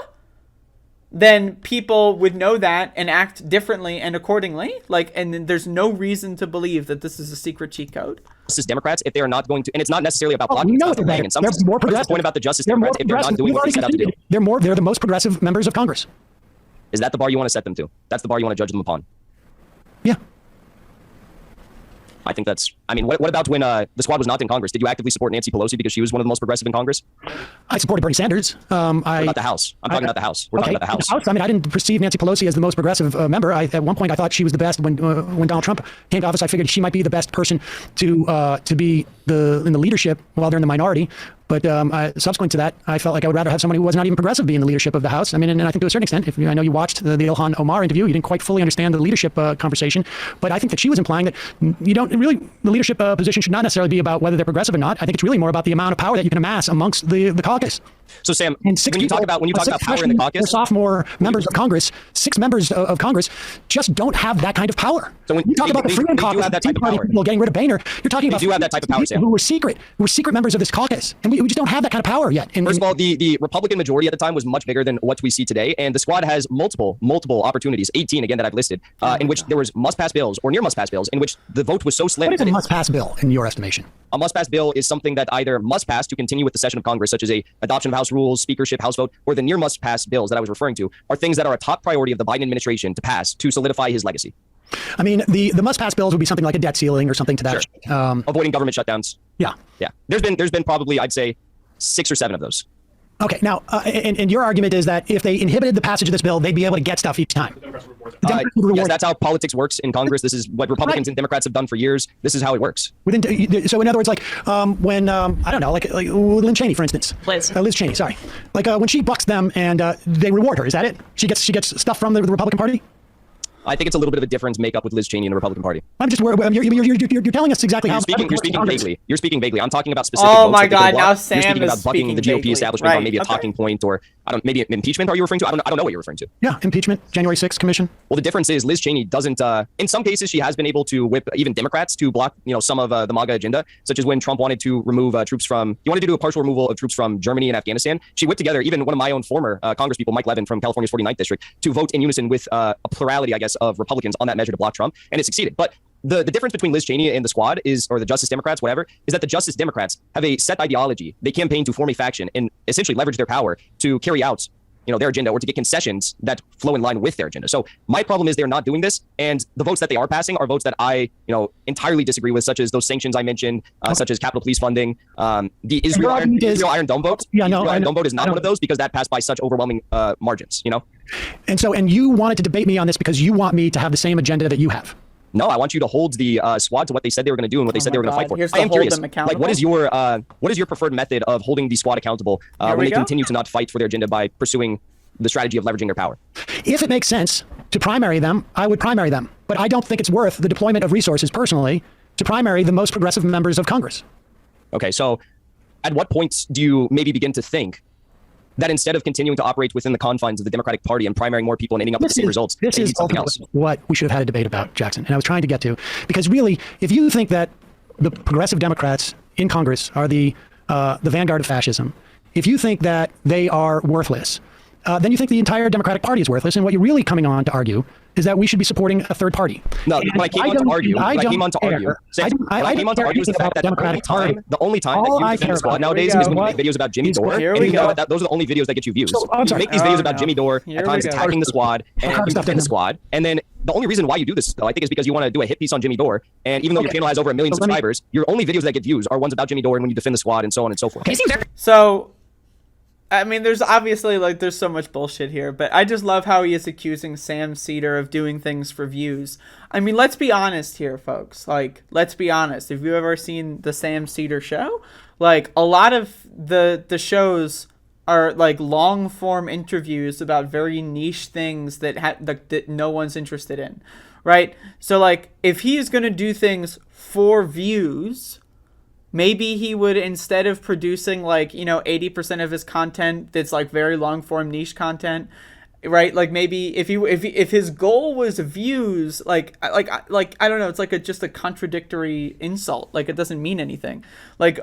then people would know that and act differently and accordingly. Like, and then there's no reason to believe that this is a secret cheat code. Justice Democrats, if they are not going to, and it's not necessarily about blocking, they're more progressive. What's the point about the Justice Democrats if they're not doing what they set out to do? They're the most progressive members of Congress. Is that the bar you want to set them to? That's the bar you want to judge them upon? Yeah. I think that's... I mean, what about when the squad was not in Congress? Did you actively support Nancy Pelosi because she was one of the most progressive in Congress? I supported Bernie Sanders. What about the House? I'm talking about the House. We're talking about the House. I mean, I didn't perceive Nancy Pelosi as the most progressive member. At one point, I thought she was the best. When Donald Trump came to office, I figured she might be the best person to be in the leadership while they're in the minority. But subsequent to that, I felt like I would rather have somebody who was not even progressive be in the leadership of the House. I mean, and I think to a certain extent, I know you watched the Ilhan Omar interview, you didn't quite fully understand the leadership conversation. But I think that she was implying that you don't really, the leadership position should not necessarily be about whether they're progressive or not. I think it's really more about the amount of power that you can amass amongst the caucus. So Sam, when you talk about power in the caucus, sophomore members of Congress, 6 members of Congress just don't have that kind of power. So when you talk about the Freedom Caucus, have that type of power. People getting rid of Boehner, you're talking about have that type of power, Sam. who were secret members of this caucus, and we just don't have that kind of power yet. First of all, the Republican majority at the time was much bigger than what we see today, and the squad has multiple opportunities, 18 again that I've listed, in which there was must-pass bills or near must-pass bills, in which the vote was so slim. What is a must-pass bill in your estimation? A must-pass bill is something that either must pass to continue with the session of Congress, such as a adoption of House rules, speakership, House vote, or the near must-pass bills that I was referring to are things that are a top priority of the Biden administration to pass to solidify his legacy. I mean, the must-pass bills would be something like a debt ceiling or something to that. Sure. Avoiding government shutdowns. Yeah. Yeah. There's been probably, I'd say, 6 or 7 of those. Okay, now, and your argument is that if they inhibited the passage of this bill, they'd be able to get stuff each time. Yes, that's how politics works in Congress. This is what Republicans and Democrats have done for years. This is how it works. So in other words, like when, I don't know, like Lynn Cheney, for instance. Liz Cheney, sorry. Like when she bucks them and they reward her, is that it? She gets stuff from the Republican Party? I think it's a little bit of a difference makeup with Liz Cheney in the Republican Party. I'm just worried. You're telling us exactly how. You're speaking vaguely. You're speaking vaguely. I'm talking about specific. Oh votes my that they God! Now Sam You're speaking is about bucking the GOP vaguely. establishment Right. on maybe a talking point, or maybe impeachment. Are you referring to? I don't know what you're referring to. Yeah, impeachment, January 6th commission. Well, the difference is Liz Cheney doesn't. In some cases, she has been able to whip even Democrats to block, some of the MAGA agenda, such as when Trump wanted to remove troops from. He wanted to do a partial removal of troops from Germany and Afghanistan. She whipped together even one of my own former congresspeople, Mike Levin from California's 49th district, to vote in unison with a plurality, I guess, of Republicans on that measure to block Trump, and it succeeded. But the difference between Liz Cheney and the squad or the Justice Democrats, whatever, is that the Justice Democrats have a set ideology. They campaign to form a faction and essentially leverage their power to carry out, their agenda or to get concessions that flow in line with their agenda. So my problem is they're not doing this, and the votes that they are passing are votes that I, entirely disagree with, such as those sanctions I mentioned, such as Capitol Police funding, the Israel Iron Dome vote. Yeah, no, Iron Dome vote is not one of those because that passed by such overwhelming margins. And you wanted to debate me on this because you want me to have the same agenda that you have. No, I want you to hold the squad to what they said they were going to do and what they said they were going to fight for. Here's I am curious. Like, what is your preferred method of holding the squad accountable when they continue to not fight for their agenda by pursuing the strategy of leveraging their power? If it makes sense to primary them, I would primary them. But I don't think it's worth the deployment of resources personally to primary the most progressive members of Congress. Okay, so at what point do you maybe begin to think that instead of continuing to operate within the confines of the Democratic Party and primarying more people and ending up with the same results, this is something else? What we should have had a debate about, Jackson, and I was trying to get to, because really, if you think that the progressive Democrats in Congress are the vanguard of fascism, if you think that they are worthless, then you think the entire Democratic Party is worthless, and what you're really coming on to argue is that we should be supporting a third party. No, when I came on to argue is the fact that the only time that you defend the squad nowadays is when you make videos about Jimmy Dore, and you know that those are the only videos that get you views. You make these videos about Jimmy Dore, at times attacking the squad, and you defend the squad, and then the only reason why you do this, though, I think, is because you want to do a hit piece on Jimmy Dore, and even though your channel has over 1 million subscribers, your only videos that get views are ones about Jimmy Dore and when you defend the squad and so on and so forth. So I mean, there's obviously like there's so much bullshit here, but I just love how he is accusing Sam Seder of doing things for views. I mean, let's be honest here, folks. Like, let's be honest. Have you ever seen the Sam Seder show? Like, a lot of the shows are like long form interviews about very niche things that no one's interested in, right? So like, if he's gonna do things for views, maybe he would, instead of producing like, 80% of his content that's like very long form niche content, right? Like maybe if his goal was views, like I don't know, it's like just a contradictory insult. Like it doesn't mean anything. Like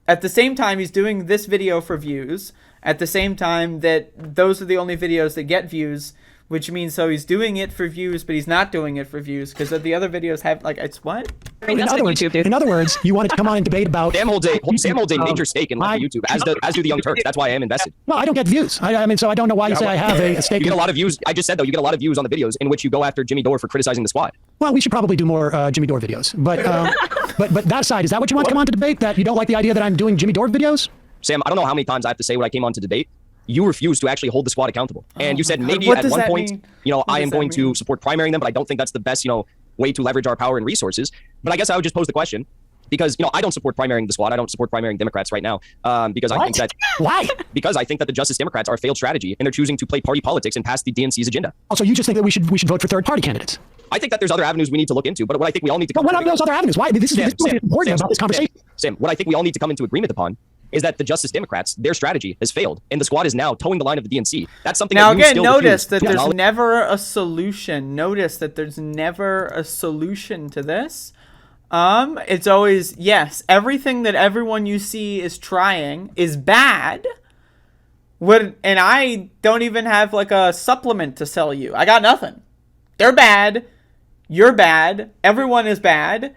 at the same time he's doing this video for views, at the same time that those are the only videos that get views, which means so he's doing it for views, but he's not doing it for views because the other videos have like it's what? In other words, you wanted to come on and debate about. Sam holds a major stake in YouTube, as do the Young Turks. That's why I am invested. No, I don't get views. I mean, so I don't know why you say I have a stake. You get a lot of views. I just said though, you get a lot of views on the videos in which you go after Jimmy Dore for criticizing the squad. Well, we should probably do more Jimmy Dore videos. But but that aside, is that what you want to come on to debate? That you don't like the idea that I'm doing Jimmy Dore videos? Sam, I don't know how many times I have to say what I came on to debate. You refused to actually hold the squad accountable. And you said maybe at one point, I am going to support primarying them, but I don't think that's the best, way to leverage our power and resources. But I guess I would just pose the question because, I don't support primarying the squad. I don't support primarying Democrats right now because I think that... Why? Because I think that the Justice Democrats are a failed strategy and they're choosing to play party politics and pass the DNC's agenda. Also, you just think that we should vote for third party candidates? I think that there's other avenues we need to look into, but what I think we all need to come... But what are those other avenues? Why? This is important about this conversation. Sam, what I think we all need to come into agreement upon is that the Justice Democrats, their strategy has failed, and the squad is now towing the line of the DNC. That's something now, that you again, still notice that refuse. there's never a solution. Notice that there's never a solution to this. It's always, yes, everything that everyone you see is trying is bad. And I don't even have like a supplement to sell you. I got nothing. They're bad. You're bad. Everyone is bad.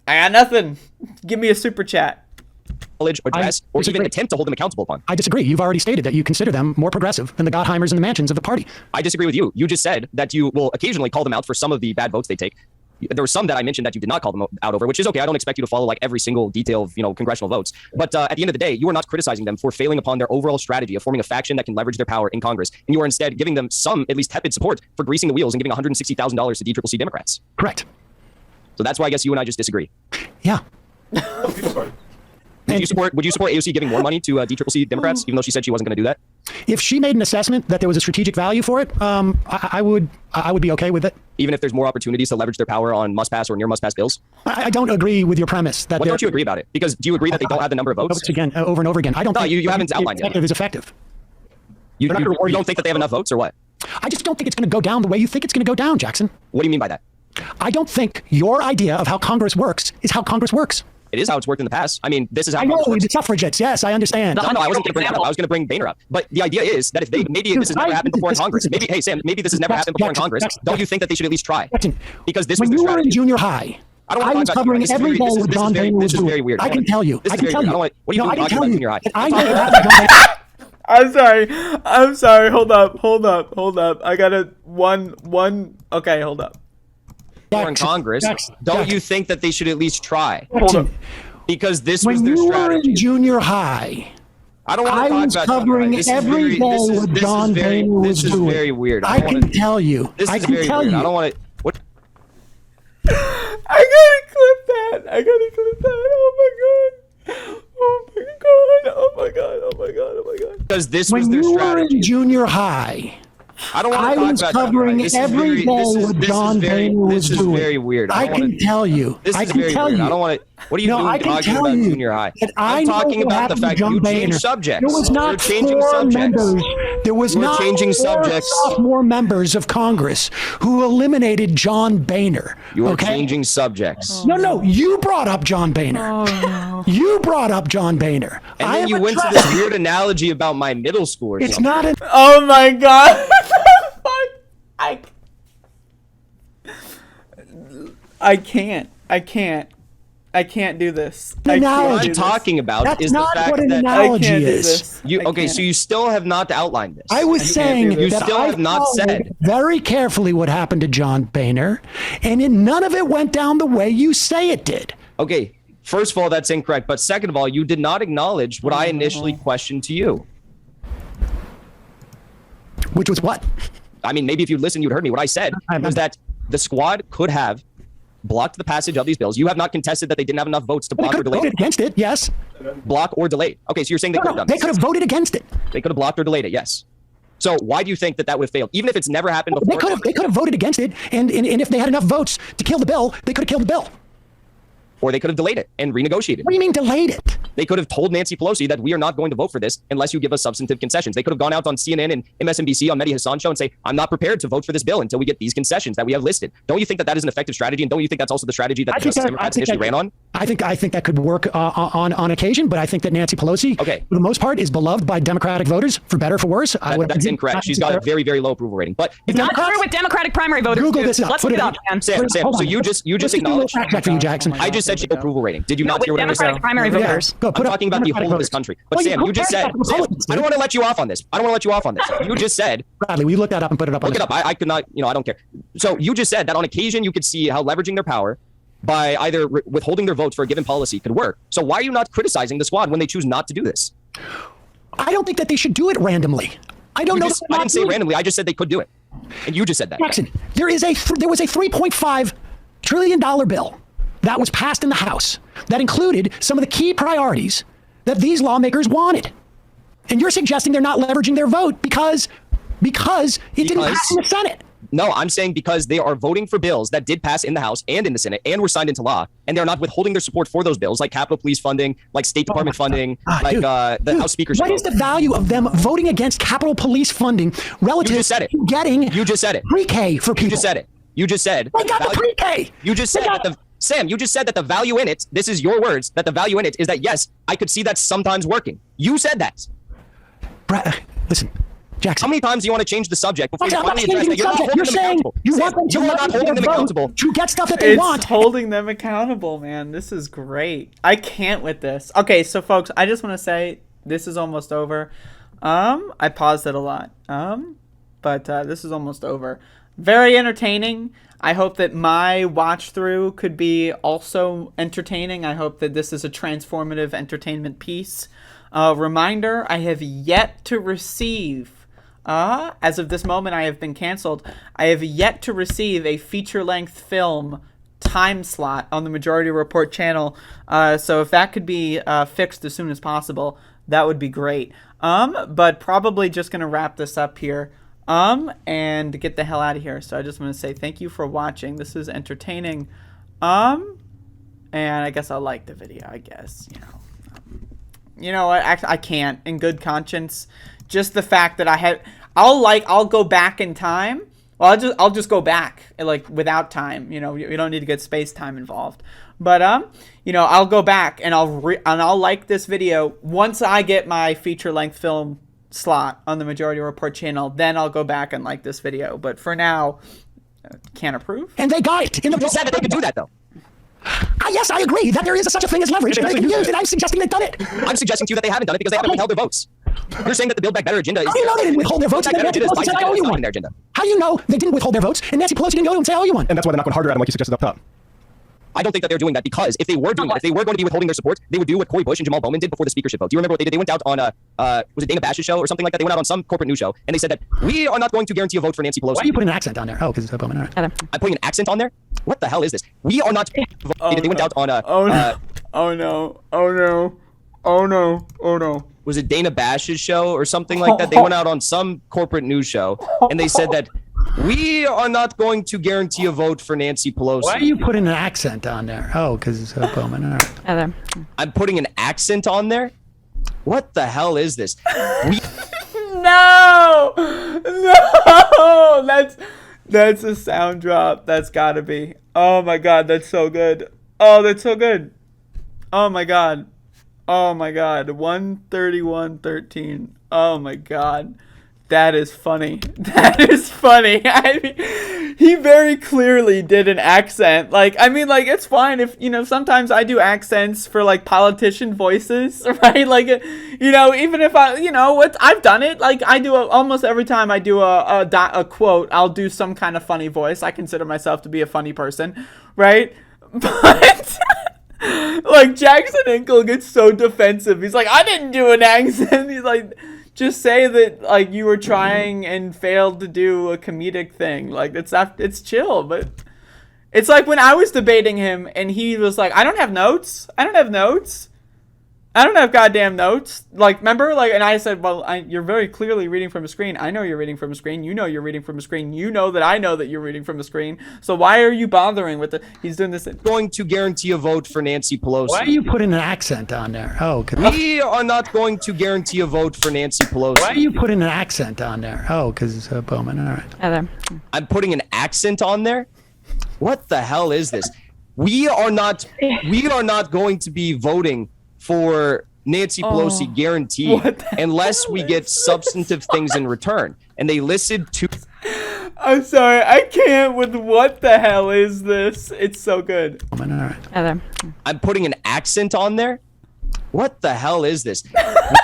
I got nothing. Give me a super chat. Knowledge, address, or even attempt to hold them accountable upon. I disagree. You've already stated that you consider them more progressive than the Gottheimers and the Mansions of the party. I disagree with you. You just said that you will occasionally call them out for some of the bad votes they take. There were some that I mentioned that you did not call them out over, which is okay. I don't expect you to follow like every single detail of, congressional votes. But at the end of the day, you are not criticizing them for failing upon their overall strategy of forming a faction that can leverage their power in Congress. And you are instead giving them some, at least tepid support for greasing the wheels and giving $160,000 to DCCC Democrats. Correct. So that's why I guess you and I just disagree. Yeah. Would you support AOC giving more money to DCCC Democrats, even though she said she wasn't going to do that? If she made an assessment that there was a strategic value for it, I would be okay with it. Even if there's more opportunities to leverage their power on must-pass or near must-pass bills? I don't agree with your premise. What don't you agree about it? Because do you agree that they don't have the number of votes? Again, over and over again. I don't think you haven't outlined it. Is effective. You don't think that they have enough votes or what? I just don't think it's going to go down the way you think it's going to go down, Jackson. What do you mean by that? I don't think your idea of how Congress works is how Congress works. It is how it's worked in the past. I mean, this is how. I know the suffragettes. Yes, I understand. No, I wasn't going to bring that up. I was going to bring Boehner up. But the idea is that if maybe this has never happened before in Congress. Maybe, hey Sam, maybe this has never happened before in Congress. Don't you think that they should at least try? Because this was when their you were in strategy. junior high. I was covering every day what John Boehner was doing. This is very weird. I can tell you. What are you doing talking about junior high? I know that. I'm sorry. Hold up. I got one. Okay, hold up. In Congress, don't you think that they should at least try? Hold up. Because this was their strategy. When you were in junior high, I don't want to talk about covering every day what John Boehner was doing. This is very weird. I can tell you. This is very weird. I don't want to. What? I gotta clip that. Oh my god. Because this was their strategy. When you were in junior high, I don't want to talk about covering every day what John Boehner was doing. This is very weird. I can tell you. This is very weird. I don't want to. What are you doing talking about junior high? I'm talking about the fact that you changed subjects. There was not four members. There was not four sophomore members of Congress who eliminated John Boehner. You are changing subjects. No. You brought up John Boehner. You brought up John Boehner. And then you went to this weird analogy about my middle school or something. It's not an... Oh my god. I can't do this. What I'm talking about is the fact that I can't do this. So you still have not outlined this. I was saying you that still have not said very carefully what happened to John Boehner, and none of it went down the way you say it did. Okay, first of all, that's incorrect. But second of all, you did not acknowledge what I initially questioned to you. Which was what? I mean, maybe if you'd listened, you'd heard me. What I said was that the squad could have blocked the passage of these bills. You have not contested that they didn't have enough votes to block or delay voted against it, yes. Block or delay. Okay, so you're saying they could have done They this. could have voted against it. They could have blocked or delayed it, yes. So why do you think that that would have failed? Even if it's never happened before. They could have voted against it, and if they had enough votes to kill the bill, they could have killed the bill. Or they could have delayed it and renegotiated. What do you mean delayed it? They could have told Nancy Pelosi that we are not going to vote for this unless you give us substantive concessions. They could have gone out on CNN and MSNBC on Mehdi Hassan show and say, I'm not prepared to vote for this bill until we get these concessions that we have listed. Don't you think that that is an effective strategy? And don't you think that's also the strategy that the Justice Democrats initially ran on? I think that could work on occasion, but I think that Nancy Pelosi, okay, for the most part, is beloved by Democratic voters, for better or for worse. That's incorrect. She's got a very, very low approval rating. But it's not true with Democratic primary voters. Google this up. Let's look it up, man. Sam, so you just acknowledged. For you, Jackson. I just said she had approval rating. Did you not hear what I said? Democratic primary voters. Go, I'm talking about the whole of this country. But Sam, you just said, Sam, I don't want to let you off on this. You just said, Bradley, will you look that up and put it up on look it up. I could not, I don't care. So you just said that on occasion you could see how leveraging their power by either withholding their votes for a given policy could work. So why are you not criticizing the squad when they choose not to do this? I don't think that they should do it randomly. I don't know. I didn't say randomly. I just said they could do it. And you just said that. Jackson, there was a $3.5 trillion bill that was passed in the House that included some of the key priorities that these lawmakers wanted. And you're suggesting they're not leveraging their vote because it didn't pass in the Senate. No, I'm saying because they are voting for bills that did pass in the House and in the Senate and were signed into law, and they're not withholding their support for those bills, like Capitol Police funding, like State Department funding, the House Speaker's What is the value of them voting against Capitol Police funding relative to getting pre-K for people? You just said it. You just said. They got the pre-K. You just said that Sam, you just said that the value in it, this is your words, that the value in it is that, yes, I could see that sometimes working. You said that. Listen, Jackson. How many times do you want to change the subject before you finally address that? You're saying you want them to not holding them accountable to get stuff that they want. It's holding them accountable, man. This is great. I can't with this. Okay, so folks, I just want to say this is almost over. I paused it a lot. But this is almost over. Very entertaining. I hope that my watch through could be also entertaining. I hope that this is a transformative entertainment piece. Reminder, I have yet to receive, as of this moment I have been canceled, I have yet to receive a feature-length film time slot on the Majority Report channel. So if that could be fixed as soon as possible, that would be great. But probably just going to wrap this up here. And get the hell out of here. So I just want to say thank you for watching. This is entertaining. And I guess I'll like the video, I guess, you know what, actually, I can't in good conscience. Just the fact that I'll go back in time. Well, I'll just go back, like, without time. You don't need to get space time involved. But, I'll go back and I'll like this video once I get my feature-length film slot on the Majority Report channel. Then I'll go back and like this video. But for now, can't approve. And they got it. You just said that they could do that, though. Yes, I agree that there is such a thing as leverage that they can use, and I'm suggesting they've done it. I'm suggesting to you that they haven't done it because they haven't withheld their votes. You're saying that the Build Back Better agenda is... How do you know they didn't withhold their votes? And Nancy Pelosi said, I owe you one. How do you know they didn't withhold their votes, and Nancy Pelosi didn't go and say, I owe you one? And that's why they're not going harder at them like you suggested up top. I don't think that they're doing that because if they were doing that, if they were going to be withholding their support, they would do what Cory Bush and Jamal Bowman did before the speakership vote. Do you remember what they did? They went out on was it Dana Bash's show or something like that? They went out on some corporate news show and they said that we are not going to guarantee a vote for Nancy Pelosi. Why are you putting an accent on there? Oh, because it's Bowman. All right. I'm putting an accent on there? What the hell is this? We are not. They went out on oh no. Was it Dana Bash's show or something like that? They went out on some corporate news show and they said that we are not going to guarantee a vote for Nancy Pelosi. Why are you putting an accent on there? Oh, because it's Bowman. All right. I'm putting an accent on there? What the hell is this? No! That's a sound drop. That's gotta be. Oh my god, that's so good. Oh, that's so good. Oh my god. 131:13. Oh my god. That is funny. I mean, he very clearly did an accent. It's fine if, sometimes I do accents for, politician voices, right? Even if I've done it. I do almost every time I do a quote, I'll do some kind of funny voice. I consider myself to be a funny person, right? But... Jackson Hinkle gets so defensive. He's like, I didn't do an accent. He's like, just say that like you were trying and failed to do a comedic thing. Like it's chill, but it's like when I was debating him and he was like, I don't have notes. I don't have goddamn notes. Like, remember? Like, and I said, well, you're very clearly reading from a screen. I know you're reading from a screen. You know you're reading from a screen. You know that I know that you're reading from a screen. So why are you bothering with it? He's doing this. Going to guarantee a vote for Nancy Pelosi. Why are you putting an accent on there? Oh, we are not going to guarantee a vote for Nancy Pelosi. Why are you putting an accent on there? Oh, because Bowman. All right. Heather. I'm putting an accent on there? What the hell is this? We are not going to be voting for Nancy Pelosi guaranteed unless we get substantive things in return. And they listed two. I'm sorry, I can't with what the hell is this? It's so good. All right. Heather. I'm putting an accent on there? What the hell is this? I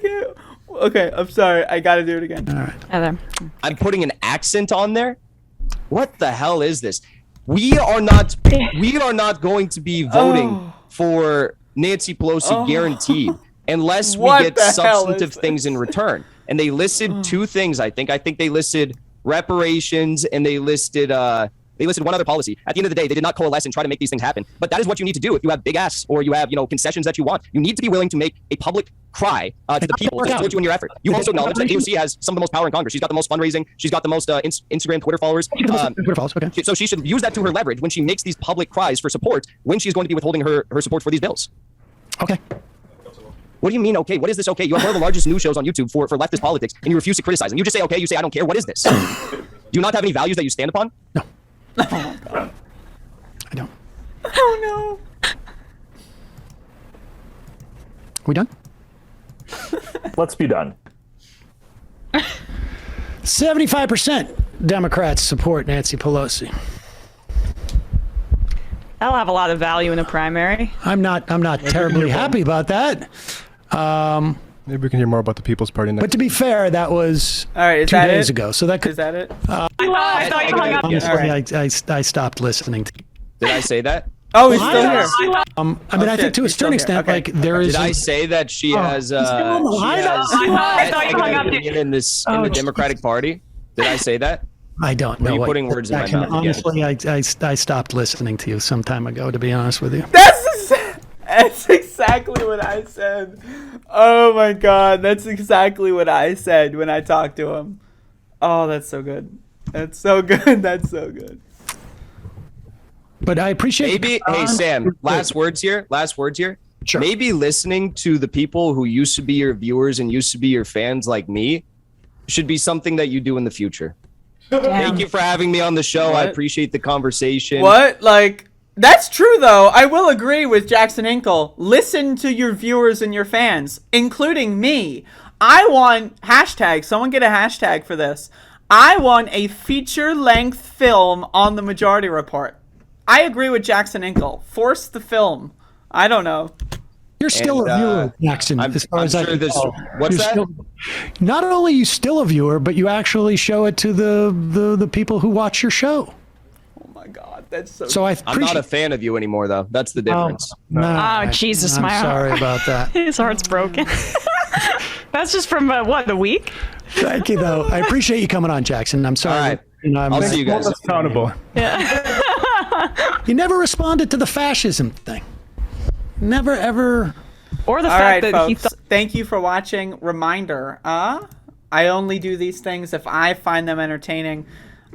can't. Okay, I'm sorry. I gotta do it again. All right. Heather. I'm putting an accent on there? What the hell is this? We are not going to be voting for Nancy Pelosi guaranteed unless we get substantive things in return. And they listed two things, I think. I think they listed reparations and they listed one other policy. At the end of the day, they did not coalesce and try to make these things happen. But that is what you need to do if you have big ass or you have, concessions that you want. You need to be willing to make a public cry to the people to support you in your effort. You also acknowledge that AOC has some of the most power in Congress. She's got the most fundraising. She's got the most Instagram, Twitter followers. Okay. So she should use that to her leverage when she makes these public cries for support when she's going to be withholding her support for these bills. Okay. What do you mean, okay? What is this, okay? You have one of the largest news shows on YouTube for leftist politics, and you refuse to criticize. And you just say, okay, you say, I don't care. What is this? Do you not have any values that you stand upon? No. Oh my God. I don't. Oh no. We done? Let's be done. 75% Democrats support Nancy Pelosi. That'll have a lot of value in a primary. I'm not terribly happy about that. Maybe we can hear more about the People's Party next. But to be fair, that was All right, is 2 that days it? ago. So that could. Is that it? I thought you hung up. Honestly, I stopped listening. Did I say that? Oh, he's still here. I mean, I shit, think to a he's still certain here. extent, Okay. like there is. Did I say that she has I thought you hung up. in the Democratic Party? Did I say that? I don't know. Are you what- putting words in my I can- mouth again? Honestly, I stopped listening to you some time ago. To be honest with you. That's exactly what I said. Oh my God, that's exactly what I said when I talked to him. Oh, that's so good. That's so good. That's so good. But I appreciate. Maybe, hey Sam, last words here. Sure. Maybe listening to the people who used to be your viewers and used to be your fans like me should be something that you do in the future. Thank you for having me on the show. I appreciate the conversation. What? Like, that's true though. I will agree with Jackson Hinkle. Listen to your viewers and your fans, including me. I want hashtag. Someone get a hashtag for this. I want a feature-length film on the Majority Report. I agree with Jackson Hinkle. Force the film. I don't know. You're still a viewer, Jackson. As far as I can tell. What's that? Not only are you still a viewer, but you actually show it to the people who watch your show. Oh my God, that's so. So I I'm not a appreciate. fan of you anymore, though. That's the difference. No, Jesus, I'm my heart. sorry about that. His heart's broken. That's just from what, a week? Thank you, though. I appreciate you coming on, Jackson. I'm sorry. All right. I'm I'll see you guys. accountable. You never responded to the fascism thing. Never ever. Or the All fact right, that he folks. thought. Thank you for watching. Reminder, I only do these things if I find them entertaining.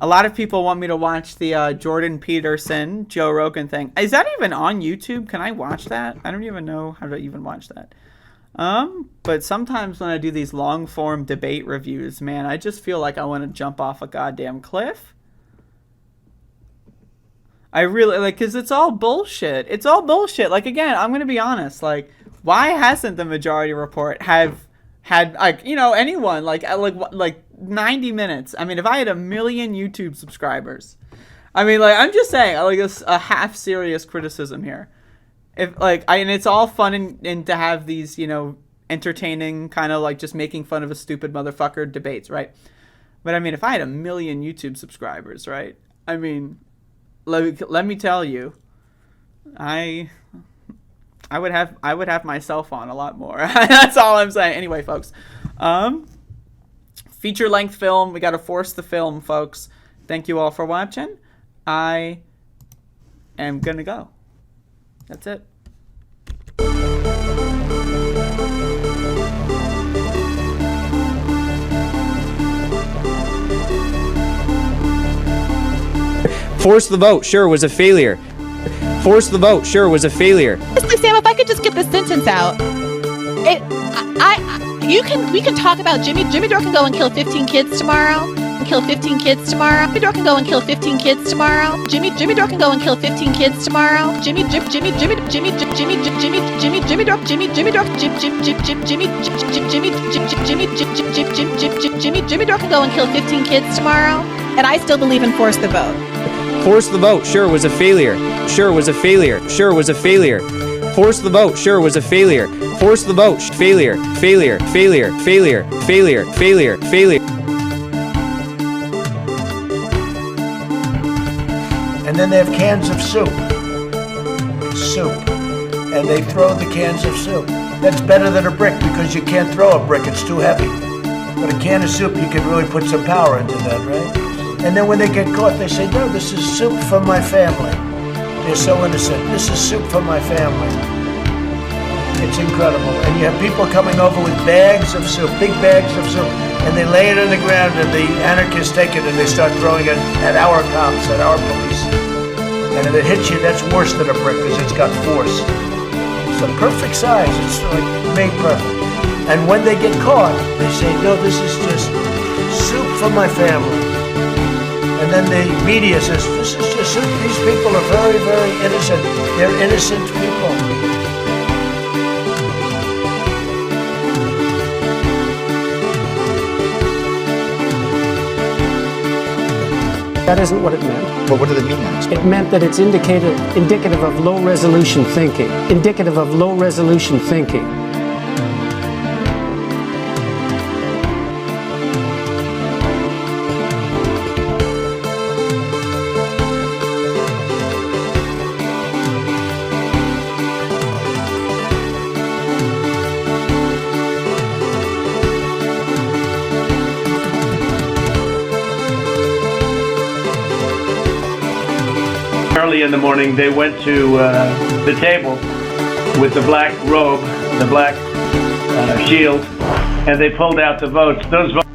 A lot of people want me to watch the Jordan Peterson, Joe Rogan thing. Is that even on YouTube? Can I watch that? I don't even know how to even watch that. But sometimes when I do these long form debate reviews, man, I just feel like I want to jump off a goddamn cliff. I really like, cause it's all bullshit. It's all bullshit. Like, again, I'm gonna be honest. Like, why hasn't the Majority Report have had like, anyone like 90 minutes? I mean, if I had 1 million YouTube subscribers, I mean, like, I'm just saying, like, a half serious criticism here. If like, and it's all fun and to have these, entertaining kind of like just making fun of a stupid motherfucker debates, right? But I mean, if I had 1 million YouTube subscribers, right? I mean, let me tell you, I would have myself on a lot more. That's all I'm saying. Anyway, folks. Feature length film. We got to force the film, folks. Thank you all for watching. I am gonna go. That's it. Force the vote, sure, was a failure. Force the vote, sure, was a failure. Honestly, Sam, if I could just get this sentence out. We can talk about Jimmy Dore can go and kill 15 kids tomorrow. Jimmy Dore can go and kill 15 kids tomorrow. Jimmy Dore can go and kill 15 kids tomorrow. Jimmy Dore can go and kill 15 kids tomorrow. And I still believe in force the vote. Force the vote, sure, was a failure. Sure, was a failure. Sure, was a failure. Force the vote, sure, was a failure. Force the vote, failure, failure, failure, failure, failure, failure, failure. And then they have cans of soup. Soup. And they throw the cans of soup. That's better than a brick because you can't throw a brick, it's too heavy. But a can of soup, you can really put some power into that, right? And then when they get caught, they say, no, this is soup for my family. They're so innocent. This is soup for my family. It's incredible. And you have people coming over with bags of soup, big bags of soup, and they lay it on the ground, and the anarchists take it and they start throwing it at our cops, at our police. And if it hits you, that's worse than a brick because it's got force. It's the perfect size. It's like made perfect. And when they get caught, they say, no, this is just soup for my family. And then the media says, this is just soup. These people are very, very innocent. They're innocent people. That isn't what it meant. But what did it mean then? It meant that it's indicative of low resolution thinking. Indicative of low resolution thinking. Early in the morning, they went to the table with the black robe, the black shield, and they pulled out the votes. Those votes.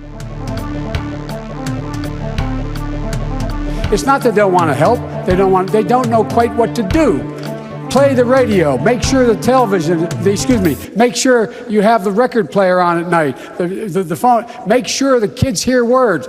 It's not that they don't want to help. They don't know quite what to do. Play the radio. Make sure the television. Make sure you have the record player on at night. The phone. Make sure the kids hear words.